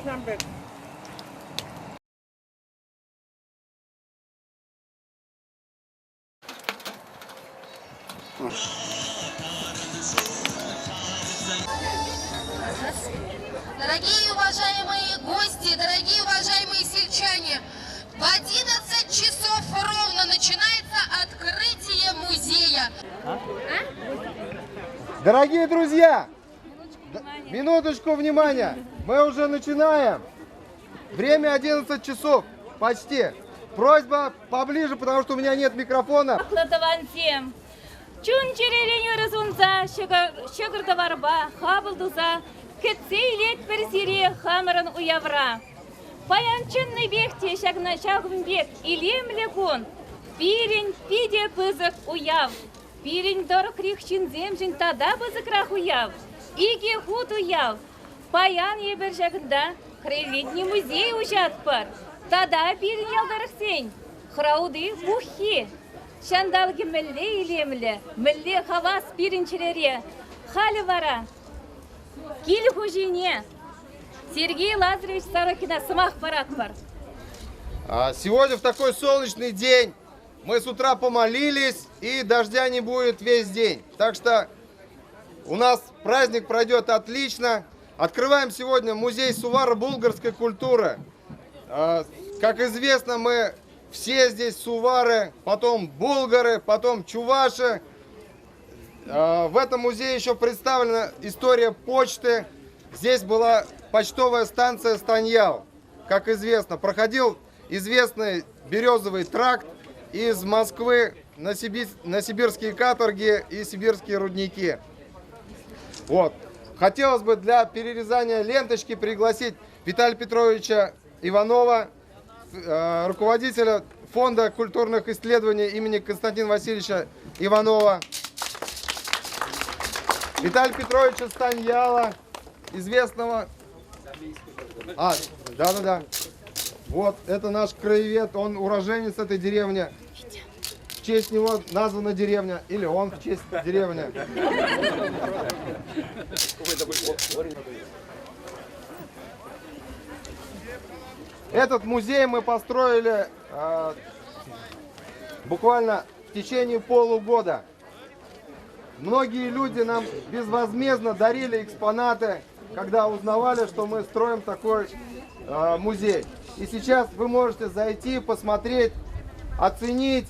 Дорогие уважаемые гости, дорогие уважаемые сельчане, в 11 часов ровно начинается открытие музея. Дорогие друзья, минуточку внимания, мы уже начинаем. Время 11 часов, почти. Просьба поближе, потому что у меня нет микрофона. Паянчынный бекте шагна шагымбек илемлегон, пирень пиде пызык уяв, пирень дорық рихчин земжин тада пызыкрах уяв, иге худ уяв, паян ебір жагында краеведный музей ужат бар, тада пирень ялдарық сень, храуды бухи, шандалги мілле илемле, мілле хавас пиренчелере, хали вара, кил хужине. Сергей Лазаревич Сорокина, самах парад бар. Сегодня в такой солнечный день мы с утра помолились, и дождя не будет весь день. Так что у нас праздник пройдет отлично. Открываем сегодня музей суваро-булгарской культуры. Как известно, мы все здесь сувары, потом булгары, потом чуваши. В этом музее еще представлена история почты. Здесь была почтовая станция Станьял. Как известно, проходил известный березовый тракт из Москвы на сибирские каторги и сибирские рудники. Вот. Хотелось бы для перерезания ленточки пригласить Виталия Петровича Иванова, руководителя Фонда культурных исследований имени Константина Васильевича Иванова, Виталия Петровича Станьяла, известного... Да. Вот, это наш краевед, он уроженец этой деревни. В честь него названа деревня, или он в честь деревни. Этот музей мы построили буквально в течение полугода. Многие люди нам безвозмездно дарили экспонаты, когда узнавали, что мы строим такой музей. И сейчас вы можете зайти, посмотреть, оценить.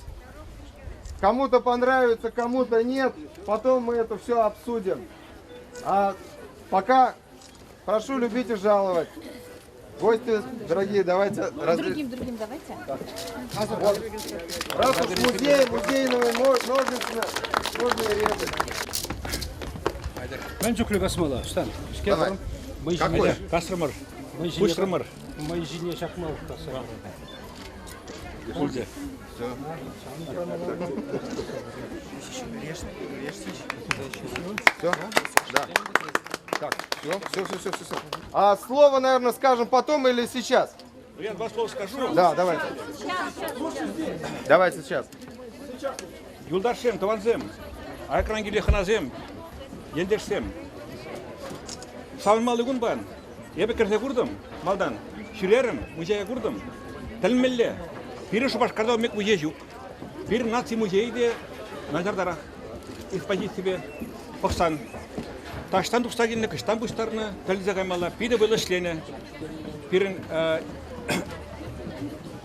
Кому-то понравится, кому-то нет. Потом мы это все обсудим. А пока прошу любить и жаловать. Гости, дорогие, давайте... Другим давайте. Вот. Раз уж музейными ножницами нужно резать. Ben çok basmalı. Stan. Давай. Какой? Кастромар. Бустромар. Мы жіне шақмал. Все. Все? Да. Так, все. А слово, наверное, скажем потом или сейчас? Я два слова скажу. Да, давайте. Давайте сейчас. Юлдаршем, Таванзем, Айкрангиле Ханазем, Ендерсем. Салмалы гунбан. Я бы керсе курдым, малдан. Шүлерім, музейге курдым. Тілмелле. Бері Шубашкарда мек музей жүк. Бері наци музейде назардарах. Экспозиция Пахсан. Таштан тұқстагенне кыштан бұштарына тілді қаймала. Биде бұл ішлене. Бірін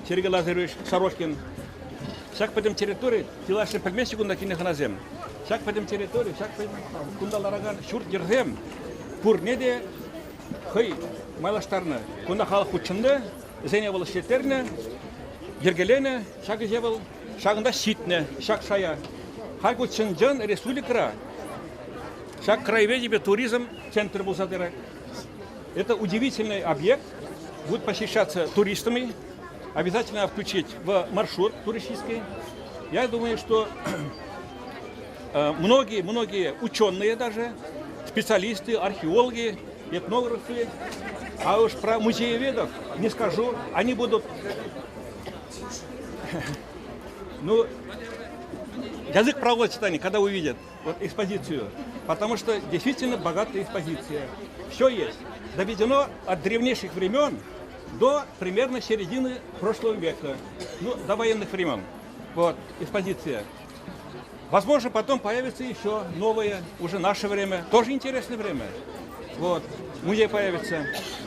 Сергей Лазаревич Сорокин. Шак по территории, тилаши пельмен секунда кине ханазем. Шак по территории, шак по кундалараган шурт дерзем. Пурнеде хай малаштарны. Кунда халық учынды, зене был шетерне, ергелене, шак жебал, шагында ситне, шак шая. Хай учынжан республикара. Шак краеведение туризм центр Булсадера. Это удивительный объект, будет посещаться туристами. Обязательно включить в маршрут туристический. Я думаю, что многие ученые даже, специалисты, археологи, этнографы, а уж про музееведов не скажу, они будут, язык проглотит они, когда увидят вот экспозицию. потому что действительно богатая экспозиция. Все есть. Доведено от древнейших времен до примерно середины прошлого века, ну, до военных времен. Вот, экспозиция. Возможно, потом появится еще новое, уже наше время, тоже интересное время. Вот, музей появится.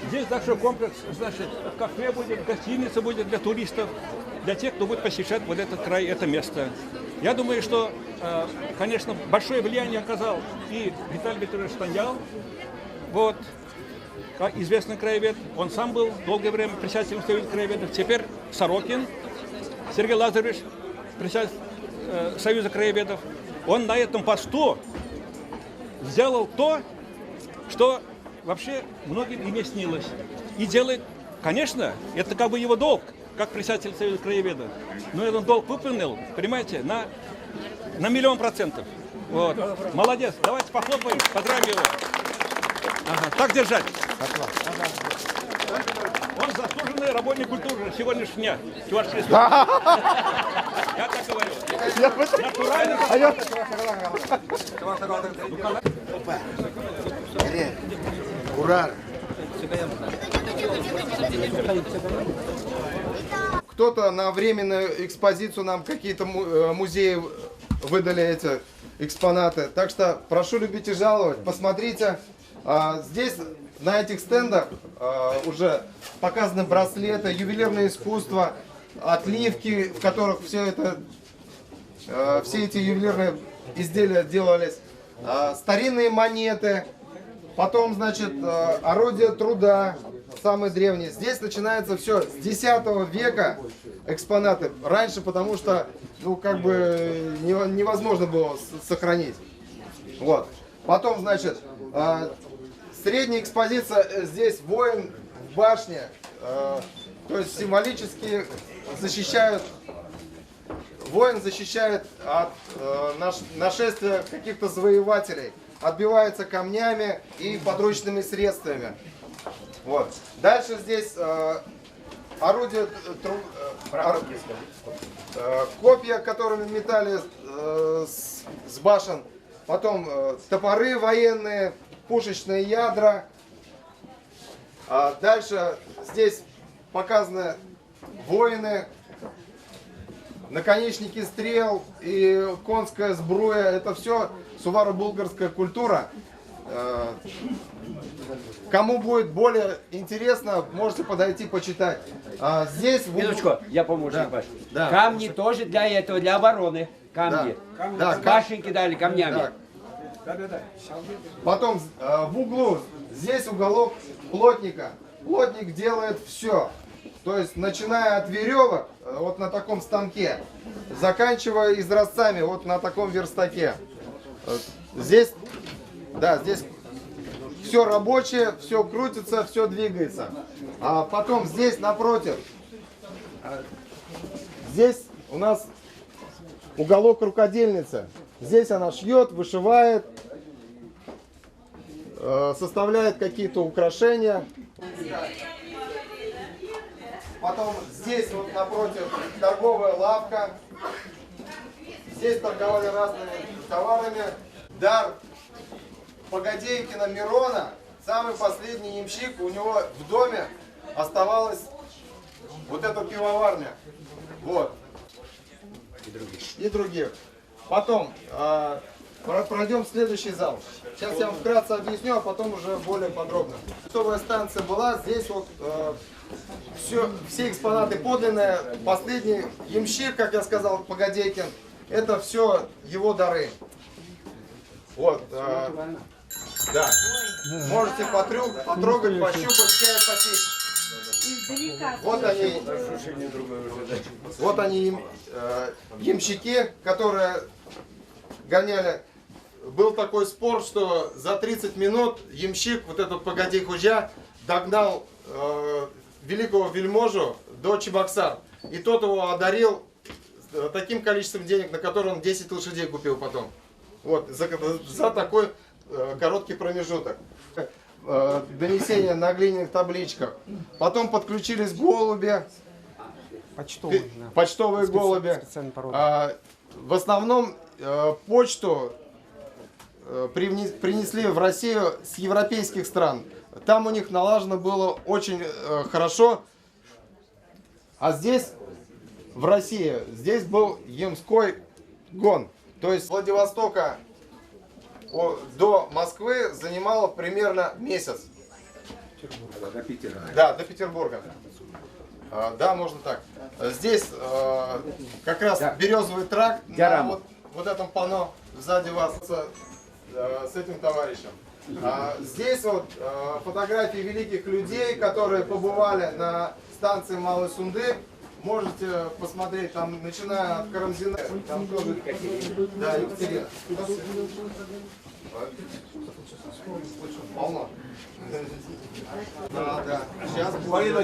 Здесь большой комплекс, значит, кафе будет, гостиница будет для туристов, для тех, кто будет посещать вот этот край, это место. Я думаю, что, конечно, большое влияние оказал и Виталий Петрович Станьял, вот, как известный краевед. Он сам был долгое время председателем Союза краеведов. Теперь Сорокин Сергей Лазаревич, председатель Союза краеведов. Он на этом посту сделал то, что вообще многим и не снилось. И делает, конечно, это как бы его долг, как председатель Союза краеведов. Но этот долг выполнил, понимаете, на 100%. Вот. Молодец, давайте похлопаем, поздравим его. Ага, так держать. Он заслуженный работник культуры сегодняшнего дня. Чувашской республики. Я так говорю. Натурально. Кто-то на временную экспозицию нам какие-то музеи выдали эти экспонаты. Так что прошу любить и жаловать. Посмотрите. Здесь на этих стендах уже показаны браслеты, ювелирное искусство, отливки, в которых все эти ювелирные изделия делались, старинные монеты, потом, значит, орудия труда, самые древние. Здесь начинается все с X века экспонаты. Раньше, потому что, ну, как бы невозможно было сохранить. Вот. Потом, значит, средняя экспозиция, здесь воин в башне, то есть символически защищают, воин защищает от нашествия каких-то завоевателей, отбивается камнями и подручными средствами. Вот. Дальше здесь орудия, копья, которыми метали с башен, потом топоры военные, пушечные ядра. Дальше здесь показаны воины, наконечники стрел и конская сбруя. Это все суваро-булгарская культура. Кому будет более интересно, можете подойти почитать. Здесь... Минуточку, я помощник ваш. Да. Камни тоже для этого, для обороны. Камни. Да. Башенки дали камнями. Да. Потом в углу, здесь уголок плотника. Плотник делает все. То есть, начиная от веревок, вот на таком станке, заканчивая изразцами, вот на таком верстаке. Здесь, да, здесь все рабочее, все крутится, все двигается. А потом здесь напротив, здесь у нас уголок рукодельницы. Здесь она шьет, вышивает, составляет какие-то украшения. Потом здесь вот напротив торговая лавка. Здесь торговали разными товарами. Дар Погодейкина Мирона, самый последний ямщик, у него в доме оставалась вот эта пивоварня. Вот. И других. Потом пройдем в следующий зал. Сейчас я вам вкратце объясню, а потом уже более подробно. Почтовая станция была, здесь вот все экспонаты подлинные. Последний ямщик, как я сказал, Погодейкин, это все его дары. Вот. Да. Можете потрогать, пощупать, чай попить. Вот они ямщики, которые гоняли. Был такой спор, что за 30 минут ямщик, вот этот Погодей Худжа, догнал великого вельможу до Чебоксар. И тот его одарил таким количеством денег, на которое он 10 лошадей купил потом. Вот, за такой короткий промежуток. Донесения на глиняных табличках. Потом подключились голуби. Почтовые голуби. В основном почту принесли в Россию с европейских стран. Там у них налажено было очень хорошо. А здесь, в России, здесь был ямской гон. То есть с Владивостока до Москвы занимало примерно месяц. Да, до Петербурга. Да, можно так. Здесь как раз березовый тракт на вот этом панно сзади вас с этим товарищем. Здесь вот фотографии великих людей, которые побывали на станции Малой Сунды. Можете посмотреть, там, начиная от Карамзина, там тоже... Да, Екатерина. Полно. Да, да. Сейчас будет.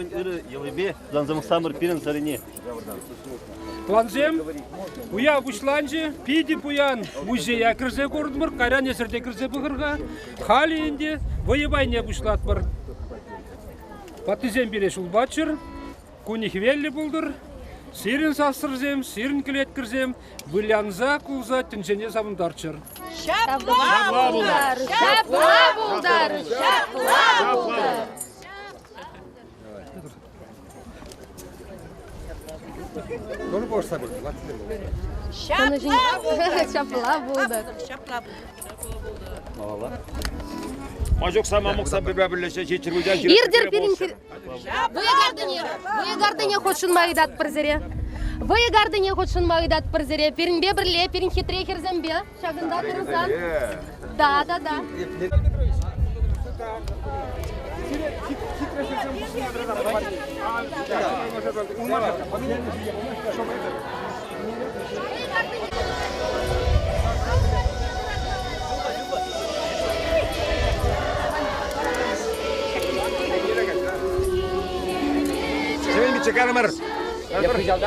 Ойын ыры елыбе, занзамықсамыр пирен сарыне. Планзем, уя бушланжы, пиди пуян, музея кірзе көрдімір, қайран есірде кірзе бұғырға, хали енді, воебайне бушлат бір. Патызем береш ұлбатшыр, куних велли бұлдыр, сирин састырзем, сирин кілет кірзем, бұлянза кулза тінжене замындарчыр. Шапла булдар! Шапла булдар! Шапла булдар! Шапла булдар! Мажок сама мукса бебелеше чечиргудя Ирдер перинхер. Выегардыне хочшын магидат пырзере. Выегардыне хочшын магидат пырзере. Перинбе бірле, перин хитре херзембе. Шагында тұрызан. Да. Senin bir çekerim var. Я взял.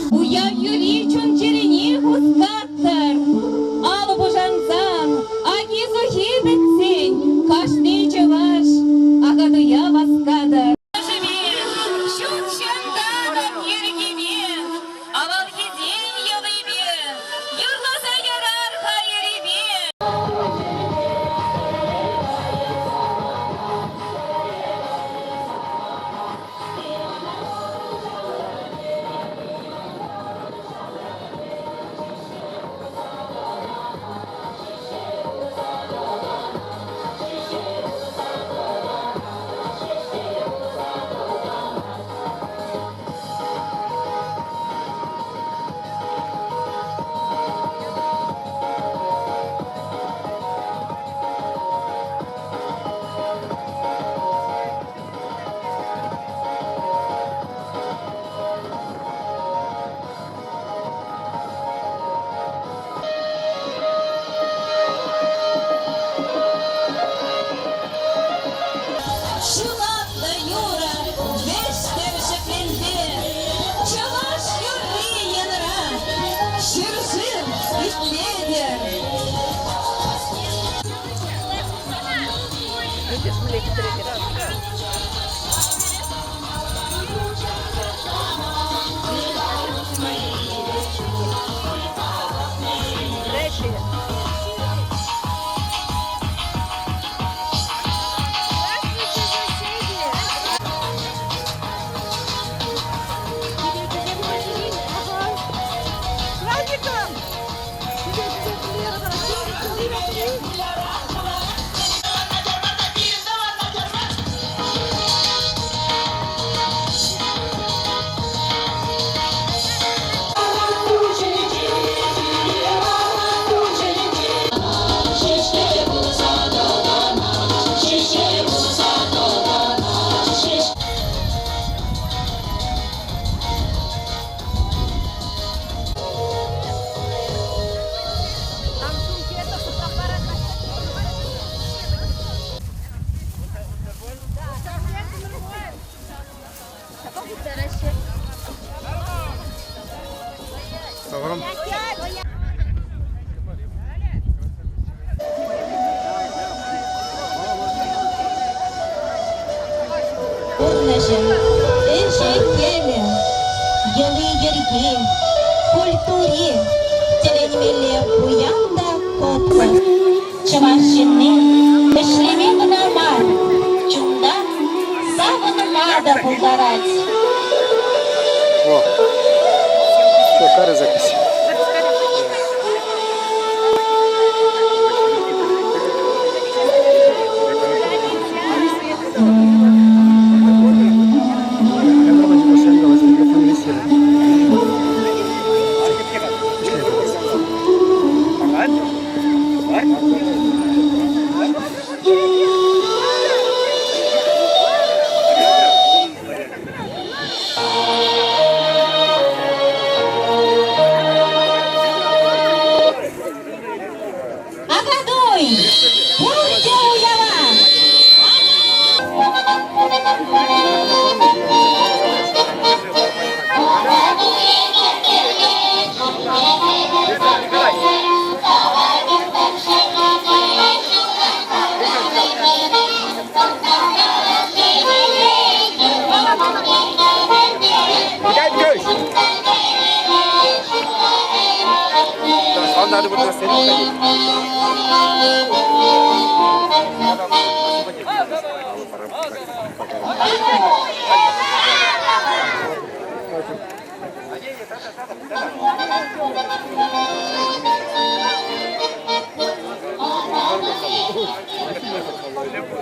Уя юричун черени хускаттар, ал божанзан, аги зухи бетсень, кашни чаваш, агадуя васкадар. Шутчандадан ергебе, авал хизен ялыбе, юрласа ярар хайребе. Şulatlı yura, beşte şeklinde, çavaş yurri yanıra, şırşır bitledir. Tamam. Нашим эшекеле, елы ерге, культуре, Теленемеле буянда котлы. Чавашинны эшлеме гынамар. Чунда савынмада булдарать. Какая запись?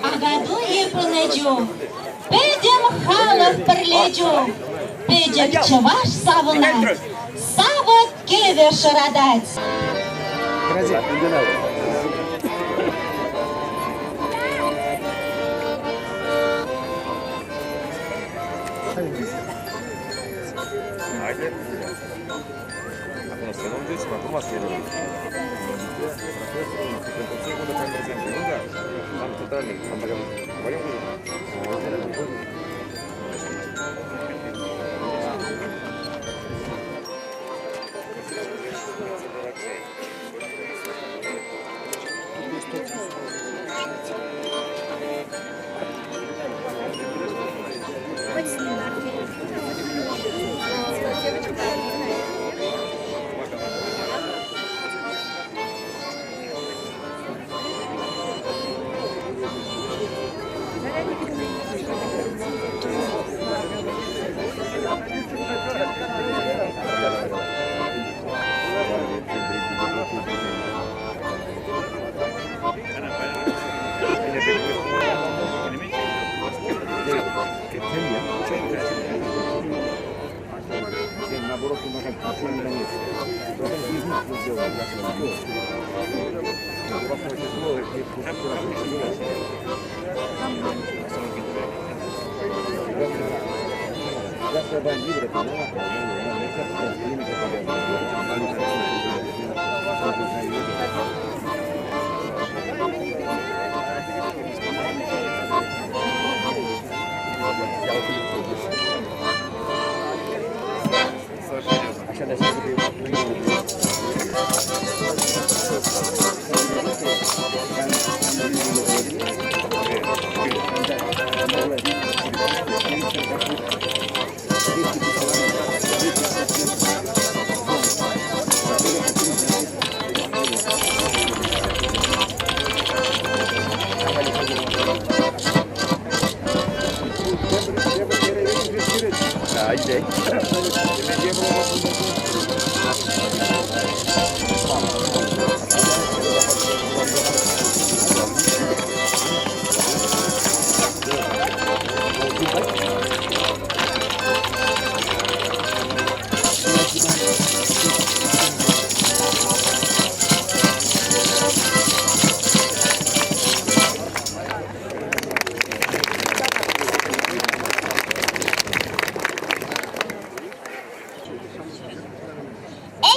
Агадуе пыледжу, педем халов пырледжу, педем чаваш савынать, сава кевер шарадать.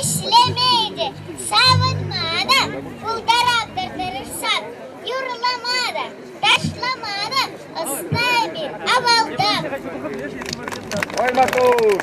Eşlemeydi, savunmadı, buldarap dırdırırsan, yurulamadı, taşlamadı, ıslah bir avaldı. Ой, Матур!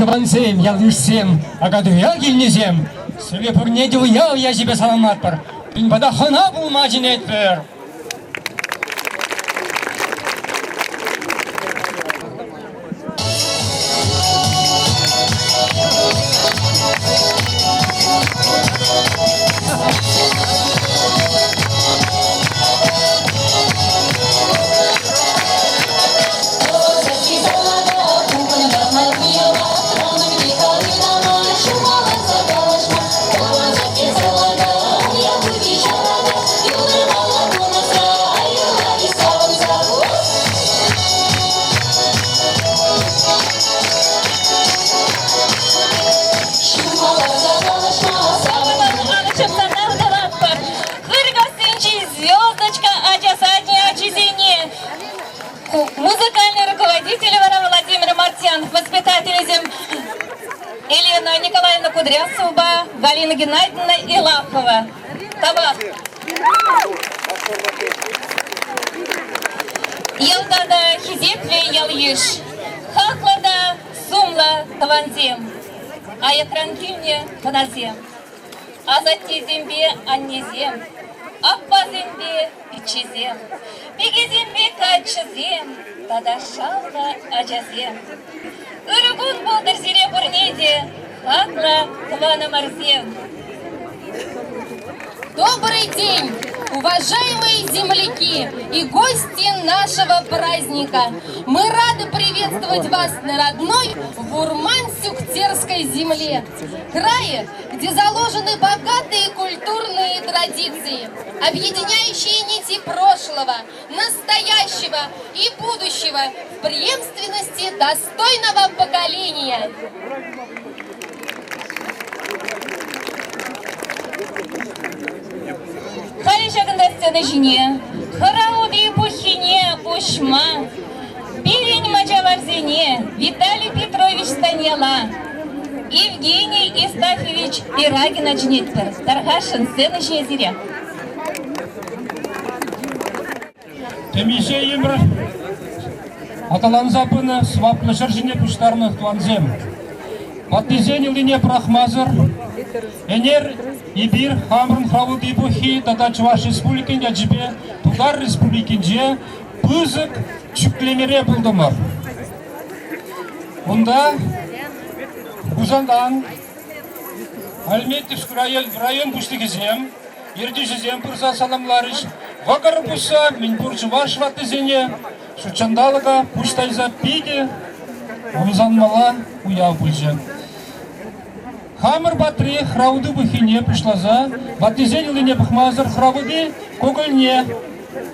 Тывансем, ялышсем, агадуя келнесем. Сөйле пүрнеді ұяу я жебе саламат бар. Пинбада хана бұлма жинет бір. Музыкальный руководитель Владимир Мартьян, воспитатель Елена Николаевна Кудрявцева, Галина Геннадьевна Илахова. Табак. Елдада хизетле ялыш, хаклада сумла таванзем, а экранкильне таназем, а затезембе аннезем, аппазембе ичезем, бегезембе качезем, тада шалла ажазем. Ургун болдыр зире бурнеде, хакла твана марзем. Добрый день, уважаемые земляки и гости нашего праздника! Мы рады приветствовать вас на родной Вурман-Сюктерской земле, крае, где заложены богатые культурные традиции, объединяющие нити прошлого, настоящего и будущего в преемственности достойного поколения. Хали шагында сцена жине, харауды пухине ушма, Пирень Мачаварзине, Виталий Петрович Станьяла, Евгений Истафьевич Ирагина Джнеттер, Таргашин сцена жезиря. Темише емір аталан запыны сваплы жыржине пуштарны туанзем. Паттизен илине прахмазыр, энер ибир хамрын хравуды пухи тата Чуваш республикин яджибе Тугар республикинже пызык чүклемере булдымыр. Мұнда Ужандан Альметьевск район пуштыгизем, ердежизем пырса саламларыш, вагар пуса, мен пурчы вашваты зене, шучандалыга пуштайза пиде, умзанмала уяв пульже. Хамыр батри храуды бухине пушлаза, ватызенилыне бухмазыр храуды когыльне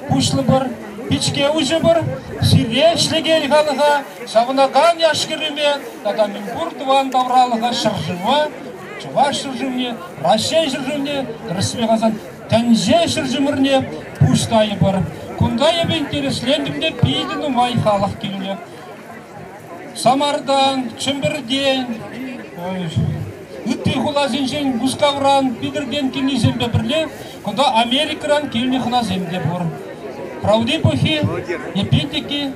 пушлы бір, пичке уже бір, сире шлегел халыға, савынаган яшкіріме, тада мен бұртыван давралыға шыржыма, Чуваш шыржымне, Россия шыржымне, Рысмеғазан тәнже шыржымырне пуштайы бір. Күндай ебе интереслендімде пейді нұмай халық келіне. Самардан, Чымбірден, үтті құлазыншен Гускавран, Пидірден келіне зембе бірле, күнда Америкаран келіне құна земде бұр. Правды пөхи, епетеки,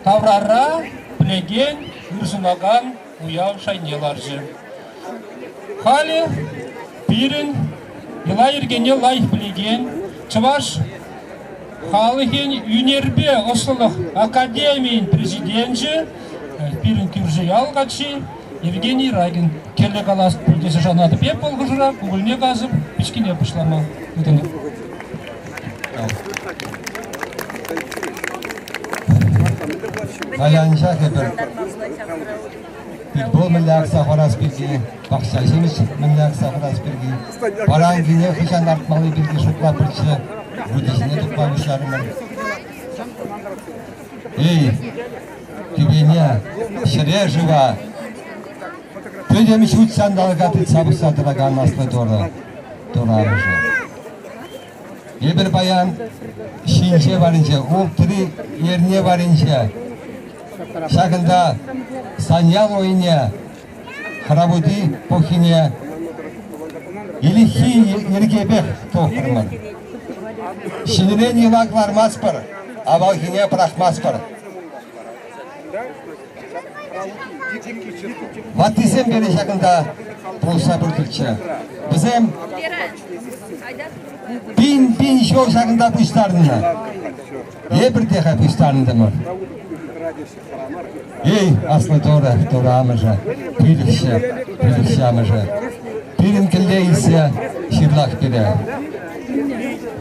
Таврара, Плеген, Үрсынаган, уяв шайнеларжы. Хали, пирин, ила ергене лайх білеген, чываш халыхен юнербе осылық академиин президентжі, пирин кюржы ялғачы, Евгений Рагин. Келі қалас бүлдесі жанады беп болғыжыра, күгіліне қазып, пішкіне пышлама. Қалянша кепір. Бұл мүлләк сақырас бірге, бақшашымыз мүлләк сақырас бірге, баран кене қышан артмалы бірге шұқла бірші, өдесіне тұтпамышларымын. Ей, түбене, шыре жыва, төдеміш үт сандалыға тұт сабықса тұраған аслы тұрарыжы. Ебір баян шинше барынша, ол түрі еріне барынша, шағында Санял ойне, Харабуди похине, Илихи ергебек тоқырмын. Шинерен елағлар маспыр, авалхине прахмаспыр. Ваттисем бері шағында болса бір түртші. Бізем бин шоу шағында пұштарына. Ебірдеға пұштарында мұр. Ей, аслы торамыжы, пирікшамыжы, пирін кілдейсе, шырлақ бірі.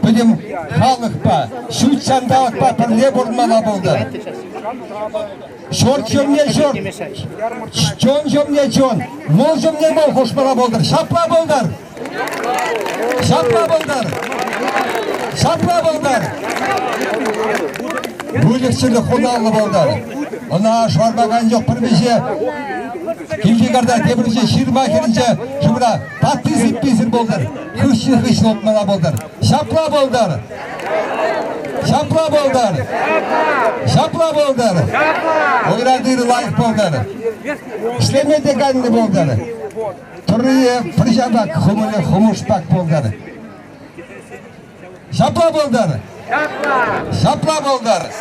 Бұдым халық па, шүт сандалық па, пірле бұрмала болды. Шорт жөмне шорт, чон жөмне чон, мол жөмне мол қошмала болдыр. Шапла болдар! Шапла болдар! Шапла болдар! Бөлікшілі қоналы болдар. Она шварбаған жоқ бірбеше, келгегарда тебірше, шырма керінше, жұмыра паттызып-пезір болдар. Хыш отмала болдар. Шапла болдар! Шапла болдар! Шапла болдар! Ойрадыры лайық болдар. Ішлемеде ғанды болдар. Тұрые прыжабак, хумылы хумушпак болдар. Шапла болдар! Шапла болдар!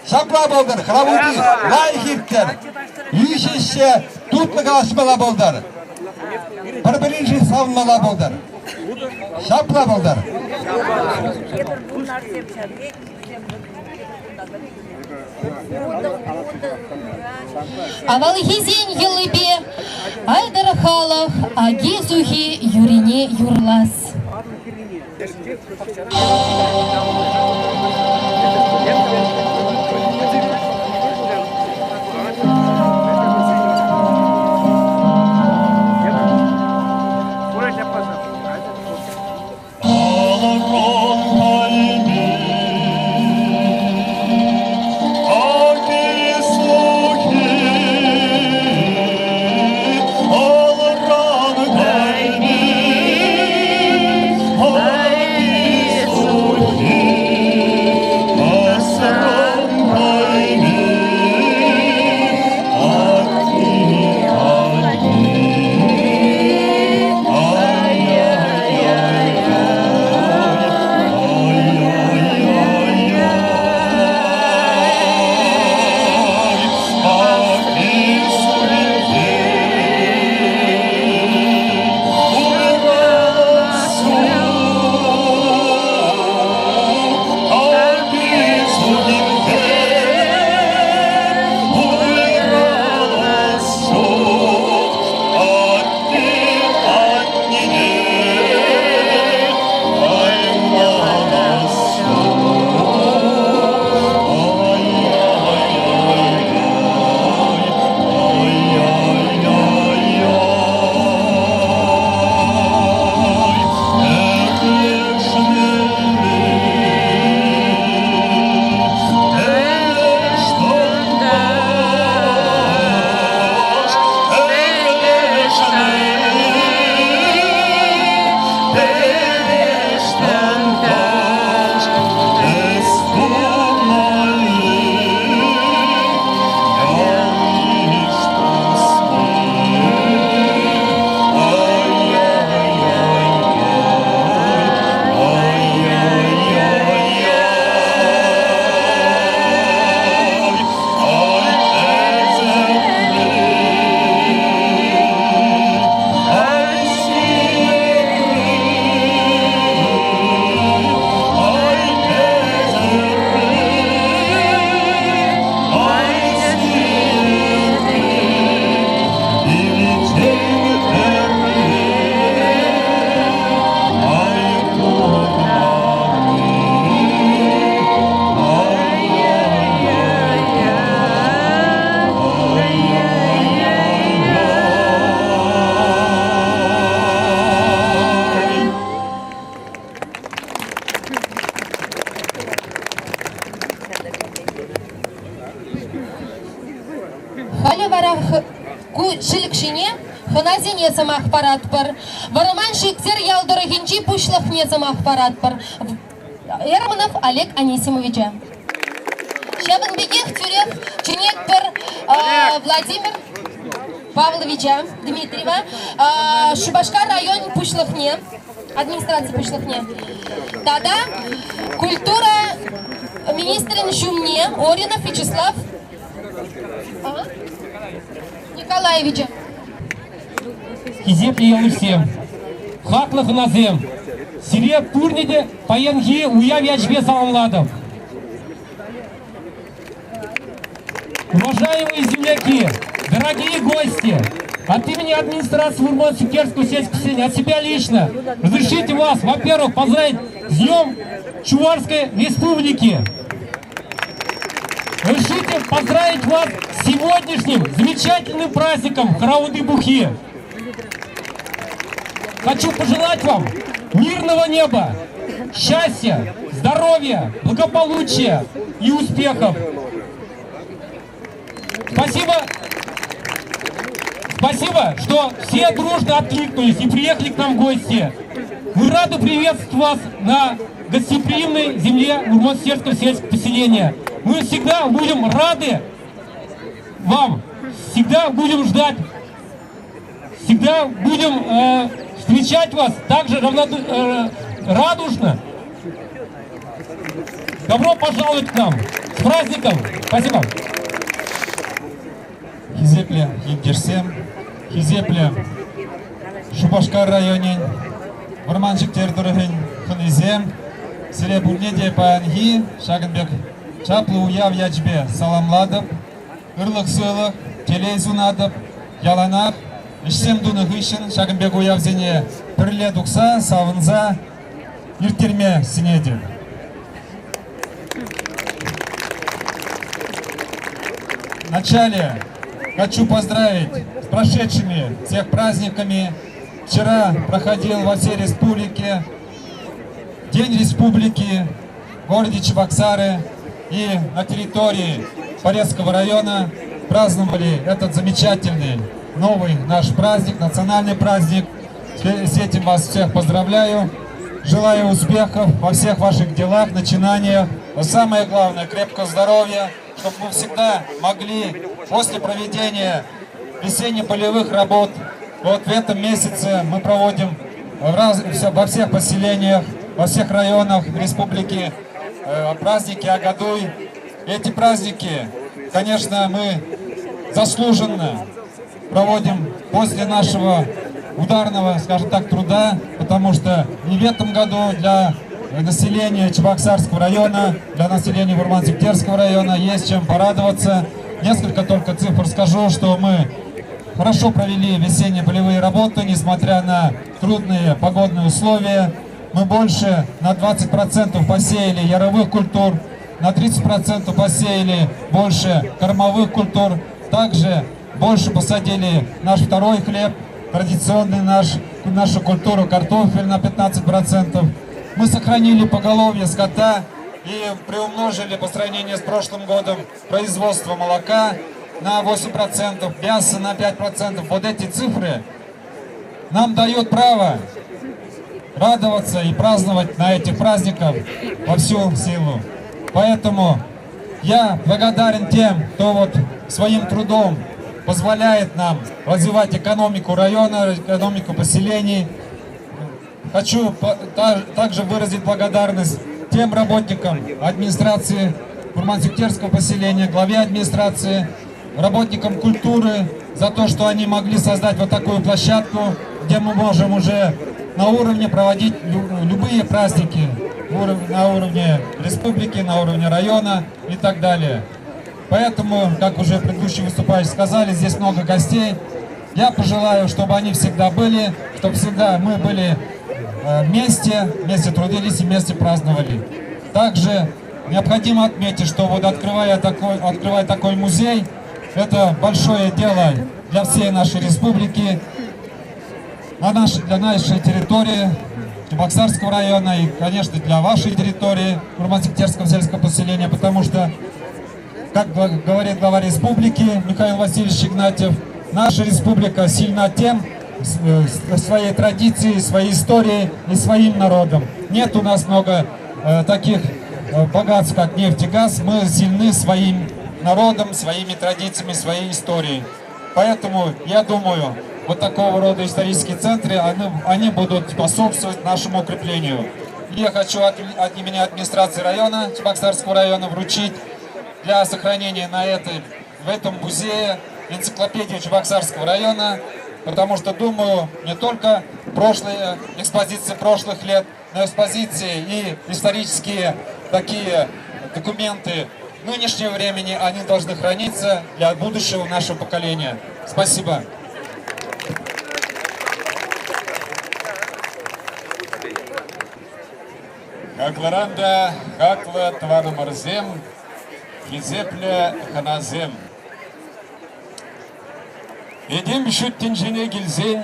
Шапла болдар! Хравуди лайық еттер. Үйшешсе тутлы қалашмала болдар. Бір-бірінші савынмала болдар. Шапла болдар! Авалхизен елыбе, айдар халах, аги зухи юрине юрлас. Sorrow. самах парадпар. Вараман шиктер ялдорогинчи пушлахне самах парадпар. Ерманов Олег Анисимовича. Шабанбекех Тюрев Ченекпер Владимир Павловича Дмитриева. Шубашкар район Пушлахне. Администрация Пушлахне. Тогда культура министрин Шумне Оринов Вячеслав Николаевича. Хизепли Ялышсем. Хаклах назем. Сире Пурниде Паянги Уявячбе Саламладов. Уважаемые земляки, дорогие гости, от имени администрации Мурманск-Сукерского сельского поселения, от себя лично, разрешите вас, во-первых, поздравить с Днем Чувашской Республики. Разрешите поздравить вас с сегодняшним замечательным праздником Харауды-Бухи. Хочу пожелать вам мирного неба, счастья, здоровья, благополучия и успехов. Спасибо, что все дружно откликнулись и приехали к нам в гости. Мы рады приветствовать вас на гостеприимной земле Мурманск-Сукерского сельского поселения. Мы всегда будем рады вам, всегда будем ждать, всегда будем встречать вас также радужно. Добро пожаловать к нам. С праздником! Спасибо! Хизепле Егерсем, Хизепле Шубашкар районе, Варманчик тердурыгын Ханизем, Серебурнеде Паянги, Шагынбек Чаплы Уяв Ячбе Саламладып, Ырлык Сылык, Телейзунадып, Яланап, Ишсем Дунығышын, Шагынбек Уяв Зене, Пірле Дукса, Савынза, Иртерме Синеде. Вначале хочу поздравить с прошедшими всех праздниками. Вчера проходил во всей республике День республики в городе Чебоксары. И на территории Порезского района праздновали этот замечательный новый наш праздник, национальный праздник. С этим вас всех поздравляю. Желаю успехов во всех ваших делах, начинаниях. Но самое главное, крепкого здоровья, чтобы мы всегда могли после проведения весенне-полевых работ, вот в этом месяце мы проводим во всех поселениях, во всех районах республики праздники Агадуй. Эти праздники, конечно, мы заслуженно проводим после нашего ударного, скажем так, труда, потому что и в этом году для населения Чебоксарского района, для населения Мурманск-Сукерского района есть чем порадоваться. Несколько только цифр скажу, что мы хорошо провели весенние полевые работы, несмотря на трудные погодные условия. Мы больше на 20% посеяли яровых культур, на 30% посеяли больше кормовых культур. Также больше посадили наш второй хлеб, традиционный нашу культуру картофель на 15%. Мы сохранили поголовье скота и приумножили по сравнению с прошлым годом производство молока на 8%, мяса на 5%. Вот эти цифры нам дают право радоваться и праздновать на этих праздниках во всю силу. Поэтому я благодарен тем, кто вот своим трудом позволяет нам развивать экономику района, экономику поселений. Хочу также выразить благодарность тем работникам администрации Мурманск-Сукерского поселения, главе администрации, работникам культуры за то, что они могли создать вот такую площадку, где мы можем уже на уровне проводить любые праздники, на уровне республики, на уровне района и так далее. Поэтому, как уже предыдущие выступающие сказали, здесь много гостей. Я пожелаю, чтобы они всегда были, чтобы всегда мы были вместе трудились и вместе праздновали. Также необходимо отметить, что вот открывая такой музей, это большое дело для всей нашей республики, для нашей территории Чебоксарского района и, конечно, для вашей территории Мурманск-Сукерского сельского поселения, потому что, как говорит глава республики Михаил Васильевич Игнатьев, наша республика сильна тем, своей традицией, своей историей и своим народом. Нет у нас много таких богатств, как нефть и газ. Мы сильны своим народом, своими традициями, своей историей. Поэтому, я думаю, вот такого рода исторические центры, они будут способствовать нашему укреплению. И я хочу от имени администрации района, Чебоксарского района, вручить для сохранения в этом музее энциклопедию Чебоксарского района, потому что, думаю, не только экспозиции прошлых лет, но экспозиции и исторические такие документы нынешнего времени, они должны храниться для будущего нашего поколения. Спасибо. Хакларанда, хакла тванамарзем, хизепле ханазем. Едем шуттинжине гильзен,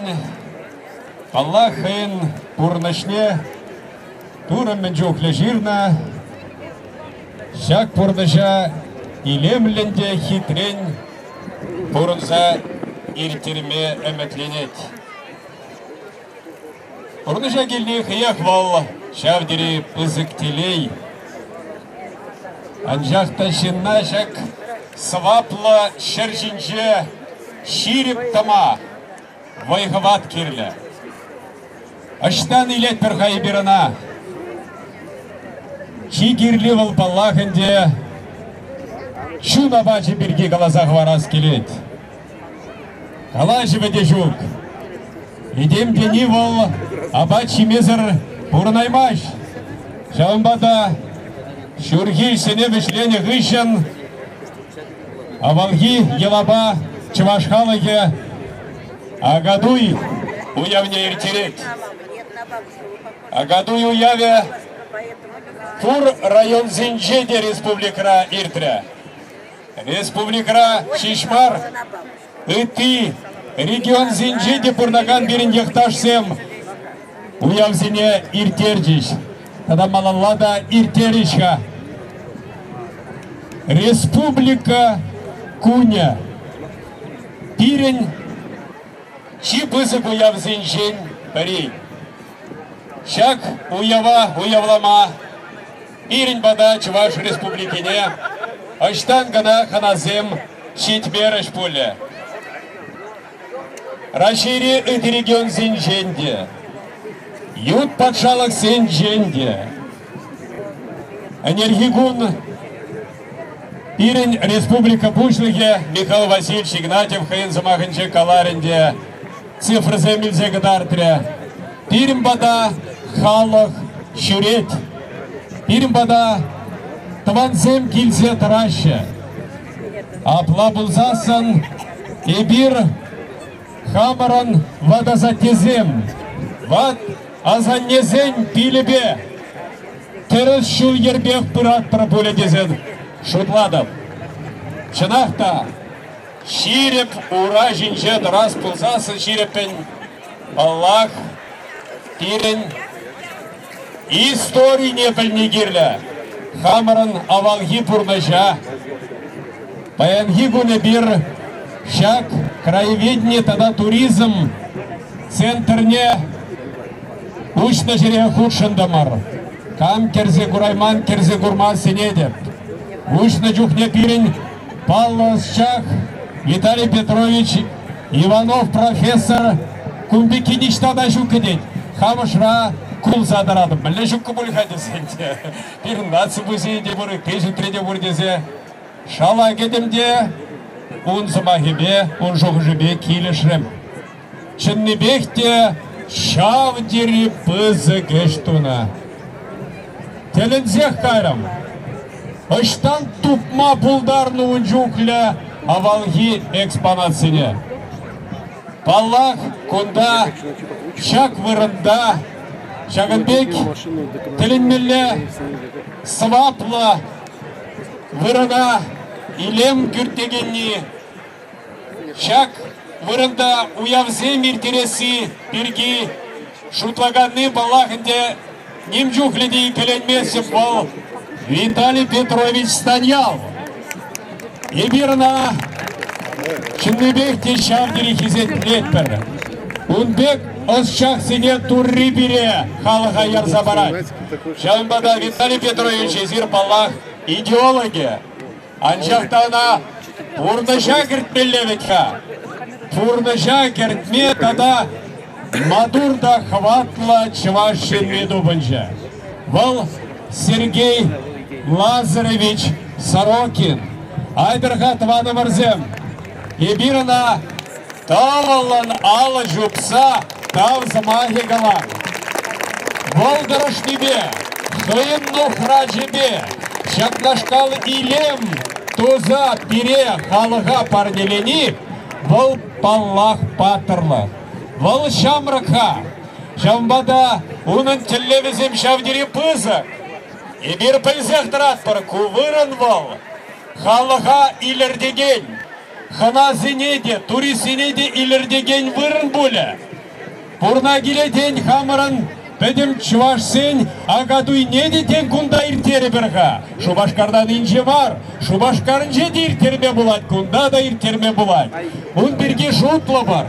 Аллахын пурнашне, турам менджухле жирна, шак пурнажа илемленде хитрень, пурнза иртерме эметленет. Пурнажа гильни хияхвал, шавдери пызыктелей, анжахта шиннашак свапла шержинже, ширип тама, вайгават кирле. Аштан илет перхай бирана, чигирли вал паллахынде, чуна бачы бирги глаза хварас келет. Калажы ведежук, идем дени вал, абачи мезер пурнаймаш. Шамбада, шурги сене вишлене гыщен, авалги елаба чевашхалыге, агадуй уявне иртерет. Агадуй уяве Тур район Зинджеде республикра Иртря. Республикра Шишмар. И ты регион Зинджеде Пурнаган Берендехташсем. Уявзине Иртердич. Тогда малалада Иртеричка. Республика Куня. Пирень. Чипызык уявзинжен парей. Шак уявлама. Ирень бада Чуваш республикине. Аштан гана ханазем щитбереш поле. Расшири это регион Зинженде. Ют подшалок Зинженде. Энергигун. Ирень республика Бушлыге. Михаил Васильевич Игнатьев Хаин Замаханче Каларенде. Цифры земельзе гадартря. Ирень бада халах щурет. Ирмбада тванзем кильзе тараща. Аплабулзасан ибир хамаран вадазатезем. Вад азаннезен пилебе. Терес шул ербех пырат пропуля дезен. Шутладов. Чынахта. Ширеп ура жинжет раз пулзасын ширепен. Аллах. Тирен. Истории не пальнигирля. Хамаран авалги пурнажа. Паянги гунебир. Шак краеведение тогда туризм. Центрне. Ушна жире худшандамар. Кам керзе гурайман керзе гурман синедеп. Ушна джухне пирень. Павлос Чах. Виталий Петрович. Иванов профессор. Кумбикинич тогда жукадеть. Хамашра. Кул задарадым. Біле жүккі бұлға десенде. Bir наци музейде бұры, кежін треде бұр десе. Шала кедімде, ұн зымағыбе, ұн жоғжыбе кейлішрем. Чынныбекте шавдері пызы кештуна. Телінзех кайрам. Ыштан тупма пулдарны ұн жүклі авалги экспонатсыне. Паллах кунда, шак вырында, Шагынбек тілінмелі свапла вырына илем күртегенні. Шак вырында уявзем иртересі бірге шутлаганны балағынде немжухледей кіленмесіп бол Виталий Петрович Станьял. Ебірна Чынныбек те шавдері хизет летпір. Унбек осчах сене турри бире халыға ярза барат. Жамбада Виталий Петрович езір баллах идеологи. Анжақтана пурныжа кіртмелі ветха. Пурныжа кіртме тада мадурда хватла чвашин меду бынжа. Вал Сергей Лазаревич Сорокин. Айдырға тваны мырзем. Ебирана тавалан алы жупса тав замахи галан. Волдырыш небе, хыйын нухра жебе, шақнашқал илем, туза пире халыға парнелени, вол паллах патырлы. Вол шамрыққа, жамбада унын телевизем шавдері пызық. Ебір пілзек дыратпыр кувырын вол, халыға илердеген. Хана зенеде, турисенеде илердеген вырын бұлі. Пурна келетен хамырын бәдім чувашсен ағадуй недетен күнда иртері бірға. Шубашқардан инже бар, шубашқарын жеді иртерме бұлад, күнда да иртерме бұлад. Ұн бірге шутлы бар.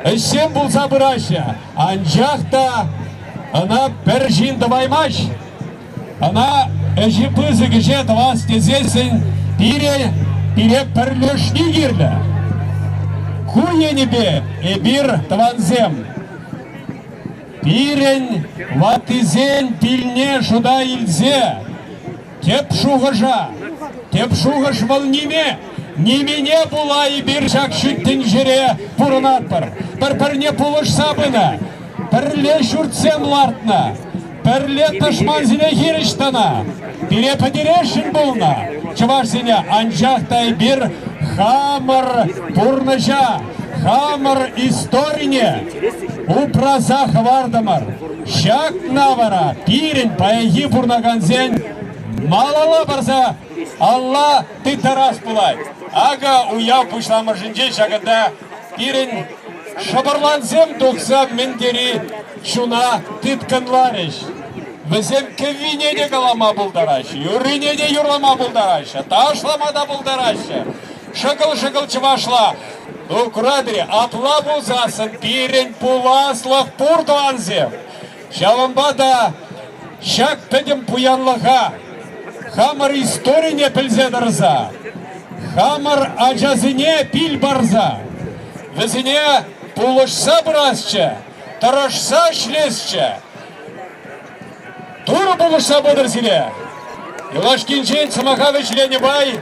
Әсем бұлса бұрашы, анжақта ана бір жинды баймаш. Ана әжі пызығы жет вас тезесін пире пірлешні керлі. Куенебе эбир тванзем. Пирен ватызен пильне шуда илзе. Теп шуғыш вал немене була эбир шак шүттін жере пұрынатпыр. Бір-бірне пулыш сабына, бірле шүртсем лартна, бірле тышман-зіне херіштана, бире падерешін болна. Чывашсене анжақтай бір хамыр пурныжа, хамыр историне упразах вардамар. Шак навара пирен паяги пурнаганзен малала барса Алла ты тарас пулай. Ага уяв пушламыр жинже шагында пирен шабарланзем тоқса мендери шуна тытканларыш. Візем көвіне де қалама бұлдарашы, юріне де юрлама бұлдарашы, ташламада бұлдарашы. Шықыл-шықыл чывашла. Украдыре апла бұлзасын, пирен пуласлық пұрдуанзем. Шавамбада шак пәдім пуянлыға. Хамыр историне пілзедірза. Хамыр ажазыне піл барза. Візіне пулышса бұрасчы, тұрышса шлесчі. Туру buluşsa budur zile. Илашкинчен Самахавич Ленебай,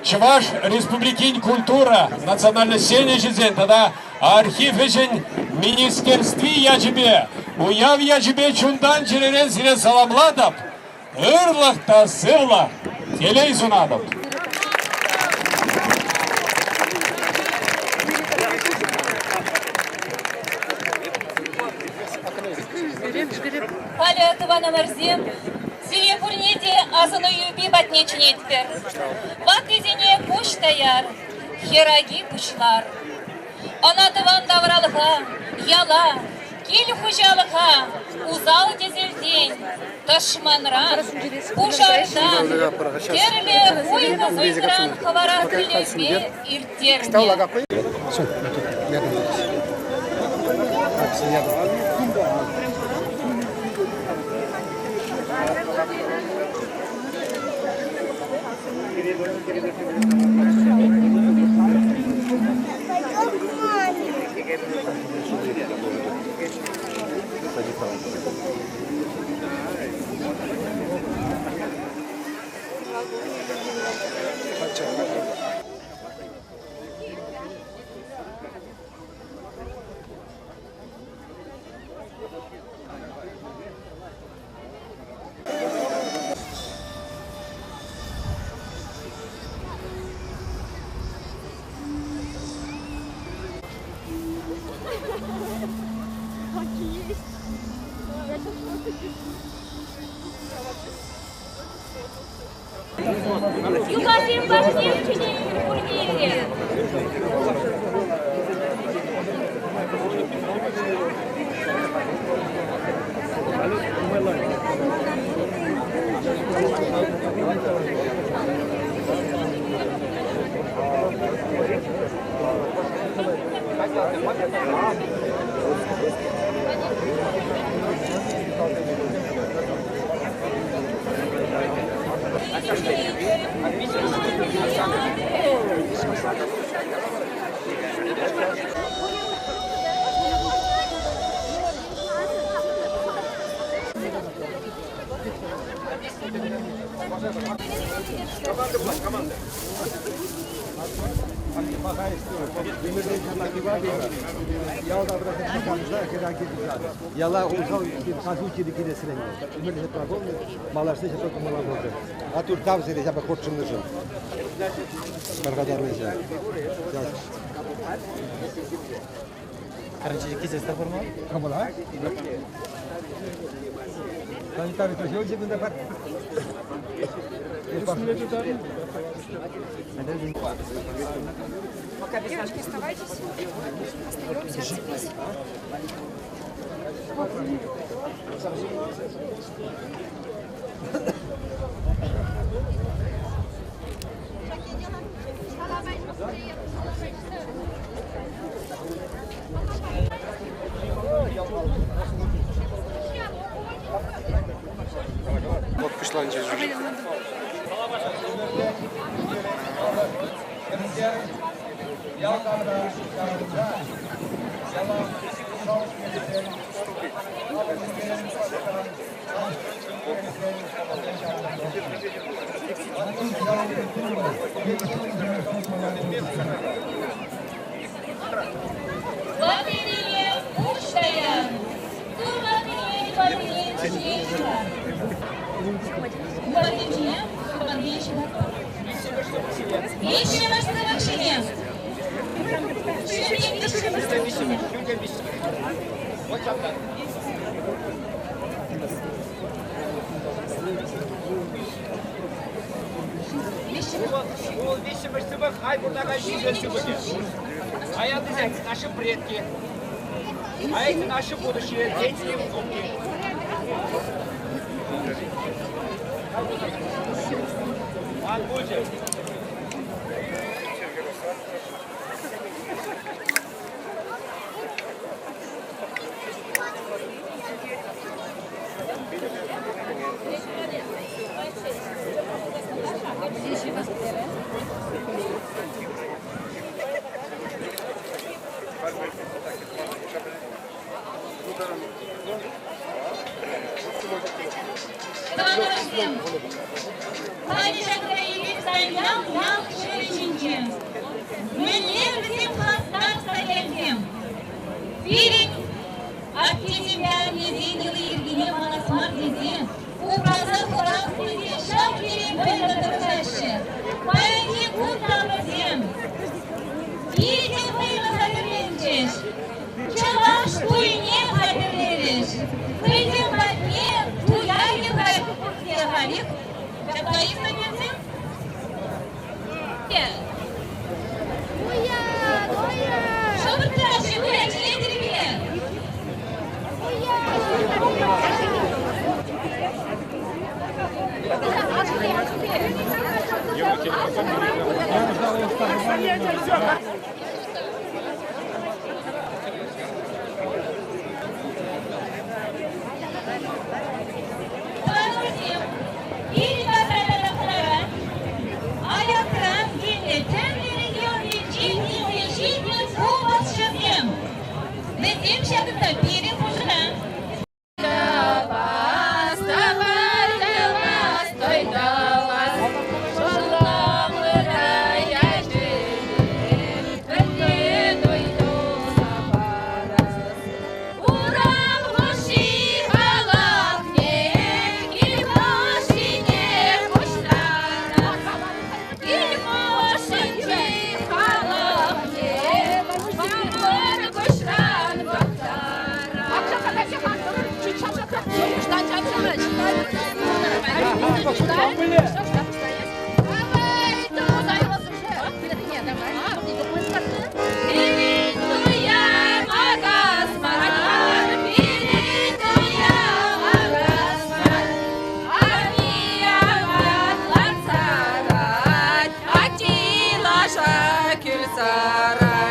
Чуваш Республикин культура, национальный сене жезен, тогда архив için министерстви яжибе, уяв яжибе чундан черерен зиле саламладап, ырлахта сырлах, телей сунадап. Халя Тывана Марзем, Сире Пурнеде азыны юби батнечен етпер. Ват изене куш таяр, хераги кушлар. Ана Тыван давралыға, яла, кел хужалыға, узал дезелден, ташманран, пушардан, терле хуйғы зойдран хавара тілебе иртерне. Югасим Башневчине Пурнеде. Thank you. Яла ушел казучи дикие срения. Мы же прогоны, малашцы же только молодые. А тут там здесь я бы хотел нужен. Благодарный за. Короче, какие здесь форма? Камала? Санитары то сегодня не давать. Пока девушки, оставайтесь. Остаемся здесь. Вот пришла здесь уже. Лотерея пустая. Лотерея А это наши предки. А это наши будущие дети и внуки. Сарай,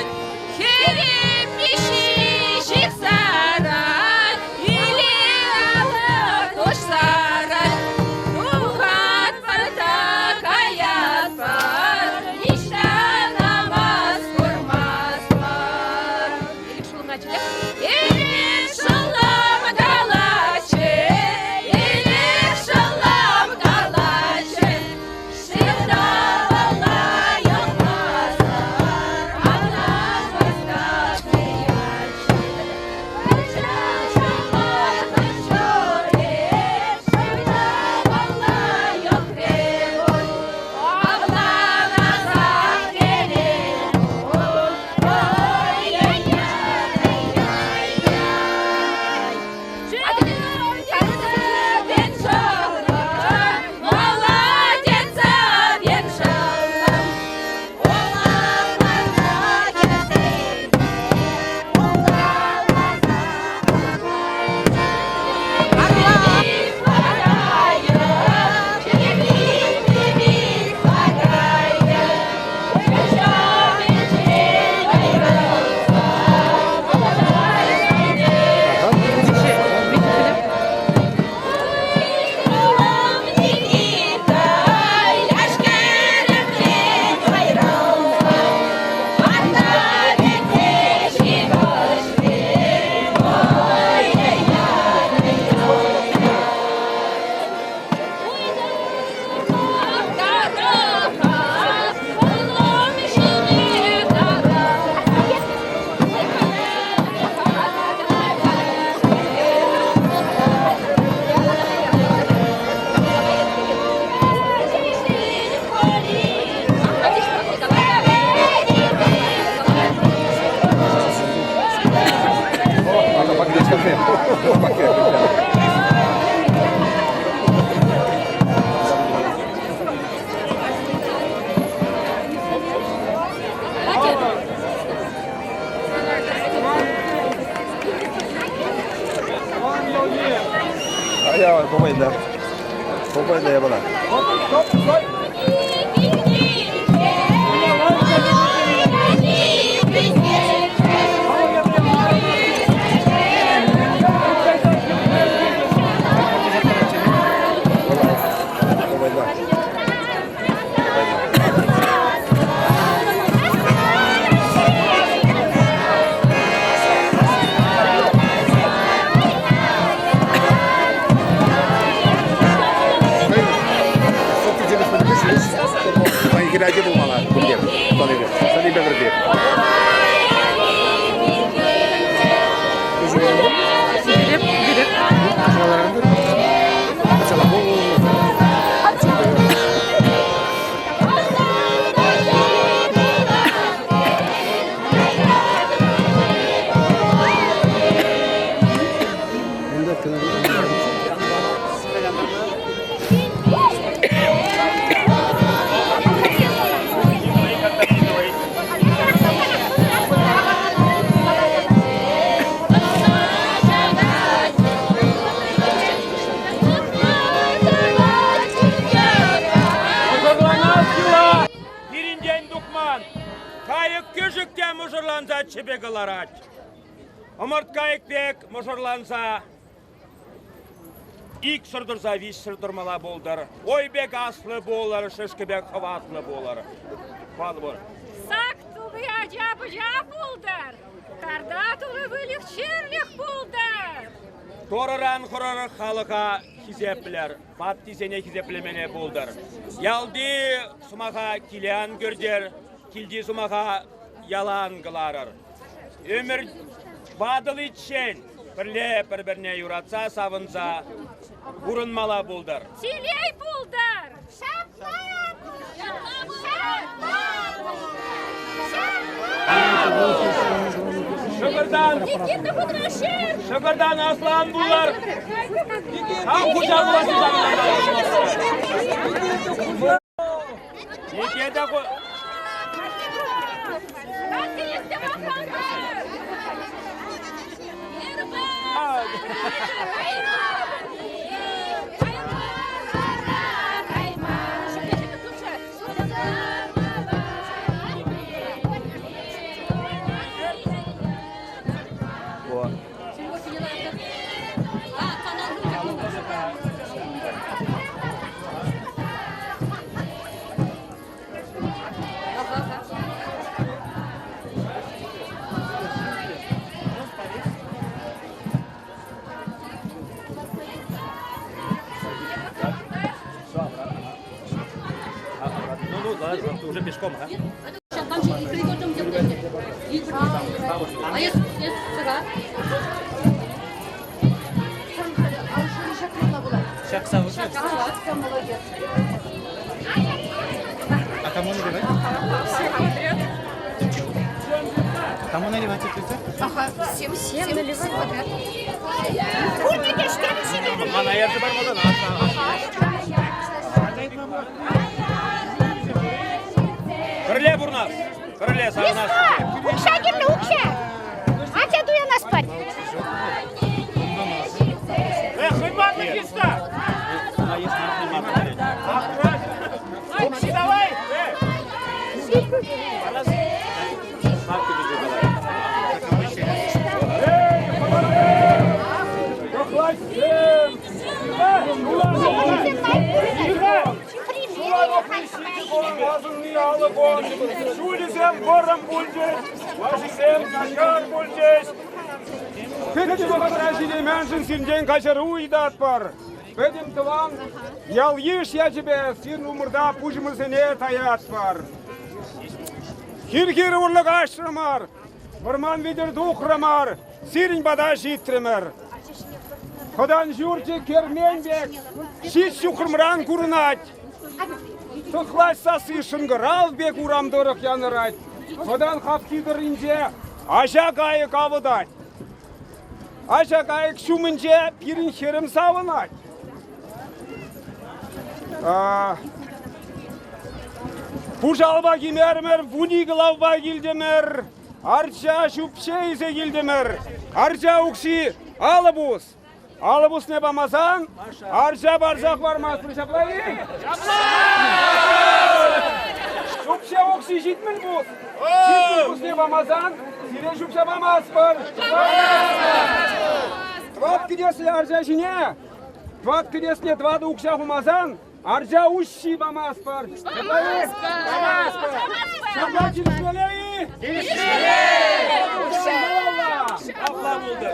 Ya babayla. Babayla ya bana. Kira aja bu malah, bener. Tadi bener. Mujurlansa çibegalarać. Omortkayık bek mujurlansa ilk sırdırsa viş sırdırmala boldur. Oy bek aslı bolar, şışkı bek havatlı bolar. Fazla bol. Sak tuğu acaba buldur. Karda tuğu bölük çirlik buldur. Toraran kurar halıka hizepler. Fatti sene hizeplemene boldur. Yaldi sumaha kilan görder. Kildi sumaha yalan kılarır. Ömür badılı için bir-birine yuratsa, savunsa, vurunmala buldur. Siley buldur. Şükürden aslan bunlar. Tam kucaklaşacak. Yekede koy. Уже пешком, да? А если сюда? Шакса уже. Шакса, молодец. А кому наливать? Кому наливать это? Ага, всем наливать подряд. Mana yerse var mı da? Крыле бурнас, крыле саунас. Укша гирне укша. Ача дуяна спать. Хыймат киста. Укши давай. Şulisem koram bulacağız, başisem kaşar bulacağız. Peki bu kadar şey menşin sinden kaşarı uydat var. Benim tıvam, yal yiş ya cibe, sir numurda pujumuzun et hayat var. Kirkir urluk aşramar, varman vidir duhramar, sirin badaş itremer. Kodan jurci kermenbek, şiş şukurmran kurunat. Тұқлайса сышынғы рал бек урамдырық янырайт. Содан қапкидір инде ажа қайық авыдайт. Aşağı kayık şumunca pirin şerim savunay. Puşalba gimermer, vuniglavba gildemer, arça şupşeyse gildemer, arça uksi alabus. Alabus ne bamazan, arça barzak varmaz, şaplayın. Şupşe uksi jitmin bus. Jitmin bus ne bamazan, sire şupşe bamaz var. Тват кидесне аржа жіне, тват кидесне твады укша хумазан, аржа ушши бамас пар. Бамас пар. Шамба кидесмелеyi. Кидесмелеyi. Абла buldu.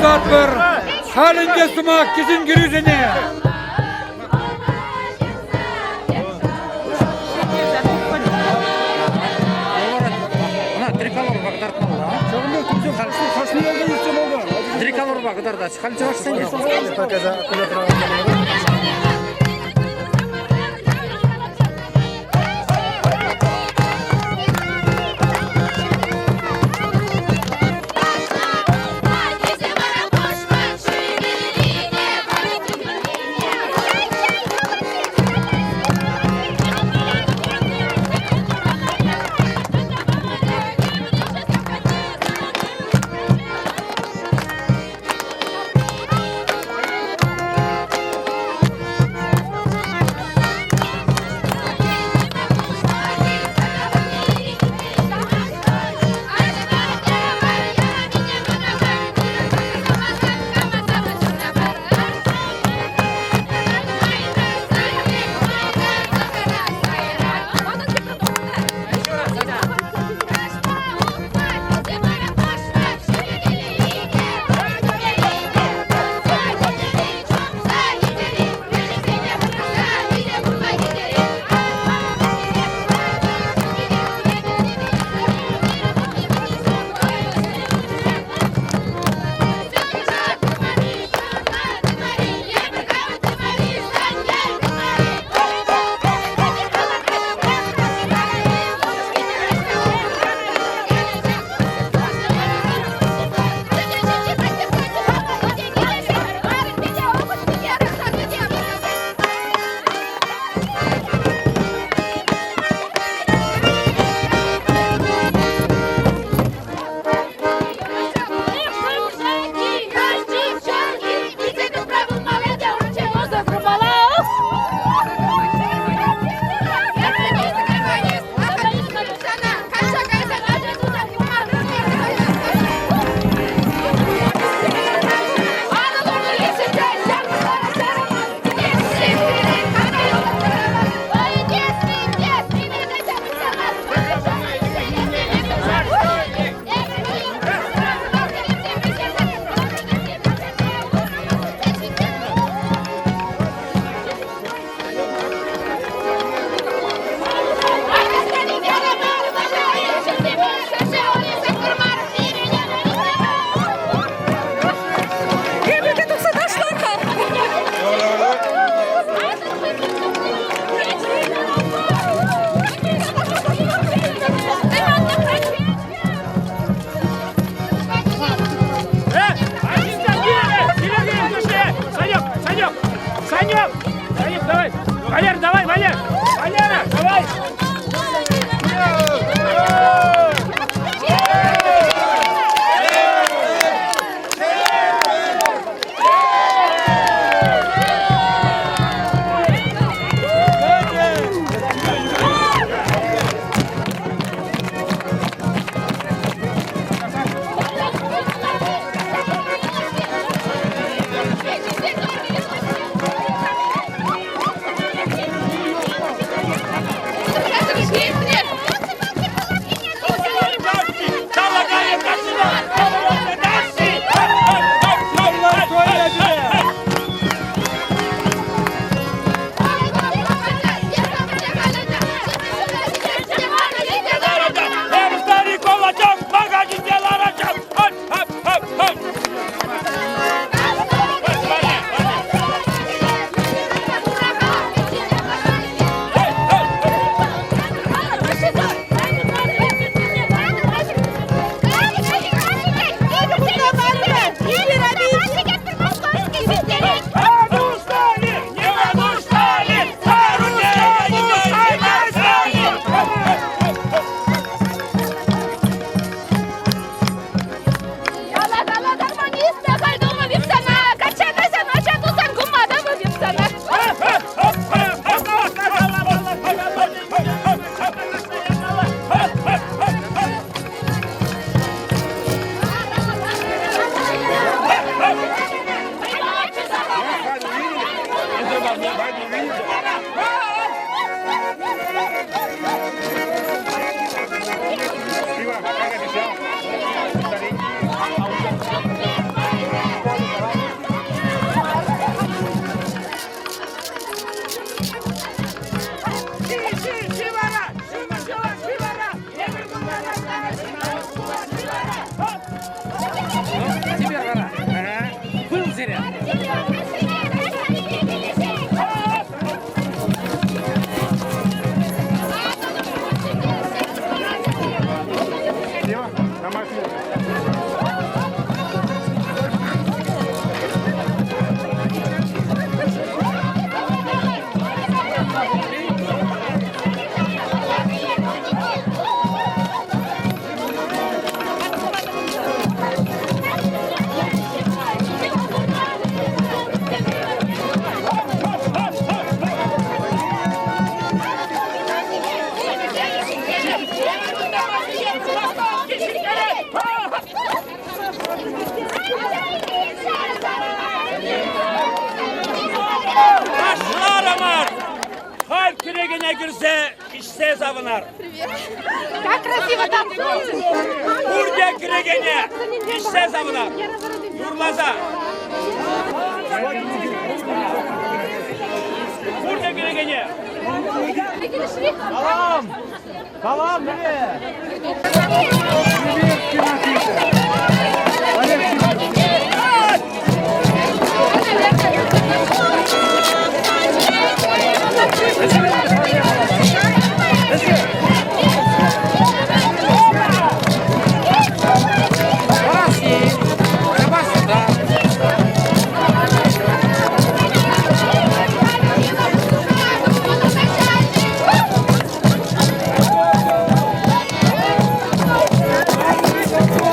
Zatlar, halinde sumak kizin girüzene. Триколор бағдарда шыған шығарсың. Пурдек кирегене кирсе, işse savınar. Как красиво танцуешь! Пурдек кирегене, işse savınar. Yurlaza. Purдек кирегене. Salam! Salam nereye? Thank you.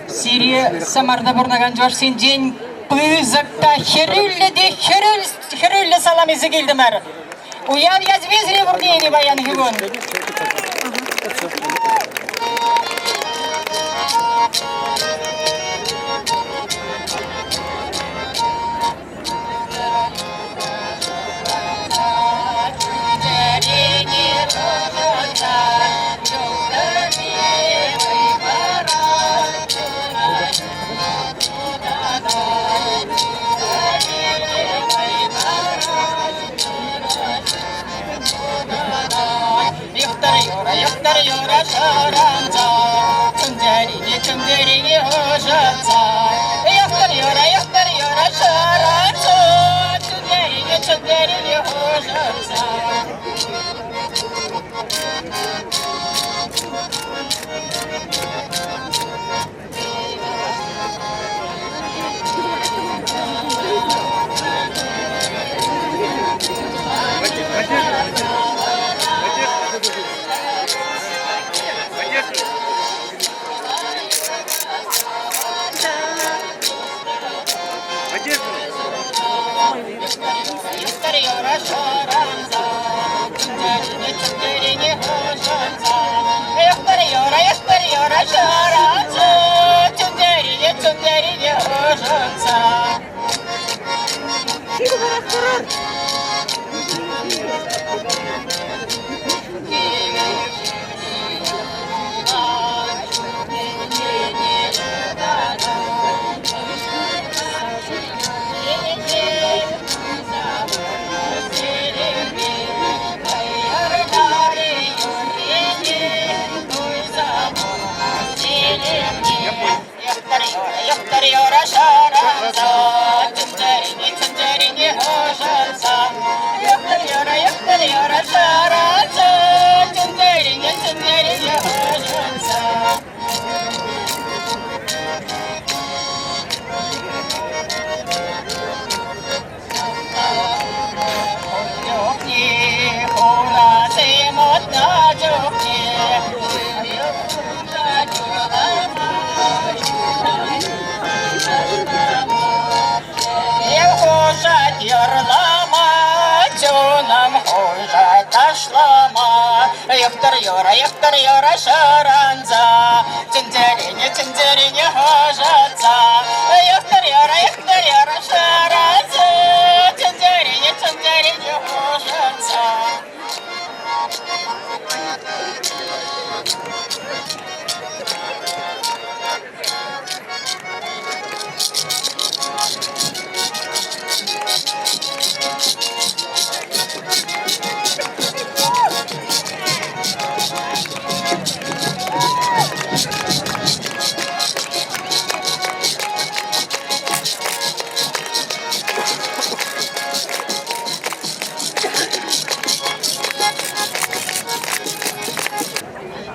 Сирия Самарда бурнаган жорсин день пызыкта херюлле салам изегилдимер. Уяв язвезри бурнени баян хигун. Яхтар юра шаранца, чунджарине хожатца. Яхтар юра шаранца, чунджарине хожатца. Яхтар юра шаранца, чунджарине хожатца. Яхтар юра шаранца, чунджарине хожатца. Джохни, хура се мотна джохни. Хожат ярлама, тюнам хожат ташлама. Яхтар юра шаранца, чунджарине хожатца. Яхтар юра шаранца, чунджарине хожатца.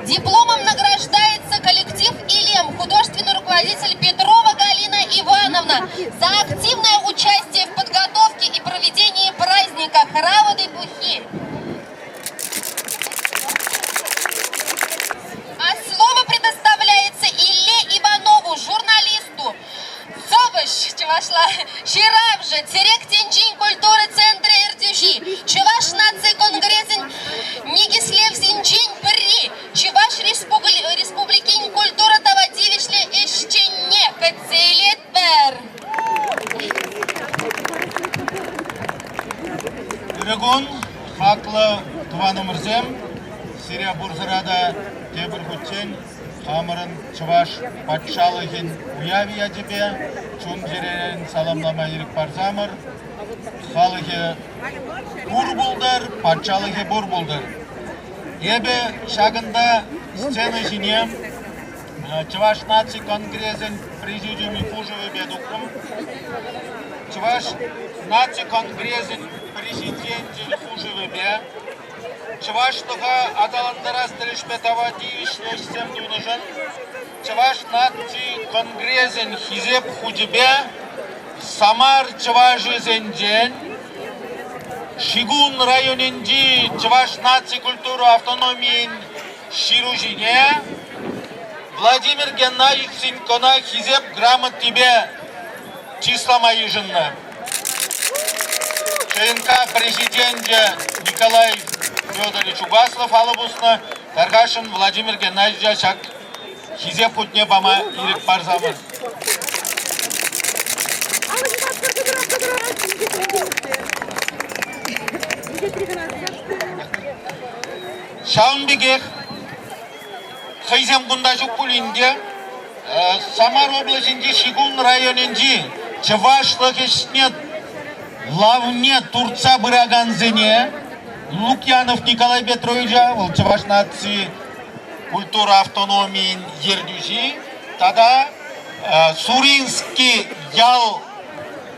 Дипломом награждается коллектив «Илем», художественный руководитель Петрова Галина Ивановна за активное участие в подготовке и проведении праздника Хравады Бухи. А слово предоставляется Илле Иванову, журналисту. Собыш, Чувашла, Ширавжа, Теректенджин культуры центра Иртюжи, Чуваш наций конгрессен Нигислев Зинджин При, Чуваш республикин культура тавадилишле Ищене, Кацелет Бер. Ирагон, Хаклы, Туван Умырзем, Сирия Бурзарада, Тебір Хутчен, Хамырын, Чуваш, Патшалыхин, Уяви Ядебе, Чунджерен, Саламлама Ирик Парзамыр, Халыхи Бурбулдар, Патшалыхи Бурбулдар. Ебе шагында сцена жинем, Чуваш наций конгрессен президиуме Пужевы Бедукрым, Чуваш наций конгрессен президенте Пужевы Бе, Чувашлыға адаландара стілішпетава дейішлесем дұнышын, Чуваш наций конгрессен хизеп худебе, Самар Чувашызенден, Шигун районенде Чуваш наций культуру автономиен Ширужине Владимир Геннадьевич Синькона хизеп грамот тебе числама ежинна. ЧНК президенте Николай Федорович Угаслов алыбусна Таргашин Владимир Геннадьевич шак хизеп путне бама ирек парзамы. Шаунбегех Хайзем Гундажук Пулинде Самар областинде Шигун районинде Чавашлык ешнет Лавне Турца Быраганзене Лукьянов Николай Петровича Чаваш нации культура автономии Ердюжи Тогда Суринский ял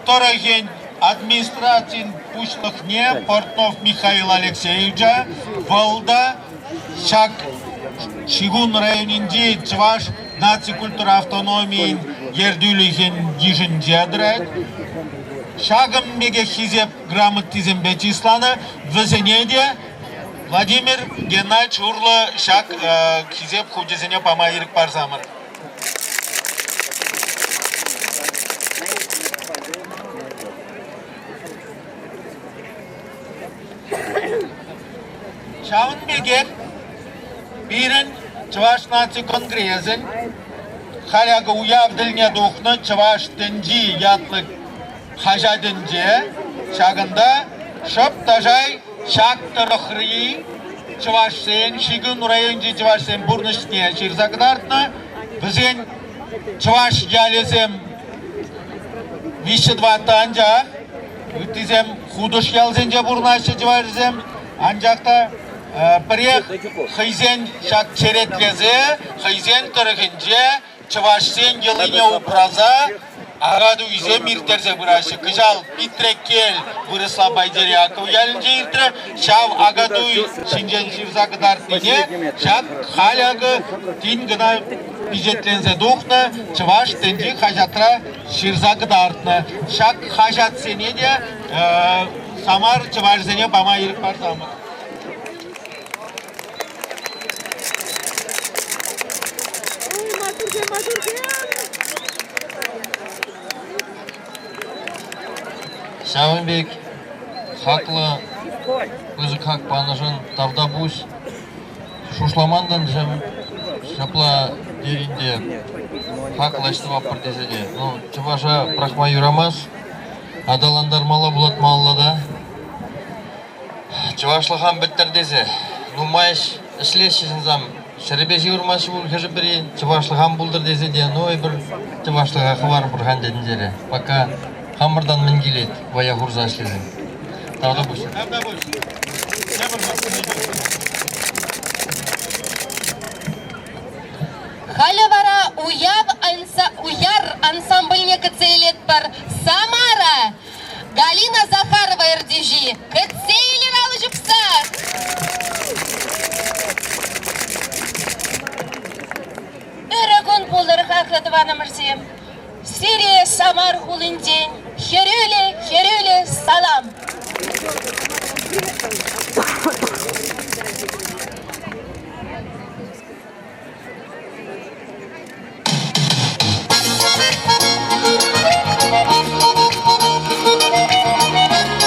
Торогень администрации Пушлыхне Портнов Михаил Алексеевича Волда Шак Шигун районинде Чаваш нации культура автономии Ердюлихен Дижин Джедрек Шагом мега хизеп грамот тизем бечислана везенеде Владимир Геннадьевич Урла шаг хизеп худезене памайрик парзамыр. Шаун бегер бирен Чаваш нации конгрессен халяга уяв дылне духны Чаваш тенди ятлык Хажадынже шагында шоп тажай шак тұрықры Чавашсен, Шигун районде Чавашсен бурнышне ширзагдартны бізен Чаваш ялезем виші двата анжақ үтізем худыш ялзенже бурнашы Чавашзем анжақта бірех хайзен шак черетлезе хайзен тұрықынже Чавашсен еліне упраза Агаду изе миртерзе бұрашы, кыжал Питрекел бұрысла байдері ақыл ялінже иртірі, шав агаду шинжен ширзағы дартыне, шак халяғы тин гына бюджетлензе духны, Чаваш тенжі хажатра ширзағы дартыны. Шак хажат сене де Самар Чавашзене бама ерік барзамы. Шавынбек хақлы өзі хақ баныжын тавдабусь шушламандан жем шапла дерінде хақлы аштыва партизеде. Ну, Чаваша прахма юрамас, адаландар мала булат маллада. Чавашлыхан біттір дезе. Ну, майш ішлешісін зам. Шәребеші урмашы бұл кәжі бірі Чавашлыхан бұлдыр дезе де. Ну, бір Чавашлыға қывар бұрған дедін дере. Пока Хамырдан мен келет, вая ғұрза әшлезім. Тағда бұйсын. Халевара уяр ансамбльне кыцейлет бар Самара. Галина Захарова эрдежи. Кыцейлер алыжы пса. Эрагон болыр хақлатывана мырзем. Сирия Самар хулиндень, херюле, салам. Мара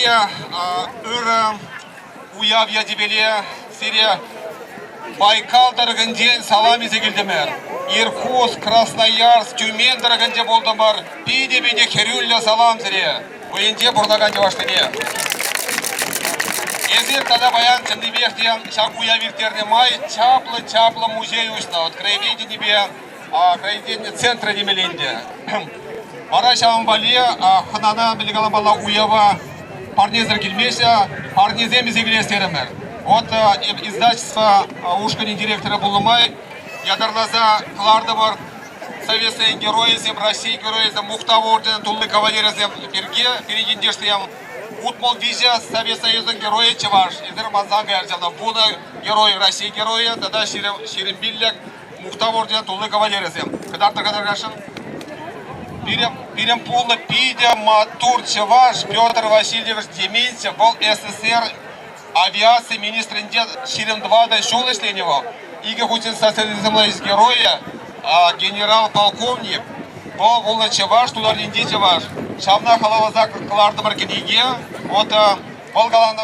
Сирия ыры уяв ядибеле Сирия Байкал дәргенден салам изегілдімер. Иркутск, Красноярск, Тюмень дәргенде болдымыр. Биде-биде керюлля салам Сирия. Ойынде бұрнаған деваштыне. Езір тада баян Чындыбектен шақ уявиртерне май чаплы музей ұшна. Краеведение бе краеведение центра демеленде. Мара шамбали хынана білігаламала уява парнезір келмесе, парнезем изегілестерімер. Вот издательство Ушкани директора Булумай, ядарлаза Клардовар, Советские герои, России герои, Мухтав орден, Тулы кавалеры, Берге, перегендештиям, Утмол визия, Совет Союзных герои Чеваш, Идер Манзанга Эрзевна, Буна герои, России герои, тогда Ширембилек, Мухтав орден, Тулы кавалеры, Кадаргашин, Перем полно Пидя, Матур, Чеваш, Петр Васильевич Дементьев, был СССР, авиации министр Индия Ширим-2 дошел исследовал. Игорь Хутин социализмный героя, генерал-полковник, был волна Чеваш, туда Индия Чеваш. Шамна халаваза Клардамар книги, вот Волгалана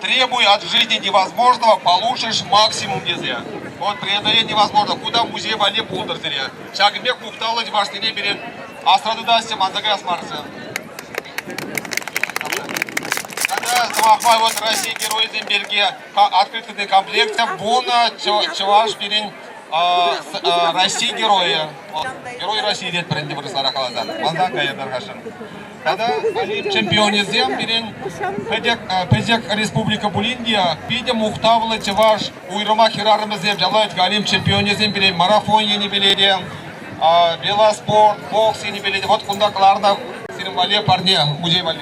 требуя от жизни невозможного, получишь максимум нельзя. Вот преодоление невозможно, куда музей Вали Пулдер зря. Шагмек Мухталыч ваш не берет, Астрадудасти Манзага Асмарса. Когда вот Россия герой Земберге открытый комплект Буна Чеваш перед Россия героя. Герой России лет пренди выросла халазан. Манзанга Ярдаргашин. Тогда чемпионе Зем перед Педек Республика Булиндия Пидя Мухтавла Чеваш Уйрома Хирарма Зем Жалает Галим чемпионе Зем перед марафон не биледи, велоспорт, бокс не биледи. Вот кунда Кларна Сирмале парня музей Вали.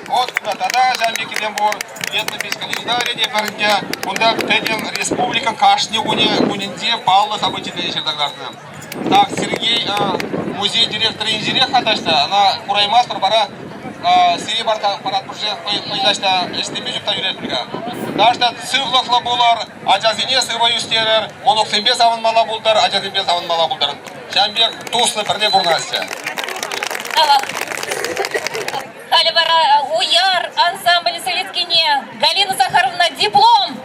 Вот тогда Жамбеки Дембур, Ветна Пискалиндария, Депернде, кунда Педем Республика Кашни Гунинде, Павла события Чердагдарна. Так, Сергей, музей директора инженера Хаташта, она Кураймас, Барбара, Сирия Барта, Парад Бурже, Пайдашта, Эстемежу Юреприка. Дашта Сывлах Лабулар, Аджазине Сыва Юстерер, Моноксембе Саван Малабулдар, Аджазимбе Саван Малабулдар. Жамбек Туслы Перне Бурнасия. Халивара Уяр, ансамбль Солицкине, Галина Захаровна, диплом,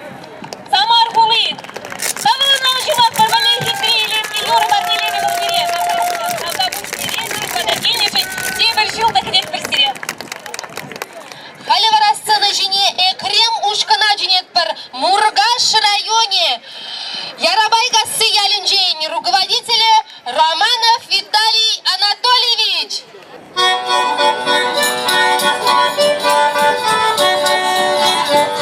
Самар Хулы, Савана Учимат, Парвалей Хитрили, Юра Марнилевин Унире, Автобусный рейсер, Подогенежи, Север Щелдах, Рекперстере. Халивара сцена жене Экрем Ушкана Джинетпер, Мургаш районе, Ярабай Гассы Ялинджейни, руководители Романов Виталий Анатольевич. Thank you.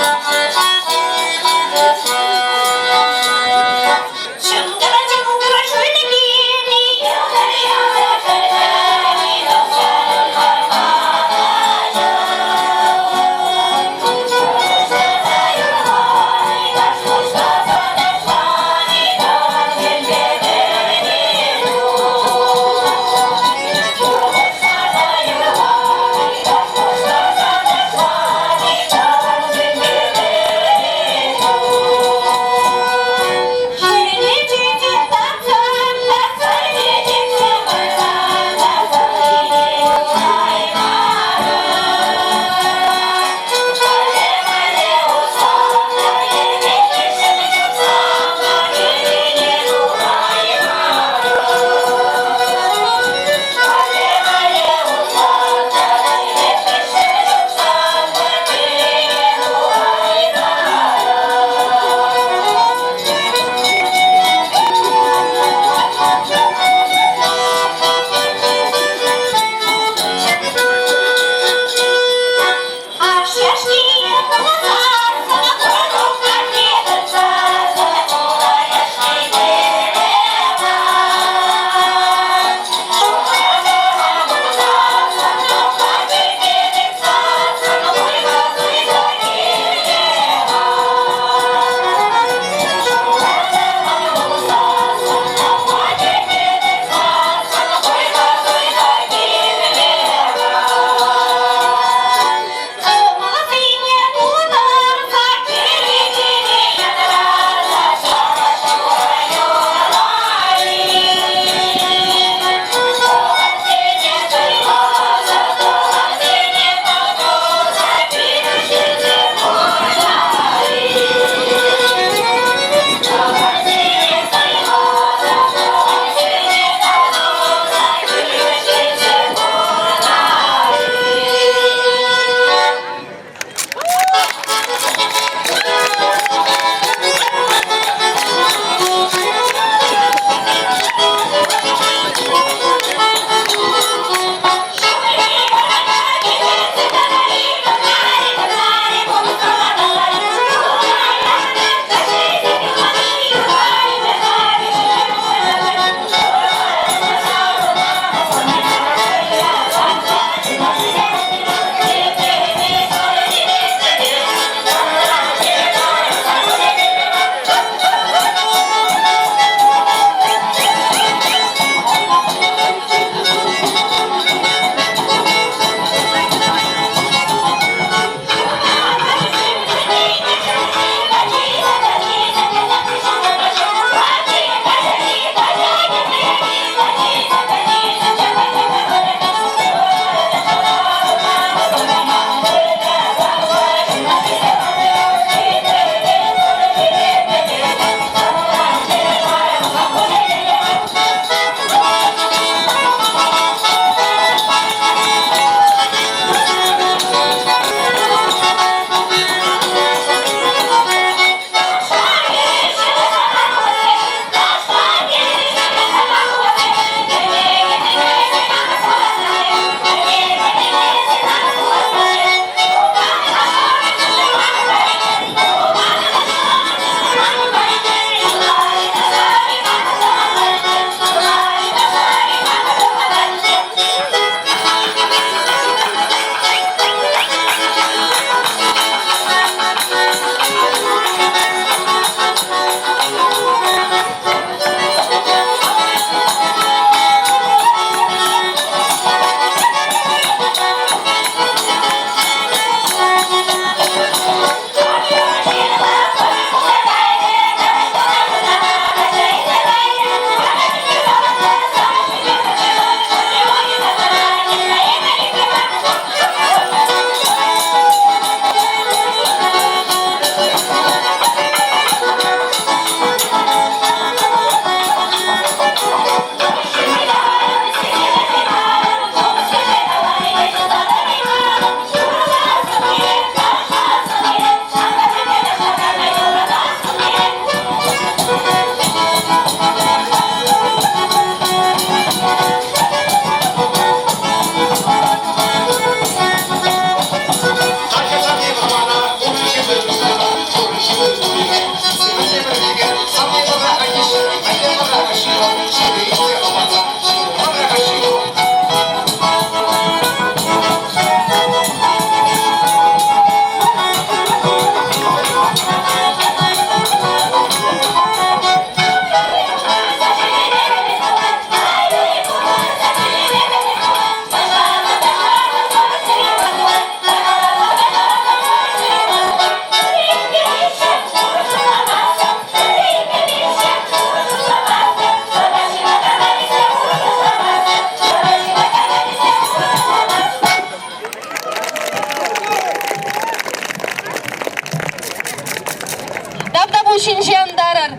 Ушинжандарар.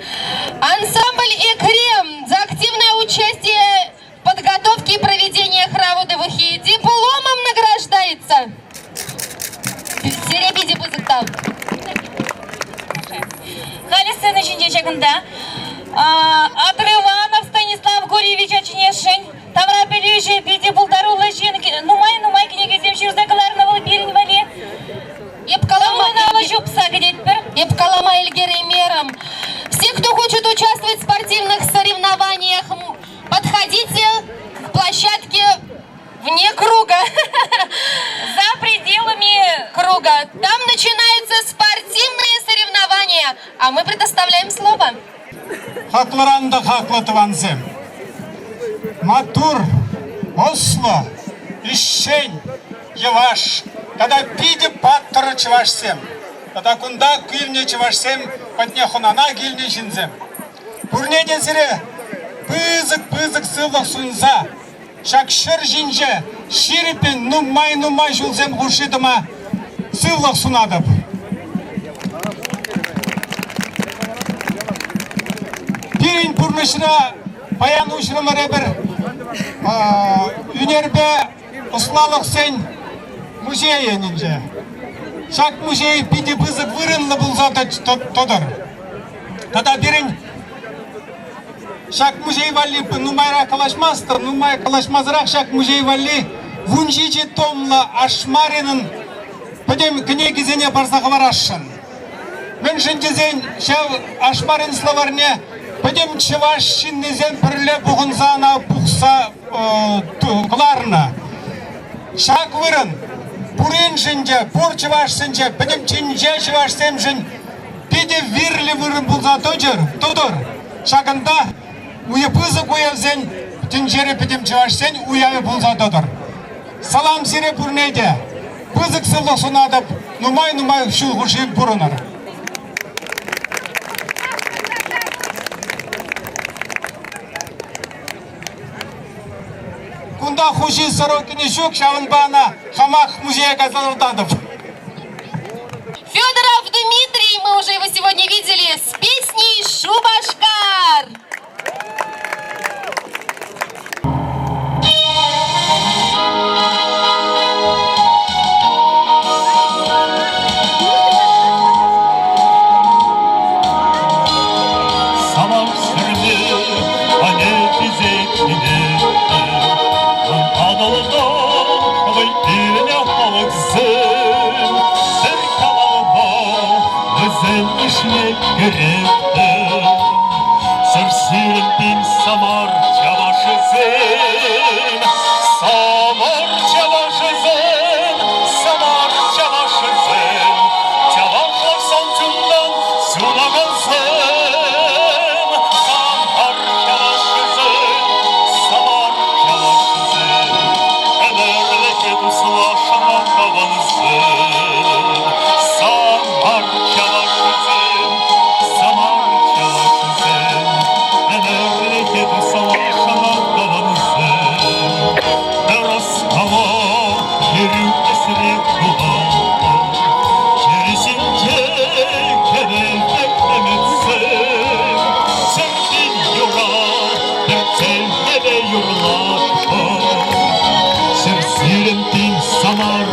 Ансамбль «Экрем» за активное участие в подготовке и проведении хравудовых дипломом награждается. Серебиди бузыктан. Халисен içince çakında. Атрыванов Станислав Гурьевич Очнешин. Тавра Пелюжи, Биди Булдарулы Жин. Нумай книги земшир закларного Бирин Вали. Епкалама Эльгеремером. Все, кто хочет участвовать в спортивных соревнованиях, подходите к площадке вне круга. За пределами круга. Там начинаются спортивные соревнования. А мы предоставляем слово. Хакларанда хаклатывансем. Матур, Осло, Ищень, Еваш. Когда пиди паттыры чывашсем. Когда кунда күйілне чывашсем, подне хунана күйілне жинзем. Пурне десере, пызык сылық сунза. Шакшыр жинже, ширипен нумай жулзем хушидыма сылық сунадып. Пирин пурнышыра, баян ушырымыр бір үнербе ұслалық сен музей енінже. Шак музей пиди пызык вырынлы бұлзады тодыр. Тада бірін шак музей валли нумайра калашмастыр, нумай калашмазырақ шак музей валли вунжичи томлы ашмаринын пөдем кнегизене барсақы бар ашшын. Мен жіндезен шау ашмарин словарне пөдем чывашшиннезен пірлі бұғынзана бұқса құларына. Шак вырын Пурин жинже, пур чывашсынже, пөдем чинже чывашсем жин пиде вирли вырын бұлза тодыр. Шагында уя пызык уявзен, тинжері пөдем чывашсен уявы бұлза тодыр. Салам сире пурнеде, пызык сылық сунадып, нумай шул ғушин пурыныр. Кунда хуши сорокини шук шавынбана хамах музея казалдадып. Федоров Дмитрий, мы уже его сегодня видели, с песней «Шубашкар». Samar,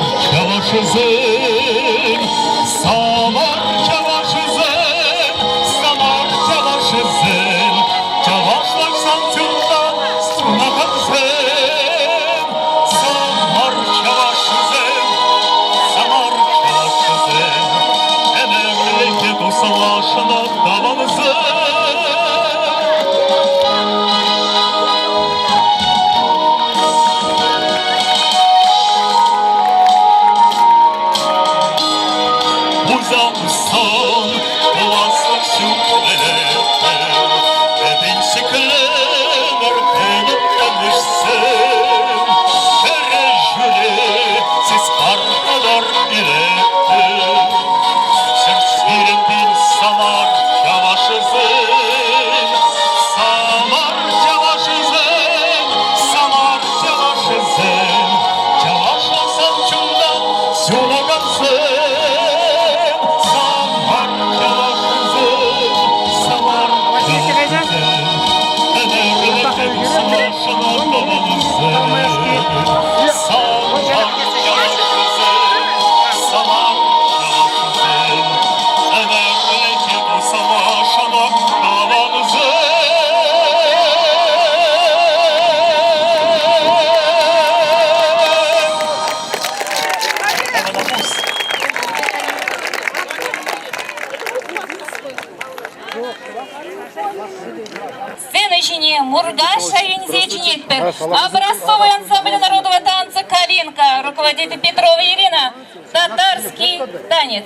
Сценочине Мургаш Шавинзечнитпер, образцовый ансамбль народного танца «Калинка», руководитель Петрова Ирина, татарский танец.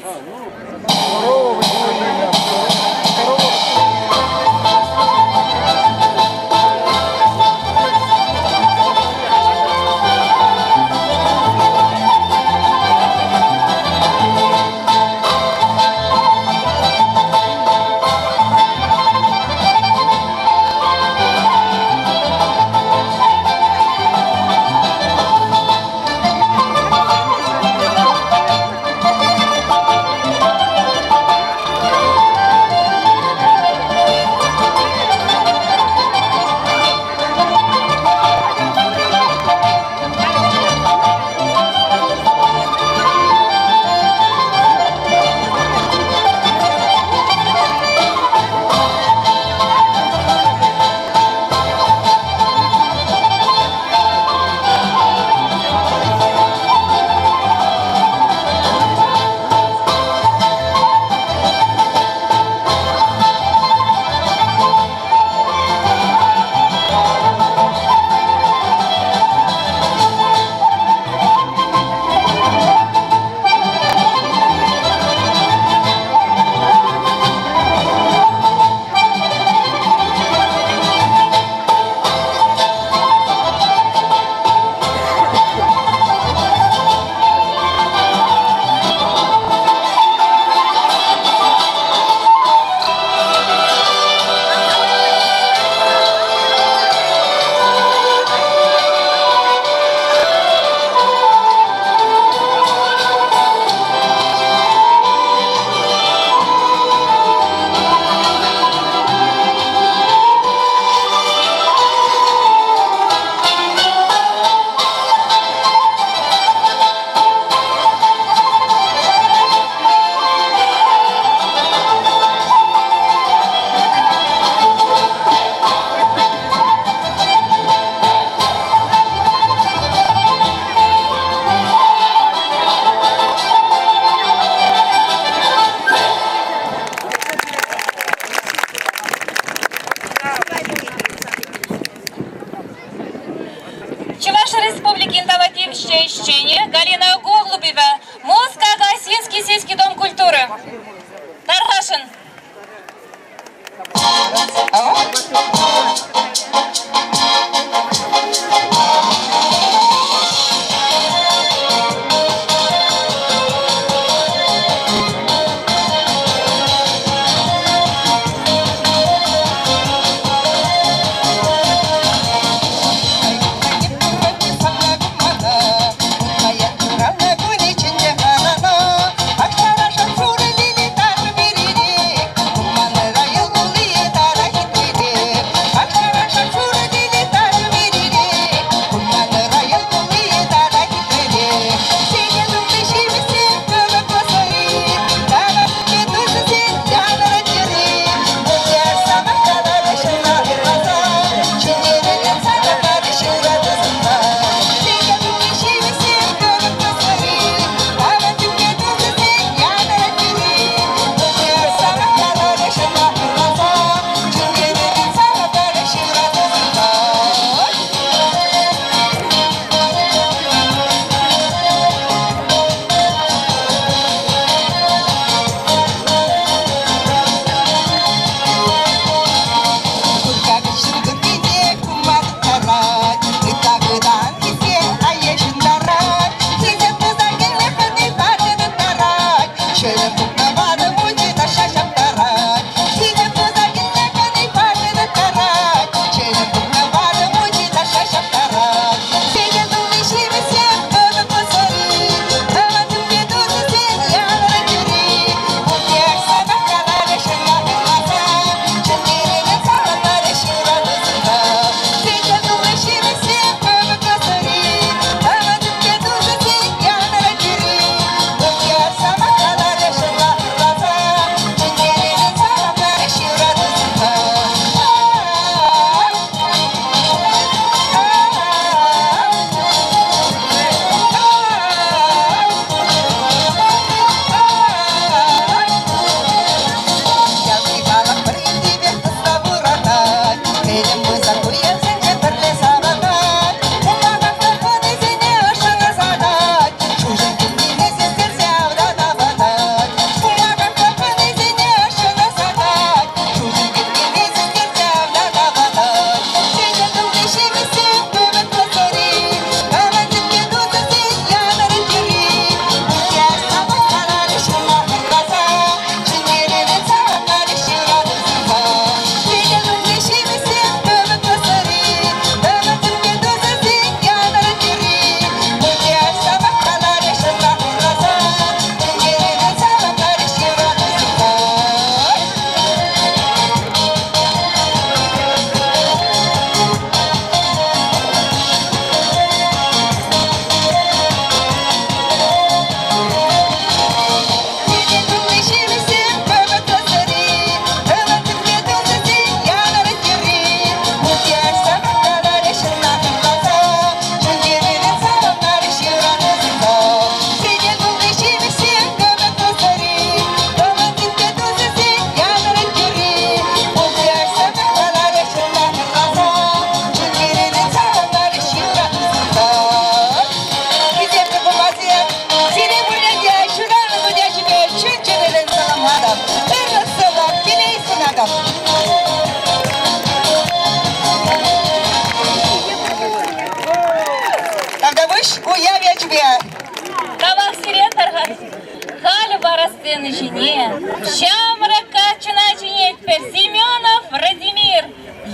Варасен Жине, Шамрака Чуначинет, Семенов Радимир,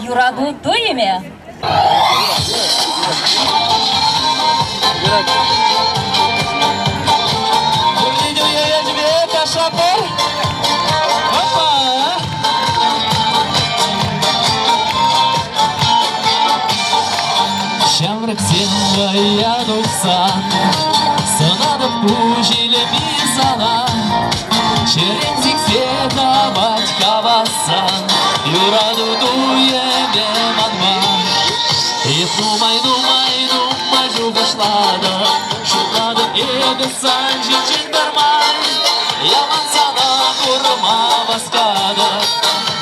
Юраду Туеме. Şamrak sen yanuksan, sana da pujile bir sana. Şerenzik seda batkavasan, yuradu duyeme manma. Думай, жугашлада, шуклада эго санжи чиндармай. Я мансана курма васкада,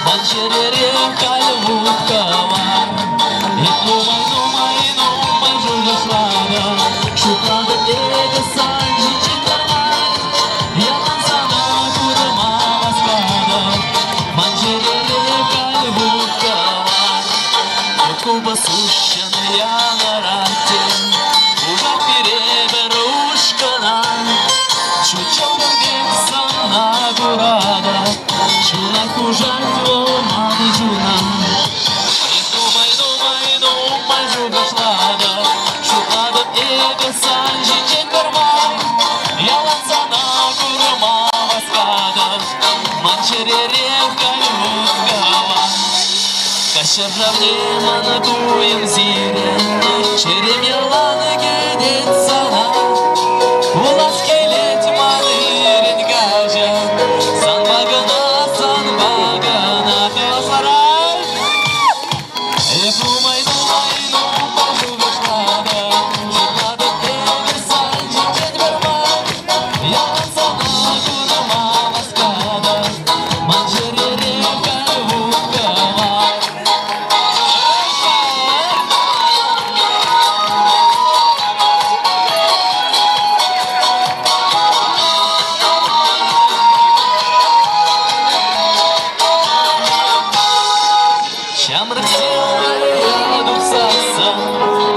манчерере кальвуткавар. Думай, жугашлада, шуклада эго санжи чиндармай. Я мансана курма васкада, манчерере кальвуткавар. Куба сущенная на рате, уже переберушкана. Чучел бегсан на гурада, чуна хужать ломаны жуна. И думай, жугашлада, шуклада эго санжи чекармай. Я лансана курма васкада, манчерере кальвуткава. Кашырравне манатуем зире, черемеланы гедет сана. Улас келет манырен гажа, санбагана каласарай. Думай, жугашлада, шуклада эго санжи чекармай. Я лансана курма васкада, манчерере кальвуткава. Şamrak sen yanuksan,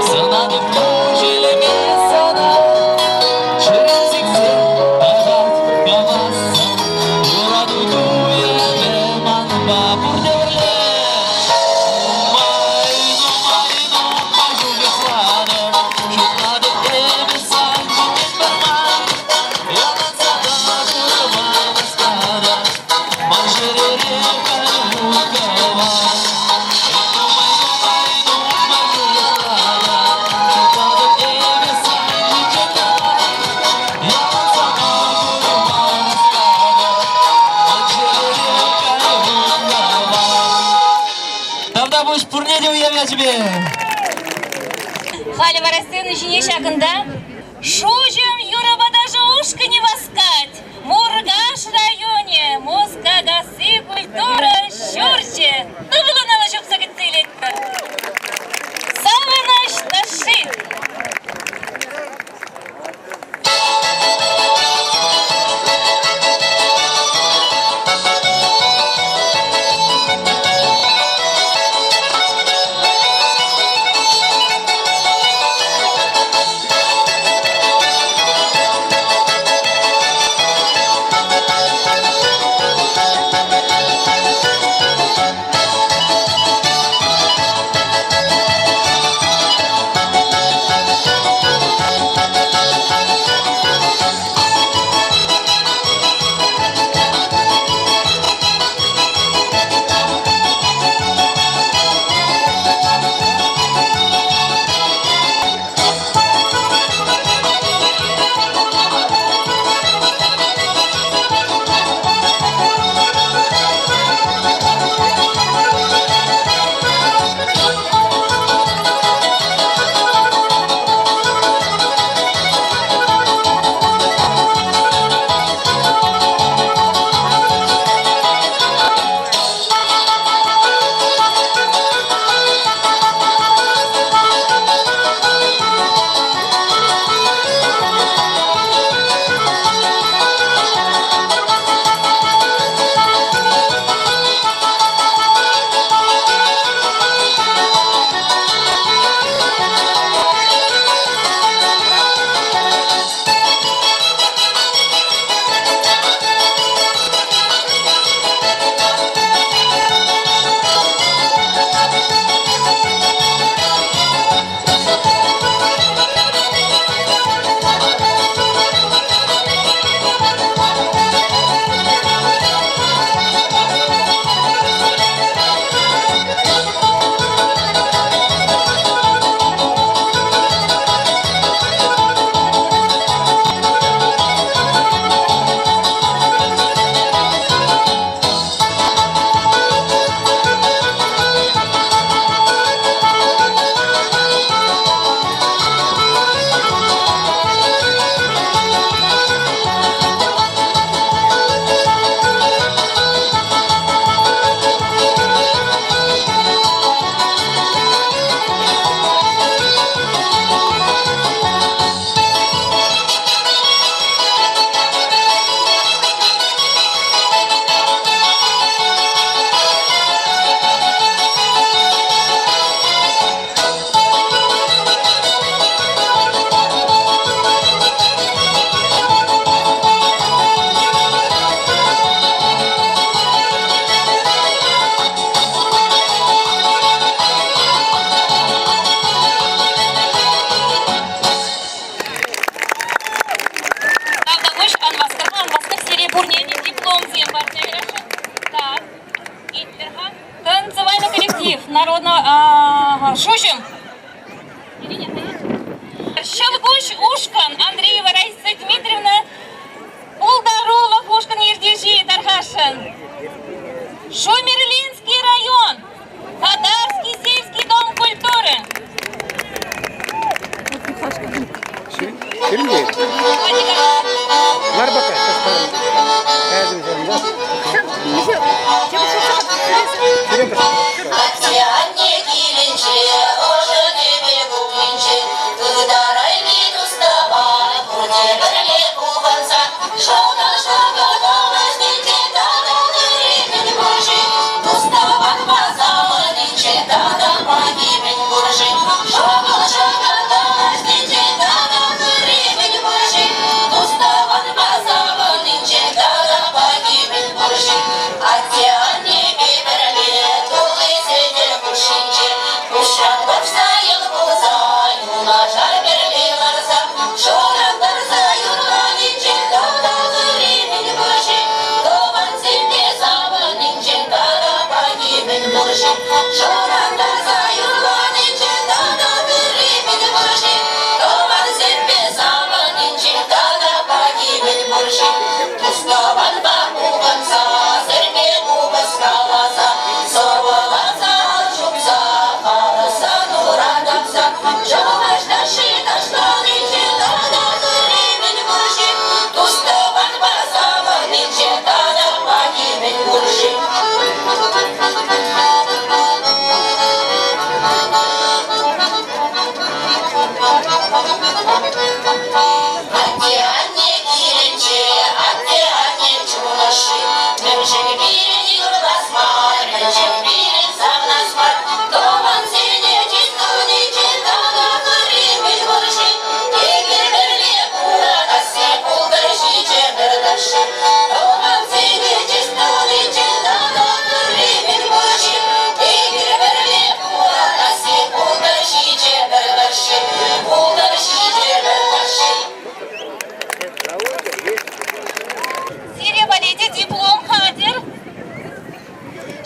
sana da pujile bir sana. Şerenzik sen adat kavasan, yuradu duyeme manba burdevrle. Думай, жугашлада, шуклада эго санжи чекармай. Я мансана курма васкада, манчерере кальвуткава. Тогда будешь пурнеде уявля тебе. Хали Варасен Жине шагында, шужем юраба даже ушка не воскать. Мургаш районе, мускагасы культура щурче. Ну было наложок заготылетто. Самый наш ташит. народного Шушин. Щелгуш Ушкан Андреева Раиса Дмитриевна. Улдарулов Ушкан Ердежи Тархашин. Шумерлинский район. Тадарский сельский дом культуры.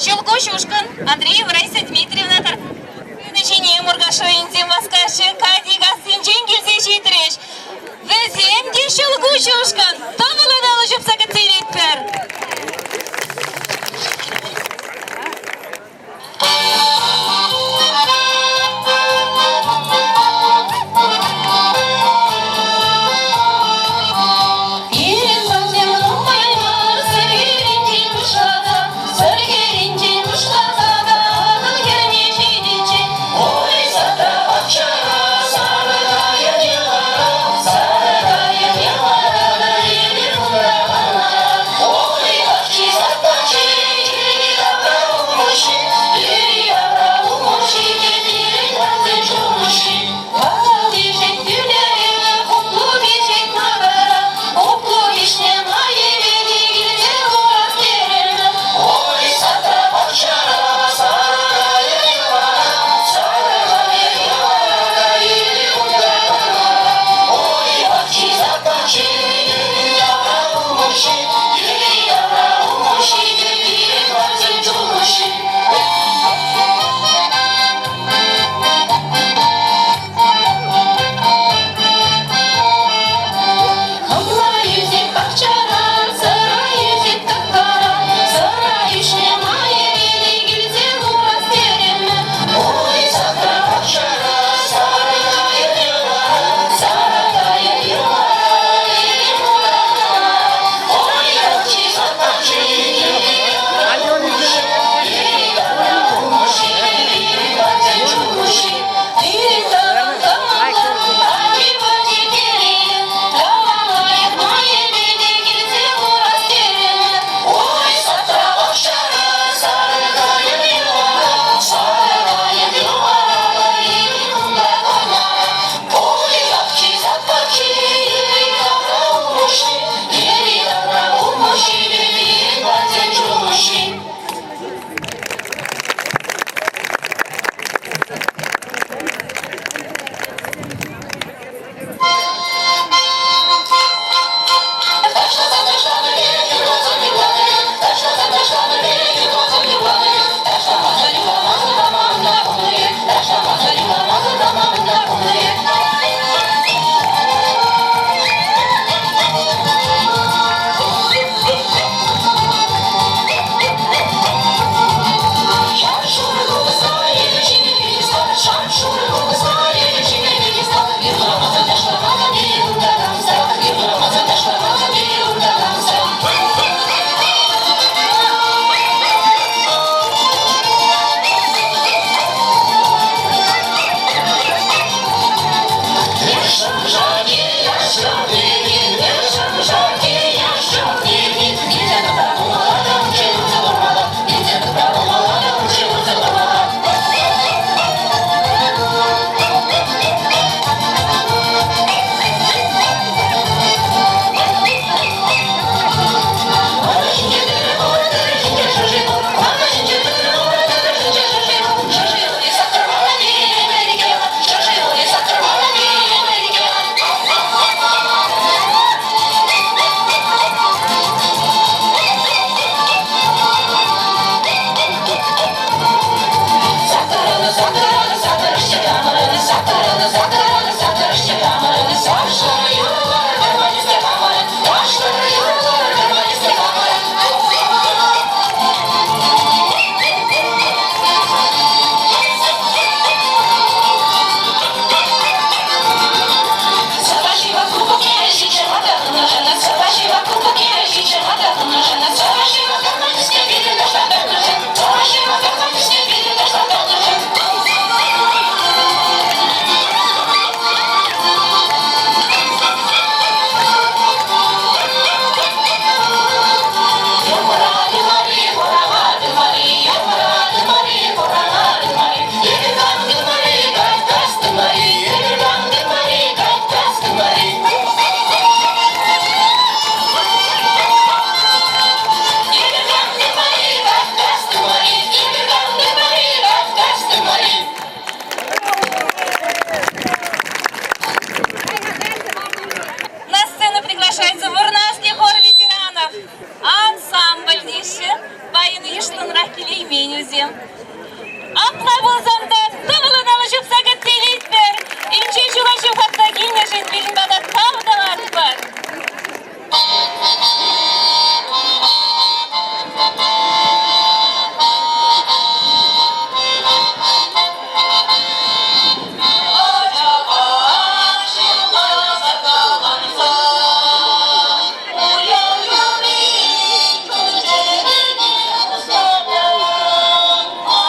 Щелгуш-Ушкан Андреева Раиса Дмитриевна Начине Мургашева Инзем Васкаши Кадига Синджин Гильзе Житреш Везем де Щелгуш-Ушкан Томалана Лужуп Сагатилитпер. Ой, Ильем. Апна болсамда тымылын алышып сагат телейтбер. Инче жулашу хатта килмешет билин бада тавдалат бар. Oh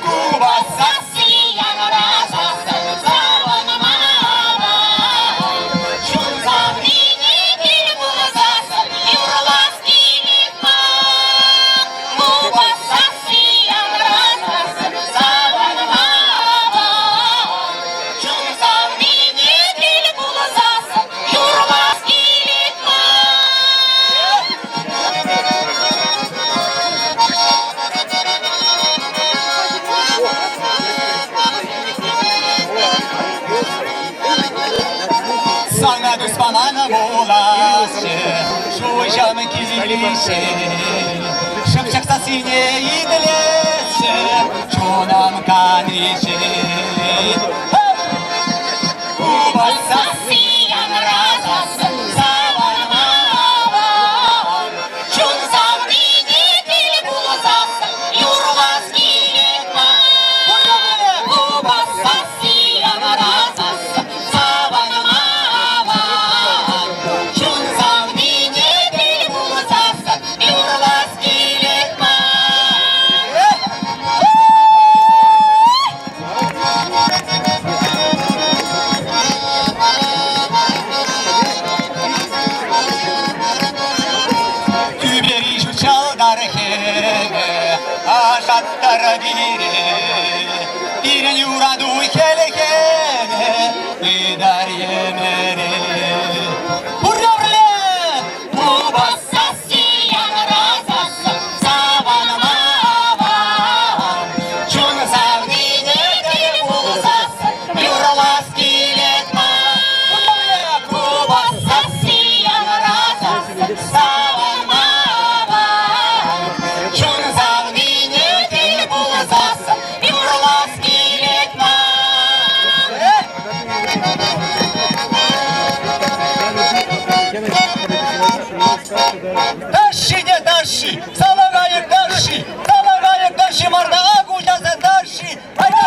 Cuba заманы боласы, шуйжам килиши, шымшықса сине идлесі, шунам каниши. Кубаса сиян разасы, завармаван, чун завдыне дил булзасы, юрлас килекма. Кубаса сиян разасы, завармаван, чун завдыне дил булзасы, юрлас килекма. Aşattara birin yuradu kelekeme, idar yemere. Hurrarle, bu bassası yanrazası, savan mavan, çun savdine dil bulzası, yurlas kiletma. Hurrarle, bu bassası yanrazası, savan mavan, çun savdine dil bulzası, yurlas kiletma. Taşı de taşı, salagayık taşı, salagayık taşı marda agulcası taşı. Haydi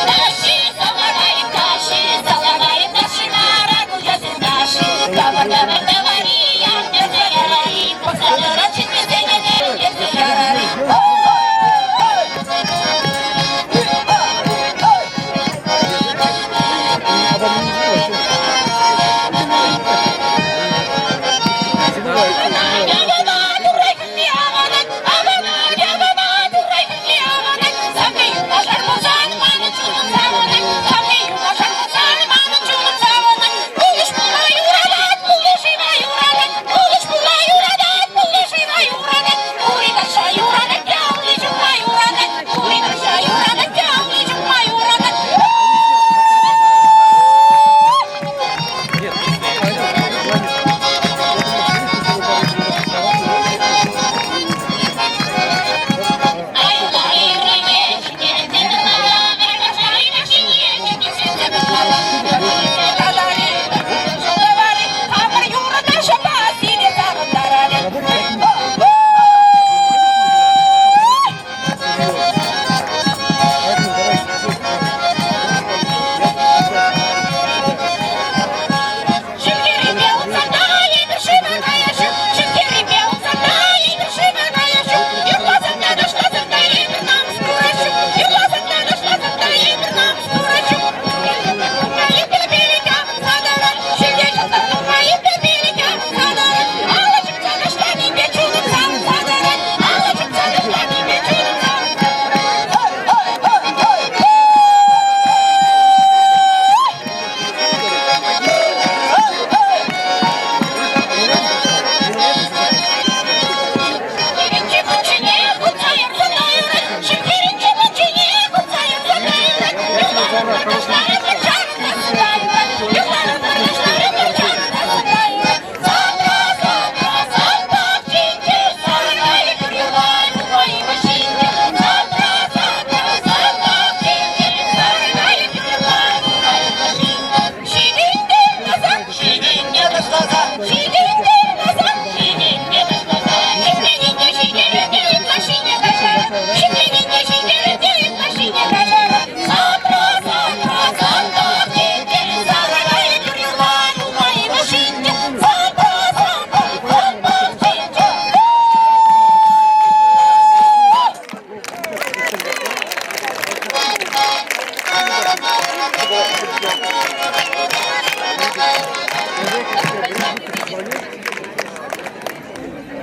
taşı, salagayık taşı, salagayık taşı marda agulcası taşı. Davar davar davari, yandı yarari, kosalara çıktı zenede, yandı yarari.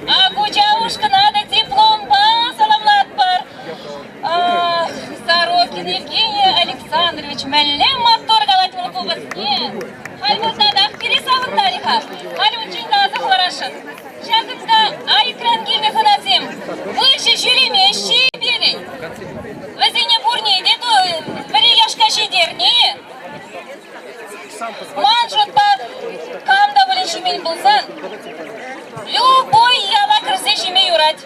Акучаушка надо диплом саламлат бар. Сорокин Евгений Александрович мәллем мотор галатмыр кубысне. Хальмузда дахпири савын тариха. Халючин тазы хларашын. Шагытта айкран гильны ханазем. Выше жюри мещи берень. Вази бать.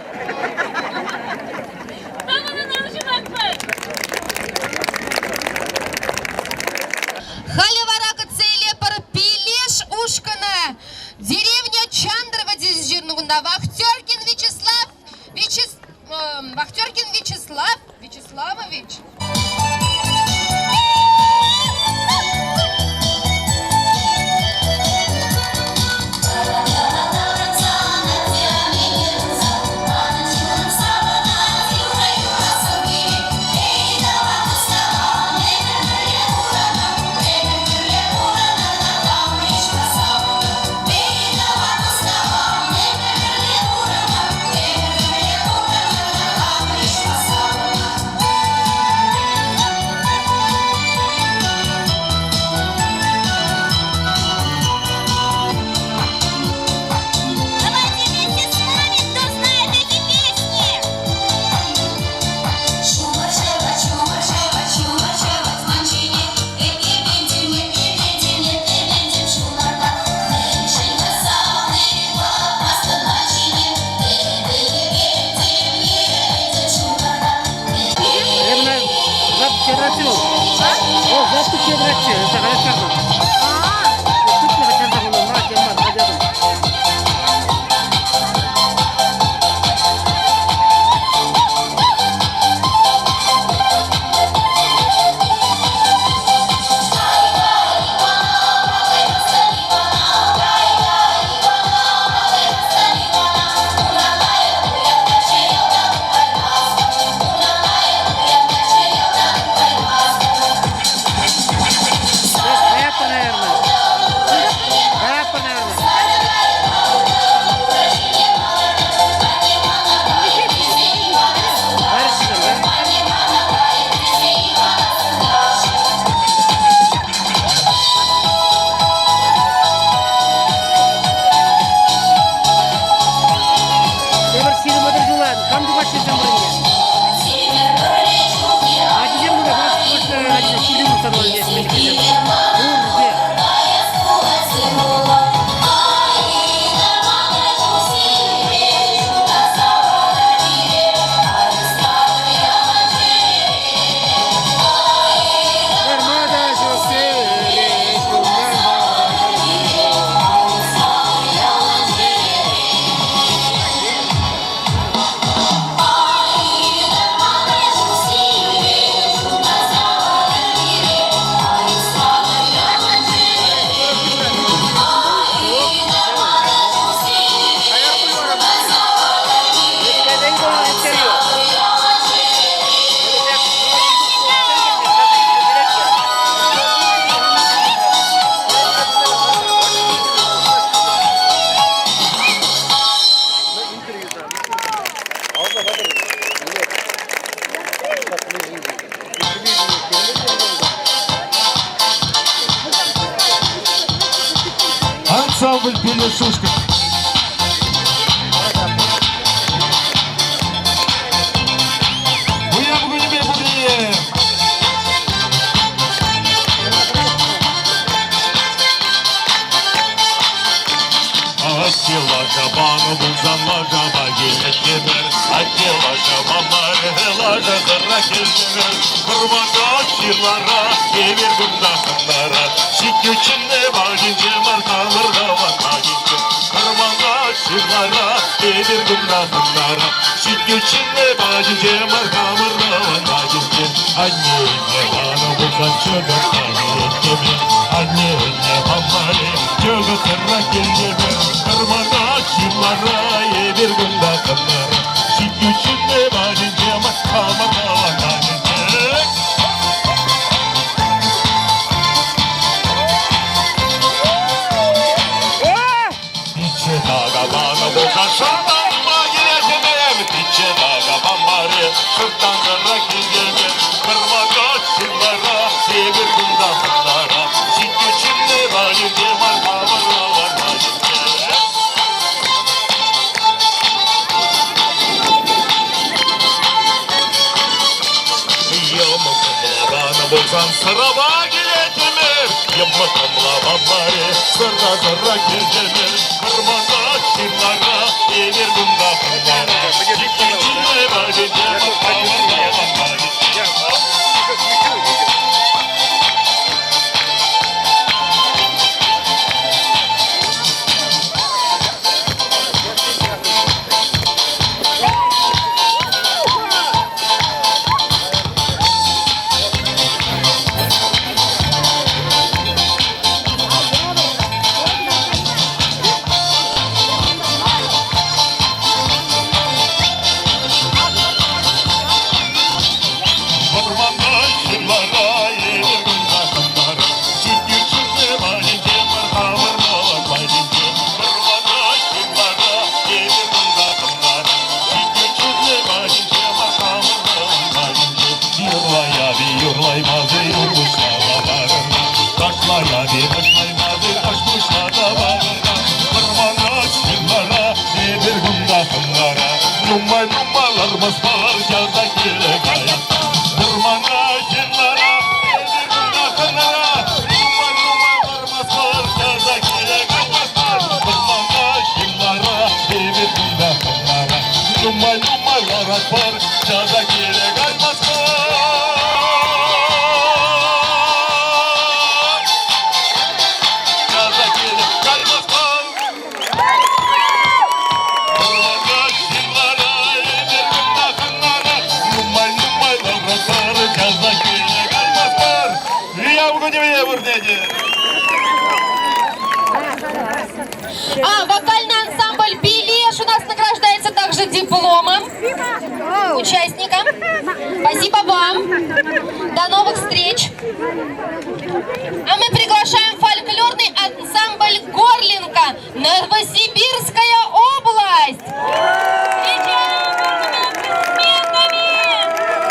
Халиварака Цейлепар Пилеш Ушкана. Деревня Чандрово Дизжирнугунда. Вахтеркин Вячеславович. Ансамбль Пелешушка. Akila Şabanı bulsam acaba gelir. Akila Şabanlar helada kırra kesinir. Kurban akçılara, evir gündahlara. Şik içinde bağınca markalır davata gitti. Kurban akçılara, evir gündahlara. Şik içinde bağınca markalır davata gitti. Anne bana bulsan çögür tanrı. Anne bana çögür kırra kesinir. Kırmada çimlara yedir günde kanlar. Şik içinde bağınca makamada vatanıcı. İçe daga bana boka şabanma giretemem. İçe daga bambari sırttan kırra kilgemem. Kırmada çimlara yedir günde kanlara. Şik içinde bağınca makamada vatanıcı. Bulsam sıraba giretemir. Yammakamla bambari sırra sırra kilgemir. Kırmada çimlara yenir bunda kırmara. numaralarımız var Yazda gele gayet Tırmana yıllara Edir günahlara Numaralarımız var Yazda gele gayet Tırmana yıllara Edir günahlara Numaralar var Yazda gele gayet Вокальный ансамбль «Белеш» у нас награждается также дипломом участникам. Спасибо вам. До новых встреч. А мы приглашаем фольклорный ансамбль «Горлинка», Новосибирская область.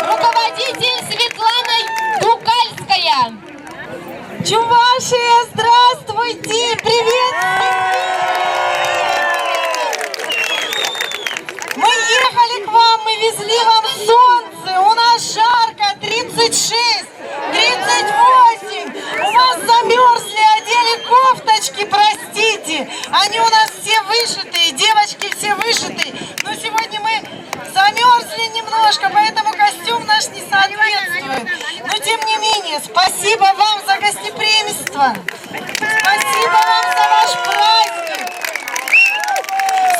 Руководитель Светлана Дукальская. Чувашия, здравствуйте! Привет! Мы ехали к вам, мы везли вам солнце. У нас жарко, 36, 38. У вас замерзли, одели кофточки, простите. Они у нас все вышитые, девочки все вышитые. Но сегодня мы замерзли немножко, поэтому костюм наш не соответствует. Но тем не менее, спасибо вам за гостеприимство. Спасибо вам за ваш праздник.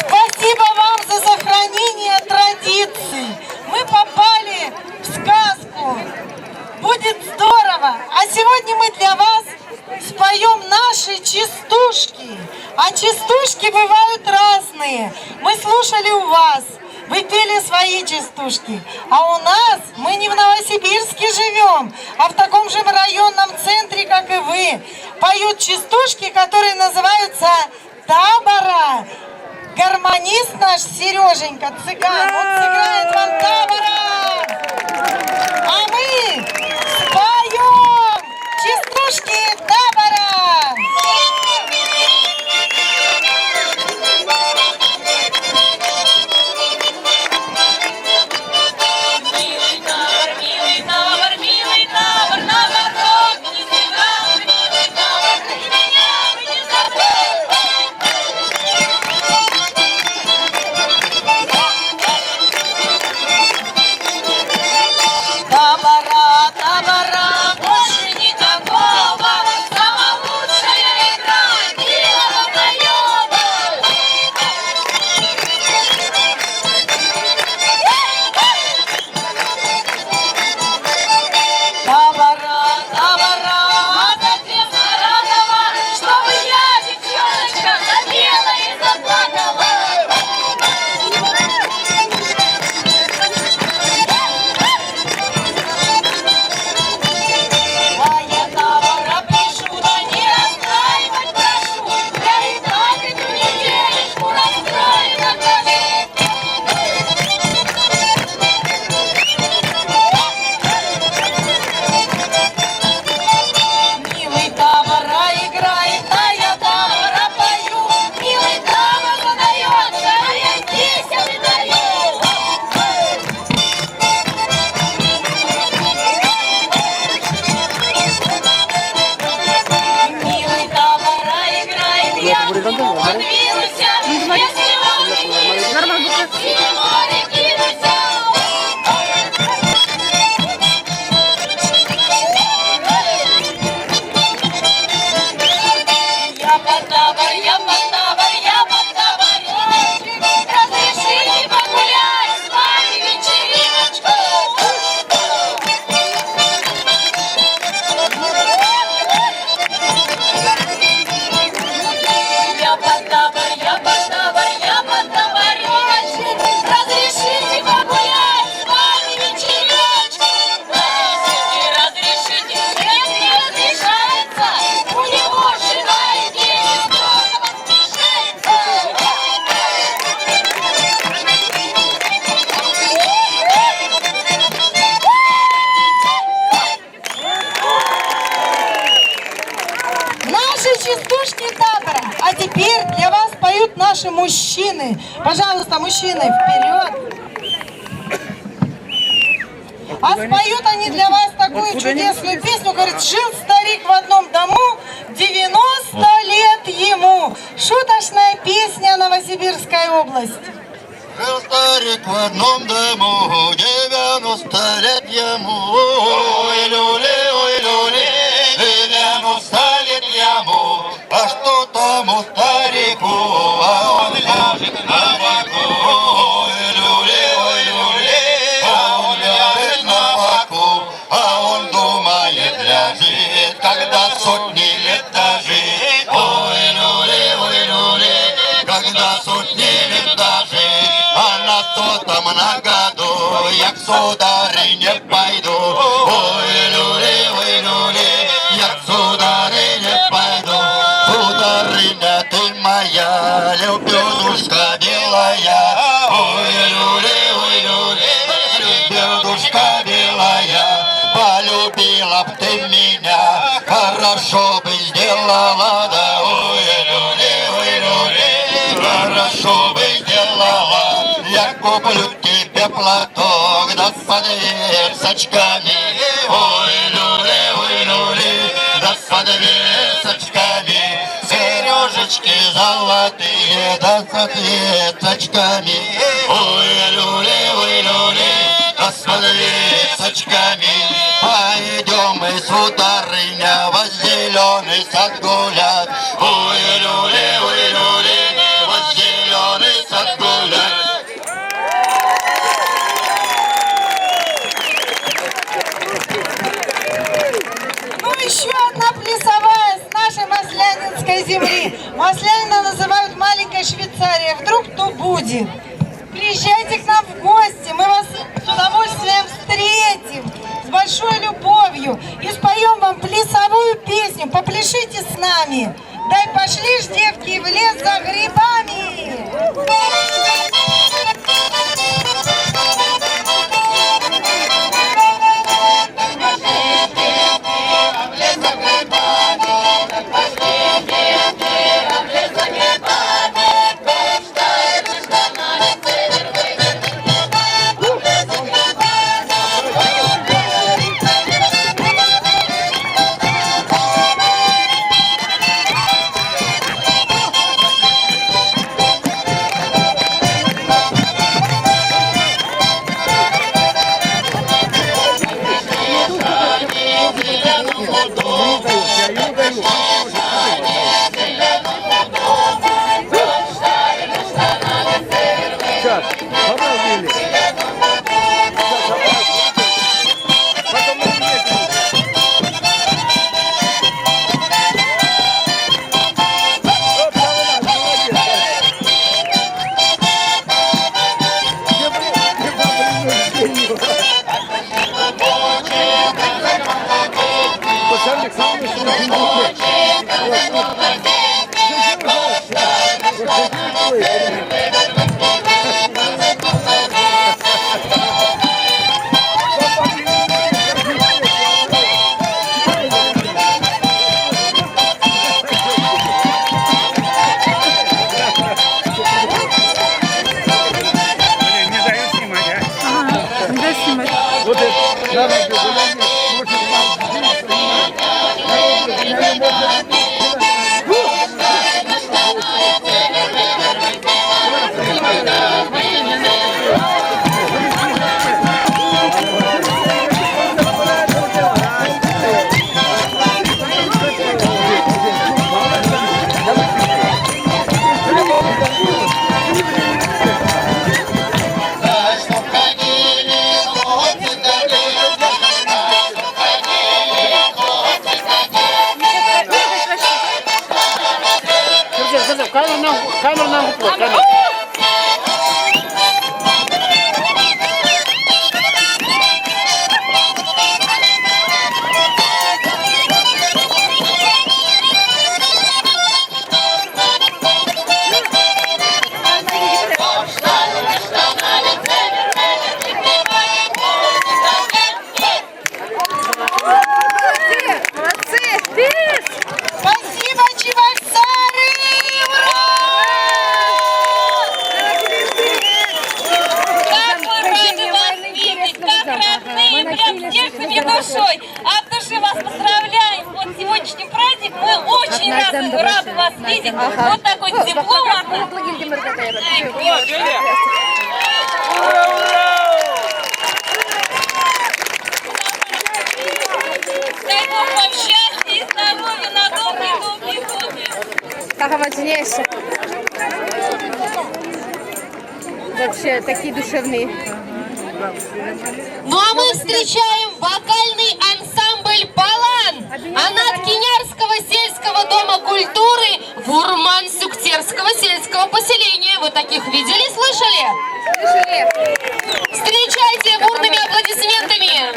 Спасибо вам за сохранение традиций. Мы попали в сказку. Будет здорово. А сегодня мы для вас споем наши частушки. А частушки бывают разные. Мы слушали у вас. Вы пели свои частушки. А у нас, мы не в Новосибирске живем, а в таком же районном центре, как и вы. Поют частушки, которые называются «Табора». Гармонист наш Сереженька, цыган, он сыграет вам «Табора». А мы споем частушки «Табора». Наши мужчины. Пожалуйста, мужчины, вперед. А споют они для вас такую чудесную песню. Говорит, жил старик в одном дому, 90 лет ему. Шуточная песня, Новосибирская область. Жил старик в одном дому, 90 лет ему. Ой, люли, 90 лет ему. А что тому старику, а он ляжет на боку. Ой, люли, а он ляжет на боку. А он думает, ляжет, когда сотни лет дожить. Ой, люли, когда сотни лет дожить. А на сотом на году я к сударыне пойду. Ой, люли, я к сударыне пойду. Сударыня, ты моя лебедушка белая. Ой, люли, лебедушка белая. Полюбила б ты меня, хорошо бы сделала, да. Ой, люли, хорошо бы сделала. Я куплю тебе платок, да с подвесочками. Ой, люли, да с подвесочками. Сережечки золотые, да с ответочками. Ой, люли, да с подвесочками. Пойдем мы, сударыня, во зеленый сад гулять. Ой, люли, во зеленый сад гулять. Ну, еще одна плясовая с нашей Маслянинской земли. Маслянина называют маленькой Швейцарией. Вдруг кто будет? Приезжайте к нам в гости, мы вас с удовольствием встретим, с большой любовью и споем вам плясовую песню. Попляшите с нами. Дай пошли ж, девки, в лес за грибами. вас видеть. Вот такой диплом. Дай Бог вам счастья и здоровья на долгие годы. Вообще такие душевные. Ну а мы встречаем вокальный ансамбль «Палан» Анат Кинярского сельского дома культуры Вурман-Сюктерского сельского поселения. Вы таких видели, слышали? Встречайте бурными аплодисментами.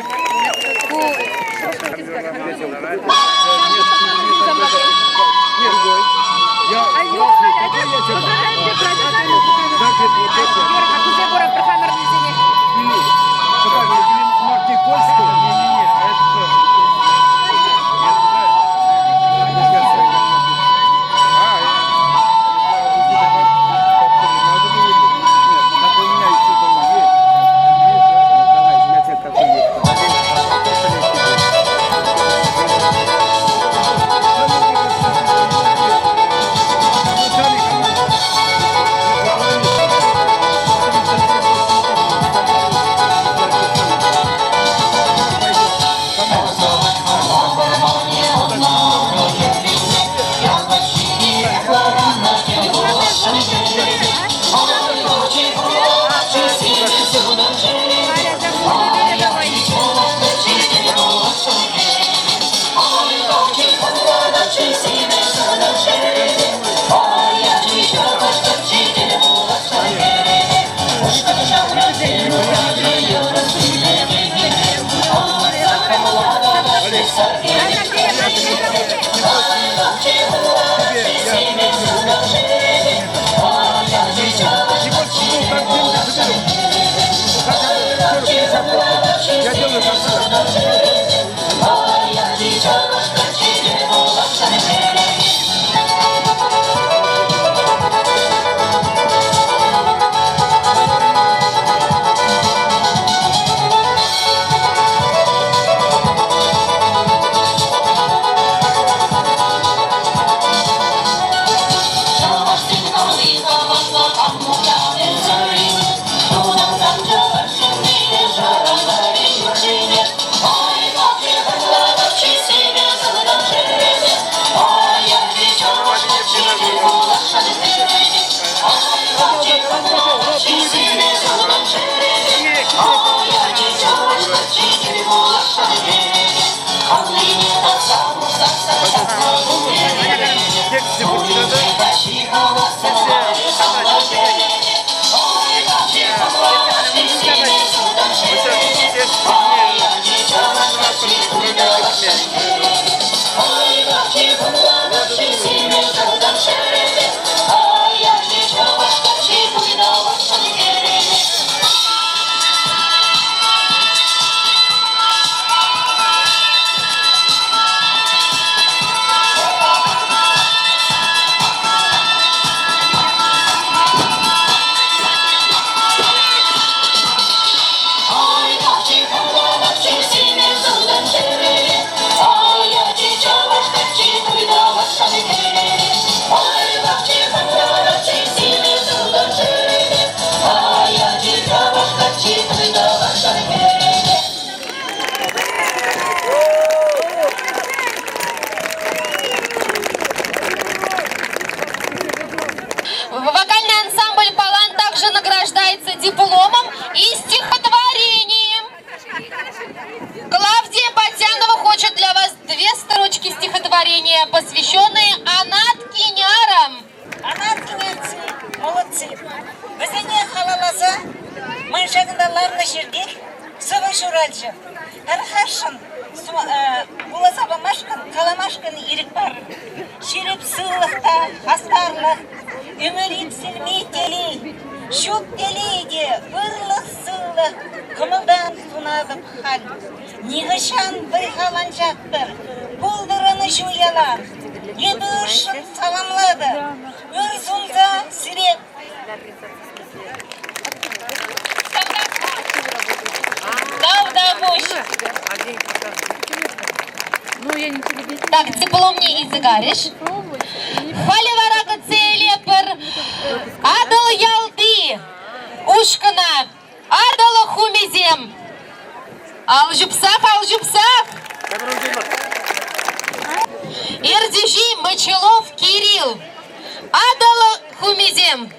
Вокальный ансамбль «Палан» также награждается дипломом и стихотворением. Клавдия Батянова хочет для вас 2 строчки стихотворения, посвященные Анат Кинярам. Анат Кинярцы, молодцы. Везде халаласа, мы шагындаларны жердек, сывы шуральжы. Әрхаршын, буласабамашкан, каламашкан ерік бар. Шеріп сылықта, хастарлық, өмір етсілмей телей. Шут телейге, ұрлық сылық, кымылдан сунадып хал. Нигышан бұйхалан жақтыр, бұлдырыны жуялар. Еді ұршын саламлады, үрзунза сирек. Так, диплом не изыгаришь. Халиварага целепер, адал ялды, ушкана, адала хумизем. Алжупсак. Ирдижи Мочелов Кирилл, адала хумизем.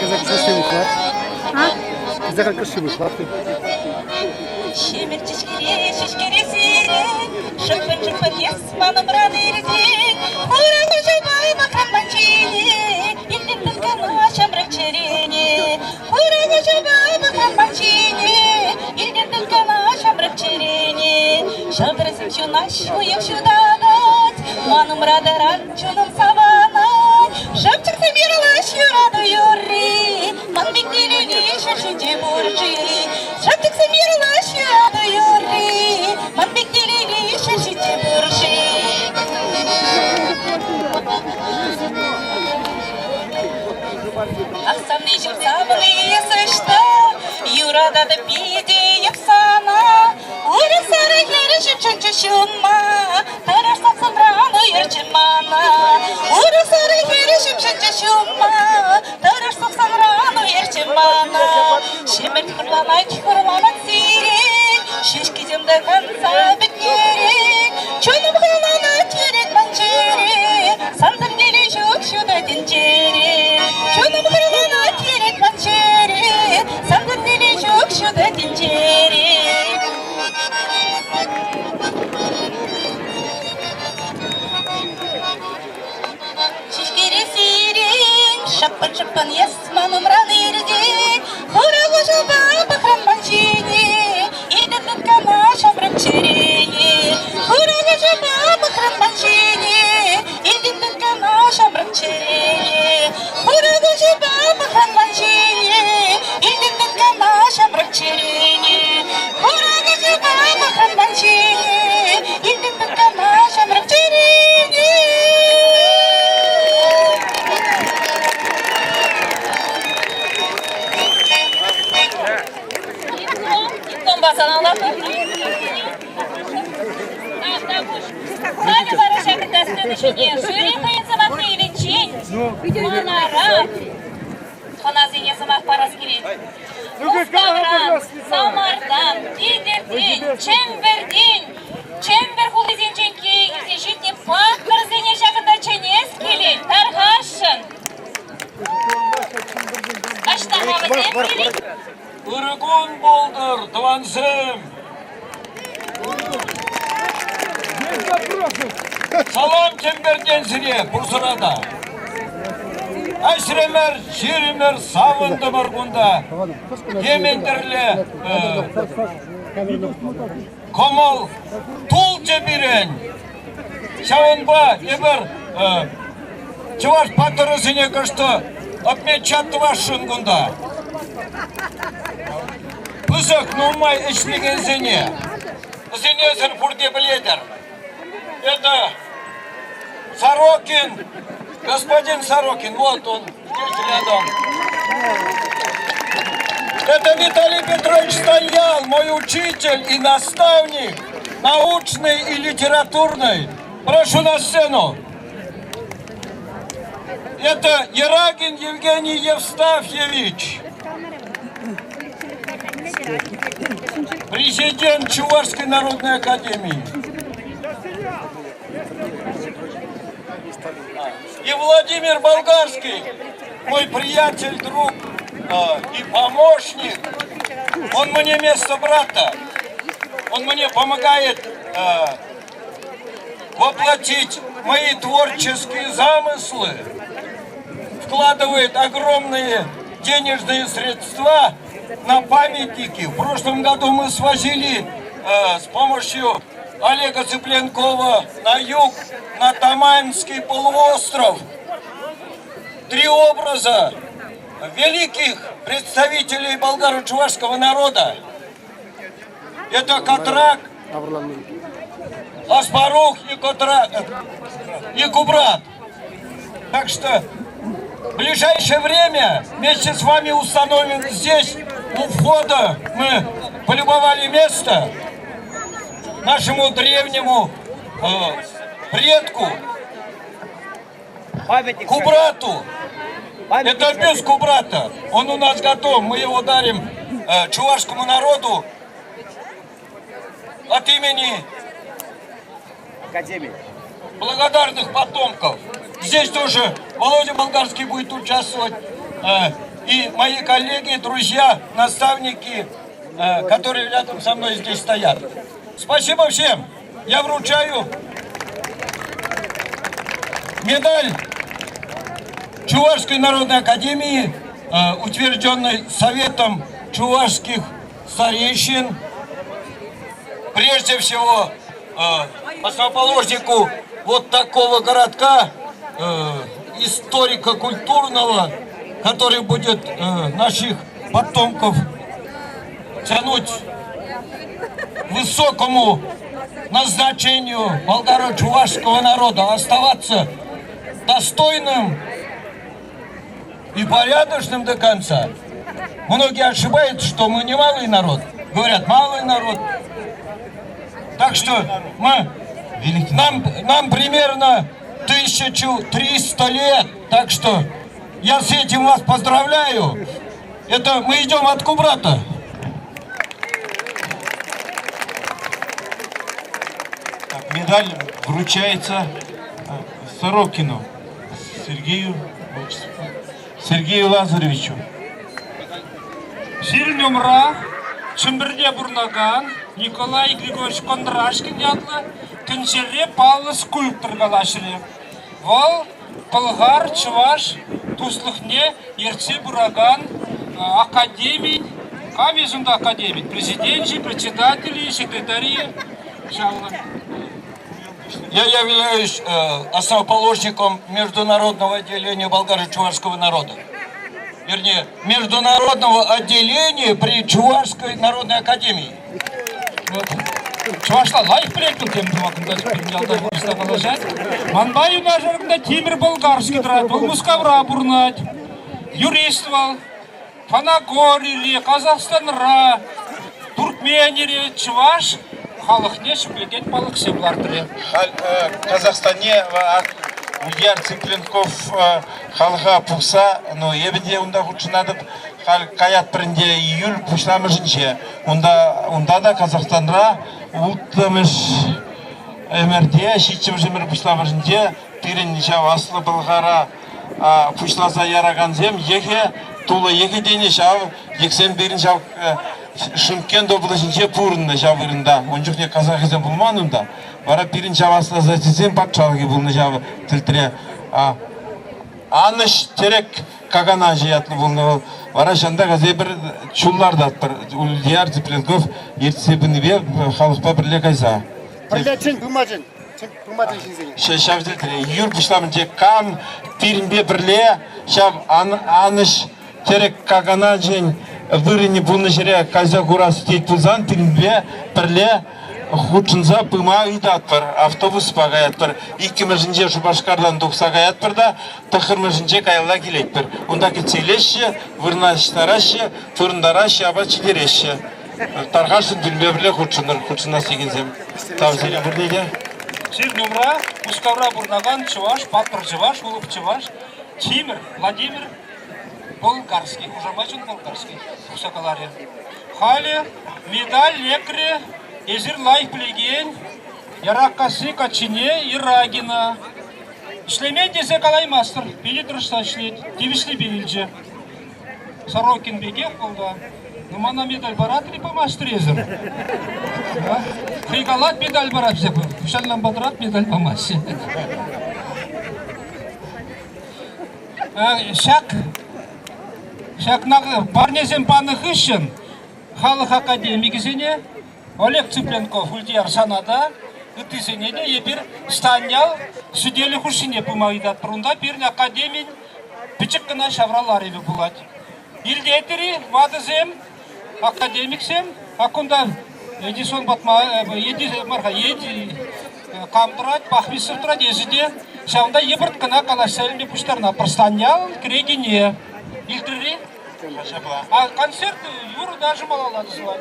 Казак красивый флаг. Казак красивый флаг. Шемер чешкере, шешкере сирень, шопен есманым радырдень, урагы жабай бакран манчине, индеттен кана шамрак черене, урагы жабай бакран манчине, индеттен кана шамрак черене, шалдырсың чунаш, уек шудагать, маным радаран чуным саванать, шапчыксы мирлаш юраду юри, ман бекделене шашуде буржи, шапчыксы мирлаш юраду юри, ман бекделене шашуде буржи. Ақсамны жұрсамыны есішті, юрада да биде епсана, урек сары хері жіпчінші шумма, тараш сақсындрану ерчімана, урек сары хері жіпчінші шумма, тараш сақсындрану ерчімана, шемір құрланат сирен, шешкеземді қанса бітнерен, чоным құрланат ерек манчерен, сандыр деле жоқ шуда тенчерен, чоным құрланат ерек манчерен, сандыр деле жоқ шуда тенчерен. Шешкере сирен, шаппан есманым ранырден, хурагы жаба бакран манчине, идеттен кана шамрак черене, хурагы жаба бакран манчине, идеттен кана шамрак черене, хурагы жаба бакран манчине, идеттен кана шамрак черене, хурагы жаба бакран манчине, идеттен кана шамрак черене. Сами барышак до следующей жюри поедем Ильичень, Манара, Ханазине самах параскирит, Уставран, Самардан, Идердин, Чембердин, Чембер хулизинченки, изижитни фактор зене шагында Ченескили, Тархашин. Аштахавы Урагун болдыр, Твансем. Салам Чемберден сире, Бурсырада. Әшремер, шеремер, савындымыр бұнда. Емендірлі, комол, тул жебірен. Шауынба, ебір, чываш патырысыне күшті, отмечатты вашын бұнда. Пызық нумай ішмеген зене. Зенесін бұрде біледір. Это Сорокин, господин Сорокин, вот он, здесь рядом. Это Виталий Петрович Стоял, мой учитель и наставник, научный и литературный. Прошу на сцену. Это Ерагин Евгений Евстафьевич, президент Чувашской народной академии. И Владимир Болгарский, мой приятель, друг и помощник. Он мне вместо брата, он мне помогает воплотить мои творческие замыслы, вкладывает огромные денежные средства на памятники. В прошлом году мы свозили с помощью Олега Цыпленкова на юг, на Таманский полуостров. 3 образа великих представителей болгаро-чувашского народа. Это Катрак, Аспарух и Кубрат. Так что в ближайшее время вместе с вами установим здесь, у входа, мы полюбовали место нашему древнему предку Кубрату. Это без Кубрата. Он у нас готов. Мы его дарим чувашскому народу от имени Академии. Благодарных потомков. Здесь тоже Володя Болгарский будет участвовать. И мои коллеги, друзья, наставники, которые рядом со мной здесь стоят. Спасибо всем. Я вручаю медаль Чувашской народной академии, утвержденной Советом чувашских старейшин. Прежде всего, основоположнику вот такого городка, историко-культурного, который будет наших потомков тянуть к высокому назначению болгаро-чувашского народа, оставаться достойным и порядочным до конца. Многие ошибаются, что мы не малый народ. Говорят, малый народ. Так что нам примерно 1300 лет. Так что я с этим вас поздравляю. Это мы идем от Кубрата. Медаль вручается Сорокину Сергею Лазаревичу. Сирнюмра, Чумберде Бурнаган, Николай Григорьевич Кондрашкин ятлы, Тынчере Павлы скульптор галашыре. Вол, Болгар, Чуваш, Туслыхне, Ерце Бураган, академик, Камезунда академик, президенты, председатели, секретари. Я являюсь основоположником международного отделения болгаро-чувашского народа. Вернее, международного отделения при Чувашской народной академии. Чувашла лайф проекту тем Манбаю нажарында Темир Болгарский драт, бұл Мускавра бурнать, юриствал, Фанагорили, Казахстанра, Туркменире, Чуваш, халықне шүплеген балық себлардыры. Казахстане Яр Цыпленков халға пуса, но ебеде унда хучынадып, каят бірінде июль пушламы жынче. Унда да Казахстанра ұлтымыш өмірде, шетчім жымыр пушламы жынче, пирен жау аслы бұлғара пушласа яраған зем, еке тулы еке дене жау, ексен берін жау Шымкент обласынче пурынна жабырында, онжукне казахизен булманында. Бара пирин жабасына затисен патшалыгы булны жабы тилтире. Аныш терек кагана жиятлы булны. Бара шанда газе бір чулларда бір Ульяр Цыпленков ертсебіні бе халықпа бірле кайса. Бірлечін, бұмажын. Шав тилтире. Юр пышламын же кам пиринбе бірле, шав аныш терек кагана жен вырыни бұлны жере Казагурас тейтузан пиринбе бірле хучынза пыма үйдат бір, автобус бағаят бір, икімі жынже Шубашкардан дұқса ғаят бір да, тұқырмы жынже кайылла келет бір. Онда кетселеші, вырнаштарашы, тұрындарашы, аба чидереші. Тарғашын дүлбе бірле хучына сегензем. Тавзелі бірдейде. Сирнюмра, Мускавра Бурнаган, Чуваш, Патпыр Чуваш, Улып Чуваш, Тимир, Владимир Болгарский, Ужамачын Болгарский, Хусакаларе. Хали, медаль, лекре, Езір лайк білеген, Яраққасы Качине, Ирагина. Ішлемен десе қалай мастыр, бейді дұрышта ішлет, девішлі бейілже. Сорокин бегек болды. Нумана медаль барат ли по мастер езір? Хригалат медаль барат бізі бұл. Күшалнан бадрат медаль по мастер. Шақнағы барнезен панық үшін халық академигізіне Олег Цыпленков Ульдияр санада, үттізіне де епір станял сүделі хұшыне пымағидат бұрында бірін академин пічік қына шавралар елі бұлад. Елді етірі вадызем, академиксем, ақында Эдисон батма, еді қамдырат, бақмисып тұрад езіде, шағында ебірт қына қаласайлы пұштарына простанял крегіне. Елдірі? А концерт Юру даже малалады звать.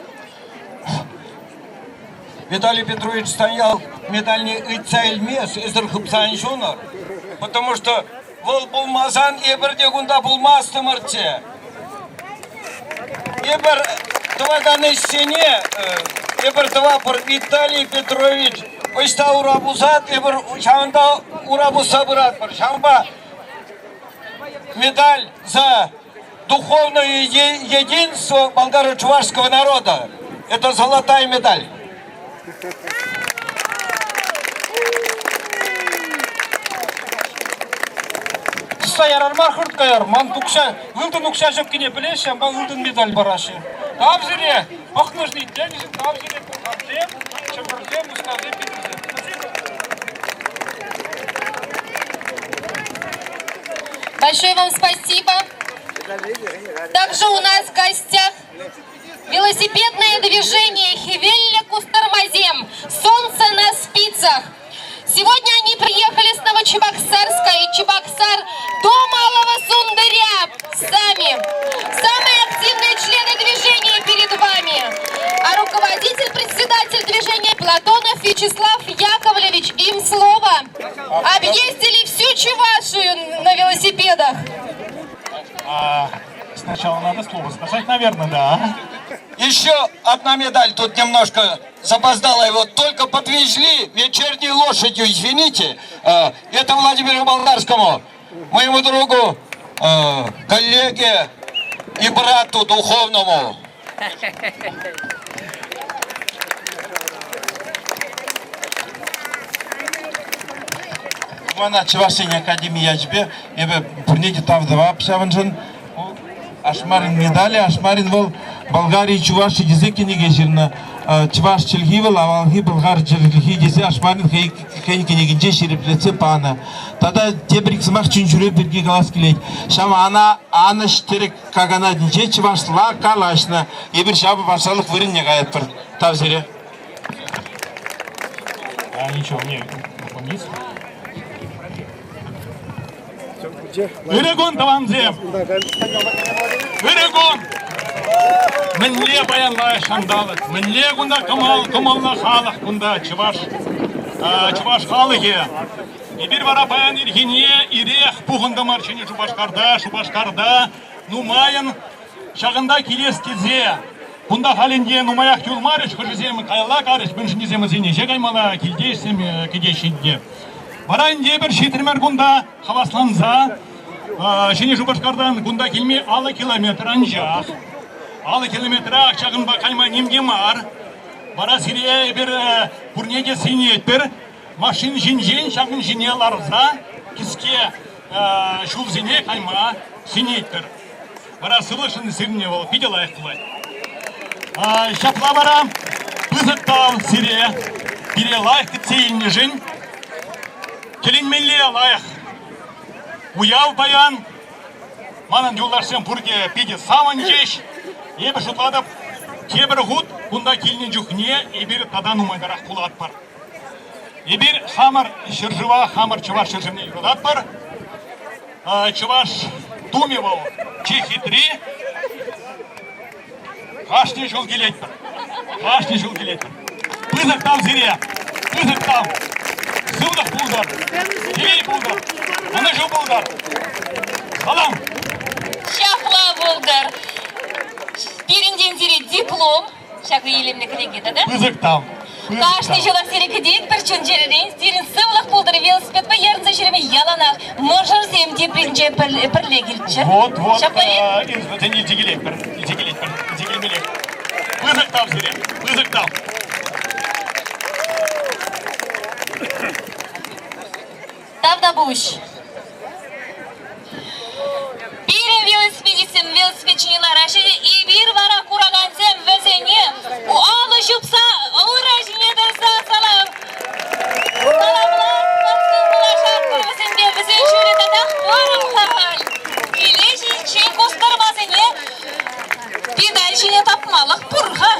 Виталий Петрович стоял медальный ыцайльмес из Рхупсанжунар, потому что вол булмазан ебірде гунда булмасты мырте. Ебір тваганы стене, ебір твапыр Виталий Петрович ойстаура бузат, ебір шағында урабу собрат бар. Шамба медаль за духовное единство болгаро-чувашского народа. Это золотая медаль. Стояр мархурт каяр, ман тукша, ылдын укша жеп кине билеш, шамба ылдын медаль барашы. Тап жире, бахнышный денежин, тап жире курхартем, чепуртем, ускавдем, битузем. Большое вам спасибо. Также у нас в гостях велосипедное движение Хевелля Кустармазем «Солнце на спицах». Сегодня они приехали с Новочебоксарска и Чебоксар до Малого Сундыря сами. Самые активные члены движения перед вами. А руководитель, председатель движения Платонов Вячеслав Яковлевич, им слово. Объездили всю Чувашию на велосипедах. Сначала надо слово сказать, наверное, да. Еще одна медаль, тут немножко запоздала, его только подвезли вечерней лошадью, извините. Это Владимиру Болгарскому, моему другу, коллеге и брату духовному. Мана Чувашия академия жбе, ебе бурнеги тавдава пшаванжан. Ашмарин медали, Ашмарин был Болгарии Чуваши языки не геширна. Чуваш челгивал, а волги болгар челги дезе Ашмарин хейники не генче ширеплеце пана. Тогда тебрик смах чунчуре берги галаскилей. Шама ана штерек кагана динче Чуваш ла калашна. Ебер шаба башалык вырын не гает пар. Тавзире. Ничего, не помнится. Вырегун тавамзем. Вырегун. Менле баянлай шандалык. Менле гунда кымална халық гунда Чуваш халығы. Ибір бара баян иргене ирех пуғында марчыны Шубашқарда. Нумайын шағында келес кезе. Гунда халінде нумаяқ юлмарыш хыжыземі қайла қарыш. Бүншінеземі зене жегаймала келдесем кедешінде. Барайынде бір шетірмер гунда хавасланза. Шене Шубашқардан гунда келме алы километр анжақ. Алы километр ақшағын бақайма немге мар. Бара сире бір бұрнеге синет бір. Машин жинжен шағын жине ларза. Кіске шул зине қайма синет бір. Бара сылышын сиріне бол. Видела ек қылай. Шапла бара бұзықтал сире. Бире лайқты цейіліне жин. Келінмелі лайық. Уяв баян. Манан жолдарсен бұрге педе саван жеш. Ебі жұтладып, кебір ғуд, бұнда келінен жүхне, ебір тадан умайдарақ құлат бар. Ебір хамыр шыржыва, хамыр Чуваш шыржывне юрдат бар. Чуваш думевал чехитри. Қашне жол келет бар. Қашне жол келет бар. Бұзықтал зире. Бұзықтал. Сылдық бұлдар. Кемей бұлдар. Аны жол бұлдар. Салам. Шахла бұлдар. Перінден зере диплом. Шақы елеміне кірегеді, да? Бұзықтал. Қашны жылақ зере кедет бір чөн жеререн. Стерін сылдық бұлдар велосипед ба ерінзі жереме яланақ. Мұжыр земде бірінже бірлегілчі. Вот. Инспектен илтегелек бір. Илтегелмелек. Бұзықтал зере. Бұзықтал. Тавда буш. Бірін велосипедчіне ларашы, и бір вара курағанзем візене. Алы жұпса, ұра жіне дұрса салам. Саламлар, басымыла шарқы візінде візен жүреді дақ бұрым қағал. Келе жинчен қостармазыне, педаль жіне тапмалық бұрға.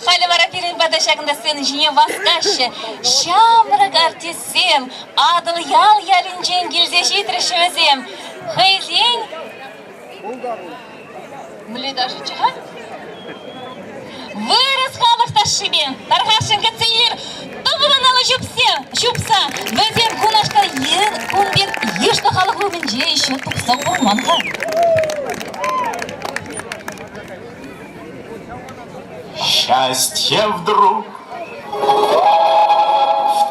Халі бара перін бадашағында сен жіне васқашы, шамрық артесем, адыл ял ялінжен келзе жетіріші өзем. Хайзен, мүлі даже чыға? Вырыз халықта шыбен, тарғашын кәтсейлер, тұғыланалы жүпса, бәзен күнашта ең күнбек, ешті халық өмінже еще тұқса орманға. Счастье вдруг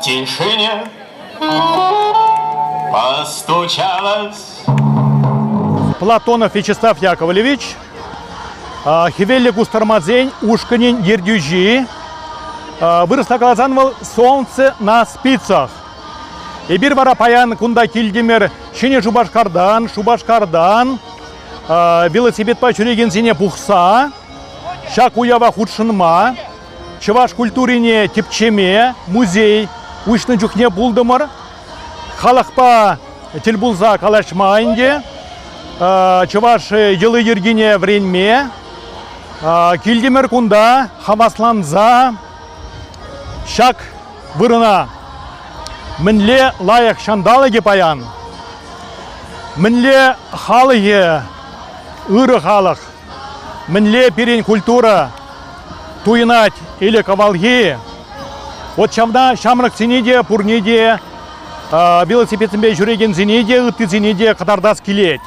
тишине постучалась. Платонов Вячеслав Яковлевич, Хивелли Густармадзень, Ушканин Ердюжи, вырос наказанвал солнце на спицах. И бир бара паян кунда килдимер шине Шубашкардан, велосипед по чуреген зене пухса, шак уява худшинма, чаваш культурине тепчеме, музей, ушны чухне булдымыр, халахпа тельбулза калашмайнде, чаваш елы ергене вренме, килдимер кунда хамасланза, шак вырына. Мінле лайық шандалығы паян, мінле халығы, ұры халық, мінле перен культура, туйнать или кавалги. Вот шамда шамрық зенеде, пурнеде, велосипедсінбе жүреген зенеде, ұтты зенеде қатардас келет.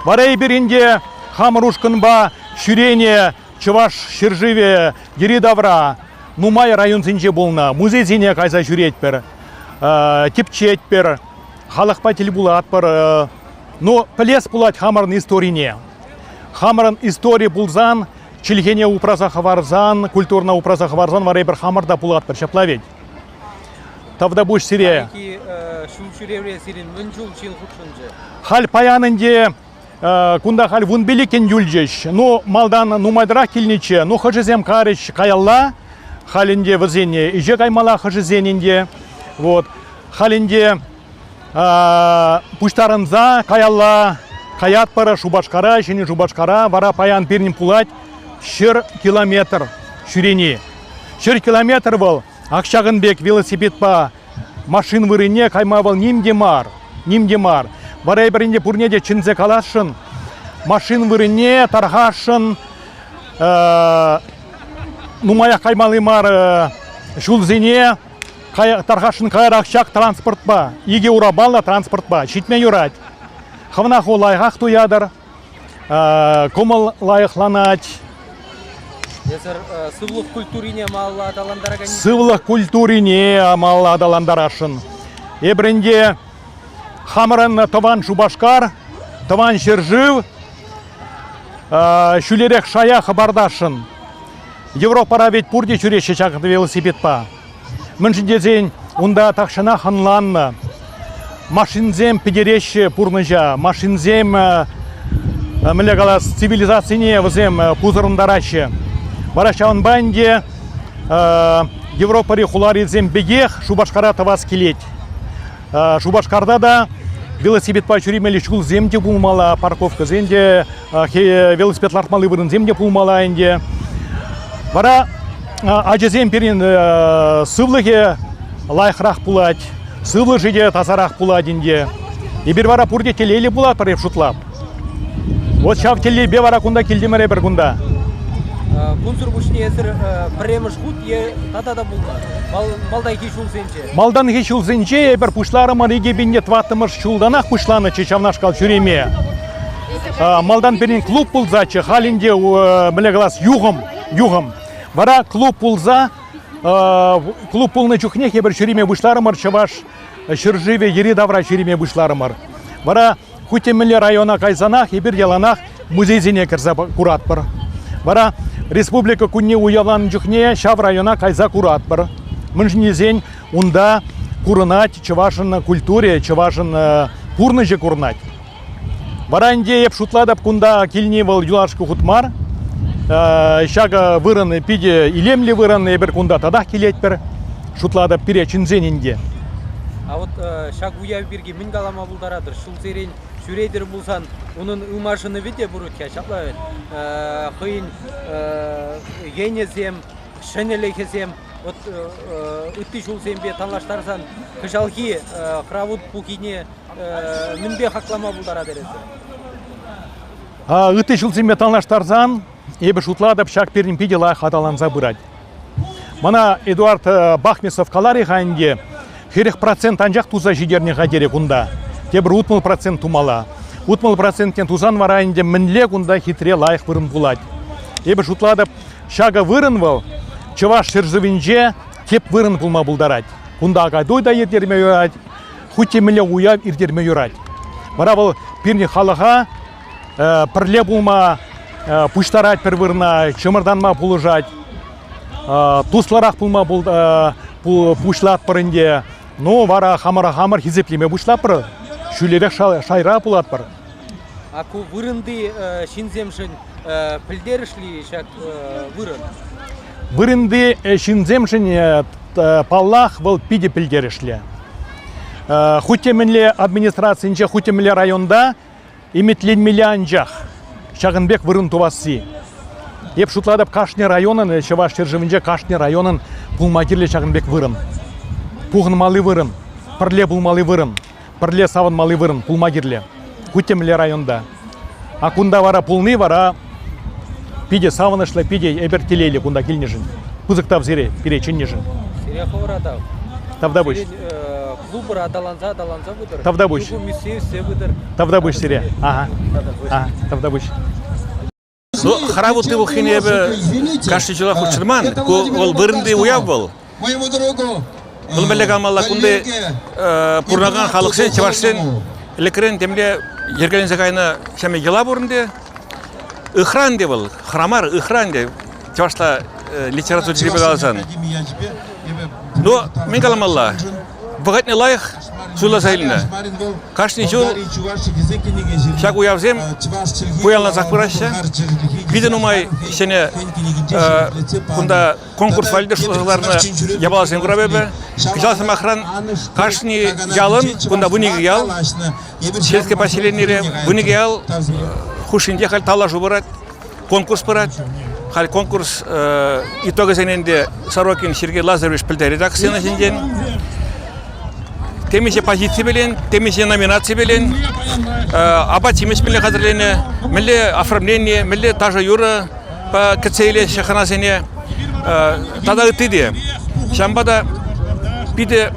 Барай берінде хамырушқынба шүрене, чываш шыржыве, Деридавра, Нумай район зенже болна, музей зене қайса жүрет бір. Тепчет пер, халық пател булат пер, но плес булат хамарын историне. Хамарын история булзан, чилгене упраза хаварзан, культурна упраза хаварзан, варай бір хамарда булат пер, шаплавет. Тавда буш сире. Хал паянынде, кунда хал вунбеликен юльджеш, но малдан нумайдра килниче, но хажизем карыш каялла, халинде вазене, иже каймала хажизенинде. Вот, халинде пуштарынза каялла, каят пара Шубашкара, шене Шубашкара, вара паян пернем пулать, шыр километр шүрени. Шыр километр был, Акшагынбек велосипед па машин вырыне каймавал нимдемар. Вара берінде пурнеде чинзе калашын, машин вырыне тархашын, нумая каймалымар шулзине, тархашын кайрақшак транспорт ба, иге урабалла транспорт ба, шитме юрать. Хавнаху лайғақ туядыр, комыл лайықланать. Сывлық культурине малла адаландараган. Сывлық культурине малла адаландарашын. Эбренде хамырын таван Шубашкар, таван Шержив, шүлерек шая хабардашын. Европара ведь пурде чүреші чақыды велосипед па. Міншіндезен онда тақшына ханланны. Машинзем педереші пурныжа, машинзем мілегалас цивилизацияне візем пузырындарашы. Барашауын бәнде Европари хуларизем бегех Шубашкара тавас келет. Шубашкарда да велосипед па чүремелі шул земде пулмала, парковка земде, велосипед лартмалы вырын земде пулмала энде. Бара ажезем перен сывлыге лайхрах пулать, сывлы жиде тазарах пуладинде. И бір вара пурде телейлі пулат парев шутлап. Вот шав телей бе вара кунда келдемере бір кунда. Кунсур бушни есір премыш худ е татада булда. Малдай кешул зенче. Малдан кешул зенче бір пушларыма регебинде тватымыш шулданах пушланы чечавнашкал чүреме. Малдан перен клуб пулзачы, халинде мілегалас юғым. Вара клуб пулза, клуб пулны чухнех ебір шүреме бұшларымыр, чаваш шыржыве Еридавра шүреме бұшларымыр. Вара хутемілі района кайзанах, ебір яланах музейзене кірза куратпыр. Вара республика күнне уялан чухне шав района кайза куратпыр. Міншнезен унда курынать чавашын культуре, чавашын пурны же курнать. Вара инде еп шутладап кунда килневал юлашку хутмар, шага выраны пиде илемли выраны бір кунда тадах келет бір шутладап перечинзен инде. А вот шаг уяв бирге мін қалама бұлдарадыр, шул зерен шүрейдір бұлсан, оның ұмашыны вете бұрытке шаплавет. Хыйын енезем, шынелекезем, вот үтті шул зембе талаштарсан, кышалхи хравуд пукине мінбе хақлама бұлдарадыр есі. Үтті шул зембе талаштарсан, ебі шутладап шак перін пиде лайық адаланза бұрад. Мана Эдуард Бахмесов қалары ғайынде, 40% анжақ туза жидерне ғадере күнда. Тебір 30% тумала. 30% тузан варайынде мінле күнда хитре лайық вырын бұлад. Ебі шутладап шага вырын вал, чываш шырзывінже теп вырын пулма бұлдарад. Кунда агадой да ертерме юрать, хутте миле уяв иртерме юрать. Бара был пирни халыға пірле булма, пуштарать первырна, чымырданма пулыжать, тусларах булма пушлат пырынде, ну вара хамыр хизеплеме бушлап пыр, шүлерек шайра пулат пыр. Аку вырынды шинземшін пілдерішли шак вырын? Вырынды шинземшін паллах был пиде пілдерішлі. Хутемінле администрациянче, хутемінле районда иметленмелі анжақ. Шағынбек вырын тувасы. Еп шутладып Кашни районын, Чаваш Чержевинче Кашни районын пулмагерле Шағынбек вырын. Пуғын малы вырын, пірле пулмалы вырын, пірле савын малы вырын, пулмагерле. Хутемінле районда. А кунда вара пулны, вара пиде савынышлы, пиде эбертелейлі кунда келнежін. Пузықтап зере, перечен нежін. Серия ховарадав. Тавда бұш. Клубыр адаланза бұдыр. Тавда бұш. Тавда бұш серия. Ага. Тавда бұш. Ну, хараву ты вухине бе кашти чула хучырман, ол вырынды уяв бол. Бұл бәлек алмалла күнде пұрнаған халықсен, чевашсен, лекірен темле ергелен зағайына шәме ела бұрынды. Ихран де был, храмар, ихран де, чевашла литератур жеребе қаласан. Но, мен қаламалла, бұғатне лайық сула сайылына. Кашни жыл, шак уявзем, пуялна зақпырашша. Биден умай, сене, күнда конкурс валидер шулағыларына ябаласын құрабебе. Кыжаласым ақыран, Кашни ялын, күнда вынеге ял, сельское поселение вынеге ял, хушинде хал талажу бұрат, конкурс бұрат. Хал конкурс итоғы зененде Сорокин Сергей Лазаревич пілді редакцияны зенден. Темесе позиция белен, темесе номинация белен, абат семес белен қадырлене, мілі оформление, мілі тажа юра по кцейле шаханасене, тада үттеде. Шамбада биде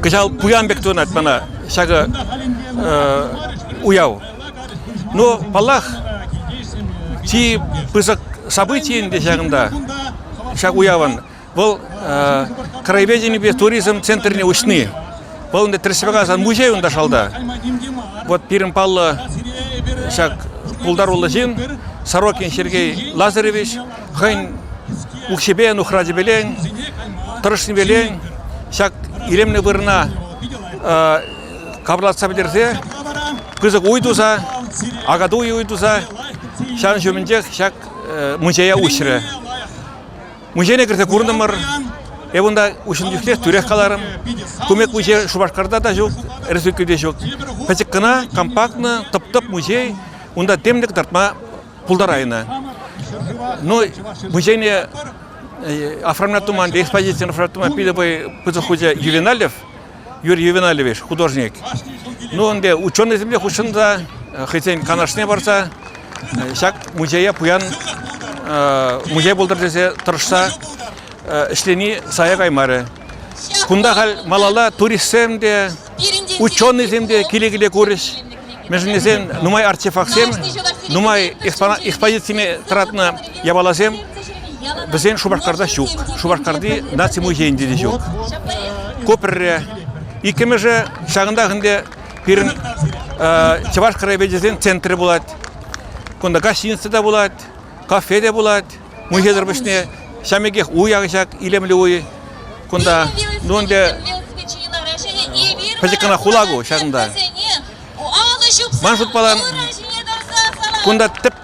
кыжал пуянбек туынат бана шағы уяу. Но паллах ти пызык событиенде шағында шаг уяван. Бұл краеведение без туризм центріне учны. Бұл онда Тресвегазан музей онда шалда. Вот пирім паллы шаг пулдар улы жин, Сорокин Сергей Лазаревич, хайн укшебен, ухради белен, тұрышны белен, шаг илемні бұрына қабылатса білерде, кызык уйдуза, агадуй уйдуза, шағын жөміндек шаг музея учыры. Музейне кірді көрдімір, онда үшіндіктер түрек қаларым. Көмек музей Шубашқарда да жоқ, республикада жоқ. Пәтік қына, компактны, тып-тып музей, онда демдік тартма пұлдар айына. Но музейне оформлятуман, экспозицияны оформлятуман пидебой пызықхузя Ювеналев, Юрий Ювеналевич, художник. Но онда ученый земле хушында, хызен канашне барса, шак музея пуян музей болдыр десе тұрышса ішлені сая қаймары. Күнда қал малала туристсем де, ученый земде келе-келе көріш. Межінесен нумай артефаксем, нумай экспозицияме тұратына ябаласем, бізден Шубашқарда шук. Шубашқарды наци музейінде де шук. Көпірі, икемежі шағындағынде пирін Чаваш краеведезен центрі болады. Күнда гостиница да болады. Кафе де болады, музейдер бішіне, шамегех уяғышак, илемлі уй, күнда, нонде, пәтекана хулагу шағында. Маншут балан, күнда тіп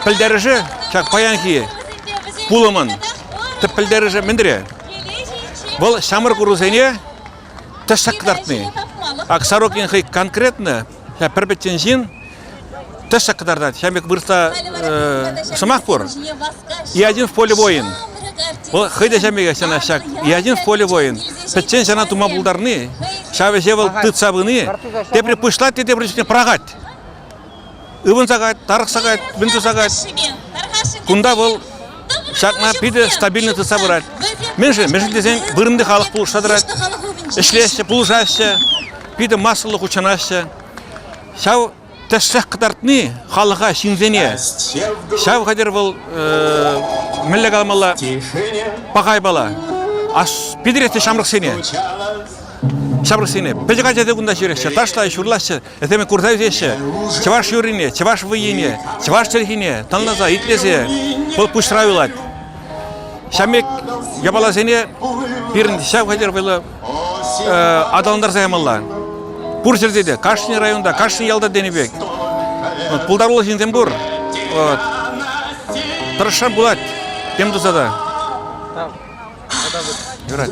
пілдеріжі, шақ паянхи, пулымын, тіп пілдеріжі міндіре. Бұл шамыр күрузене, тәшсақ қыдартны. Ак Сорокин хай конкретно, пірбеттен жин, Тәші қыдардады, шәмек бұрста шымақ бұр. И один в поле воин. Хыйда шәмеге шана шак. И один в поле воин. Пәтчен шана тума бұлдарны, шаве жевал тыт сабыны, тепре пышлат, тепре жүзіне прағат. Үбін сағат, тарық сағат, бінті сағат. Күнда бұл шақна пиде стабильный тыт сабырат. Менші дезен бұрынды халық бұлышадырат. Ішлеші, бұлышашы, пиде масылық учанашы. Шау Тәшсәқ қытартны халыға шинзене. Шау қадер бұл мүлі қалмалла пағай бала. ас пидерете шамрық сене. Шамрық сене. Пежега жеде гунда жүрекше, таштай шурлашы, этеме куртай зеше, чеваш юрине, чеваш выине, чеваш черхине, талназа, итлесе, бұл пуштравилат. Шамек ябала сене, пирін шав хадер было адалындар заямалла. Пур жердеде, Кашни районда, Кашни ялда денебек. Пулдарулы жинзем бур. Тырышшан булат, темдузада. Юрат.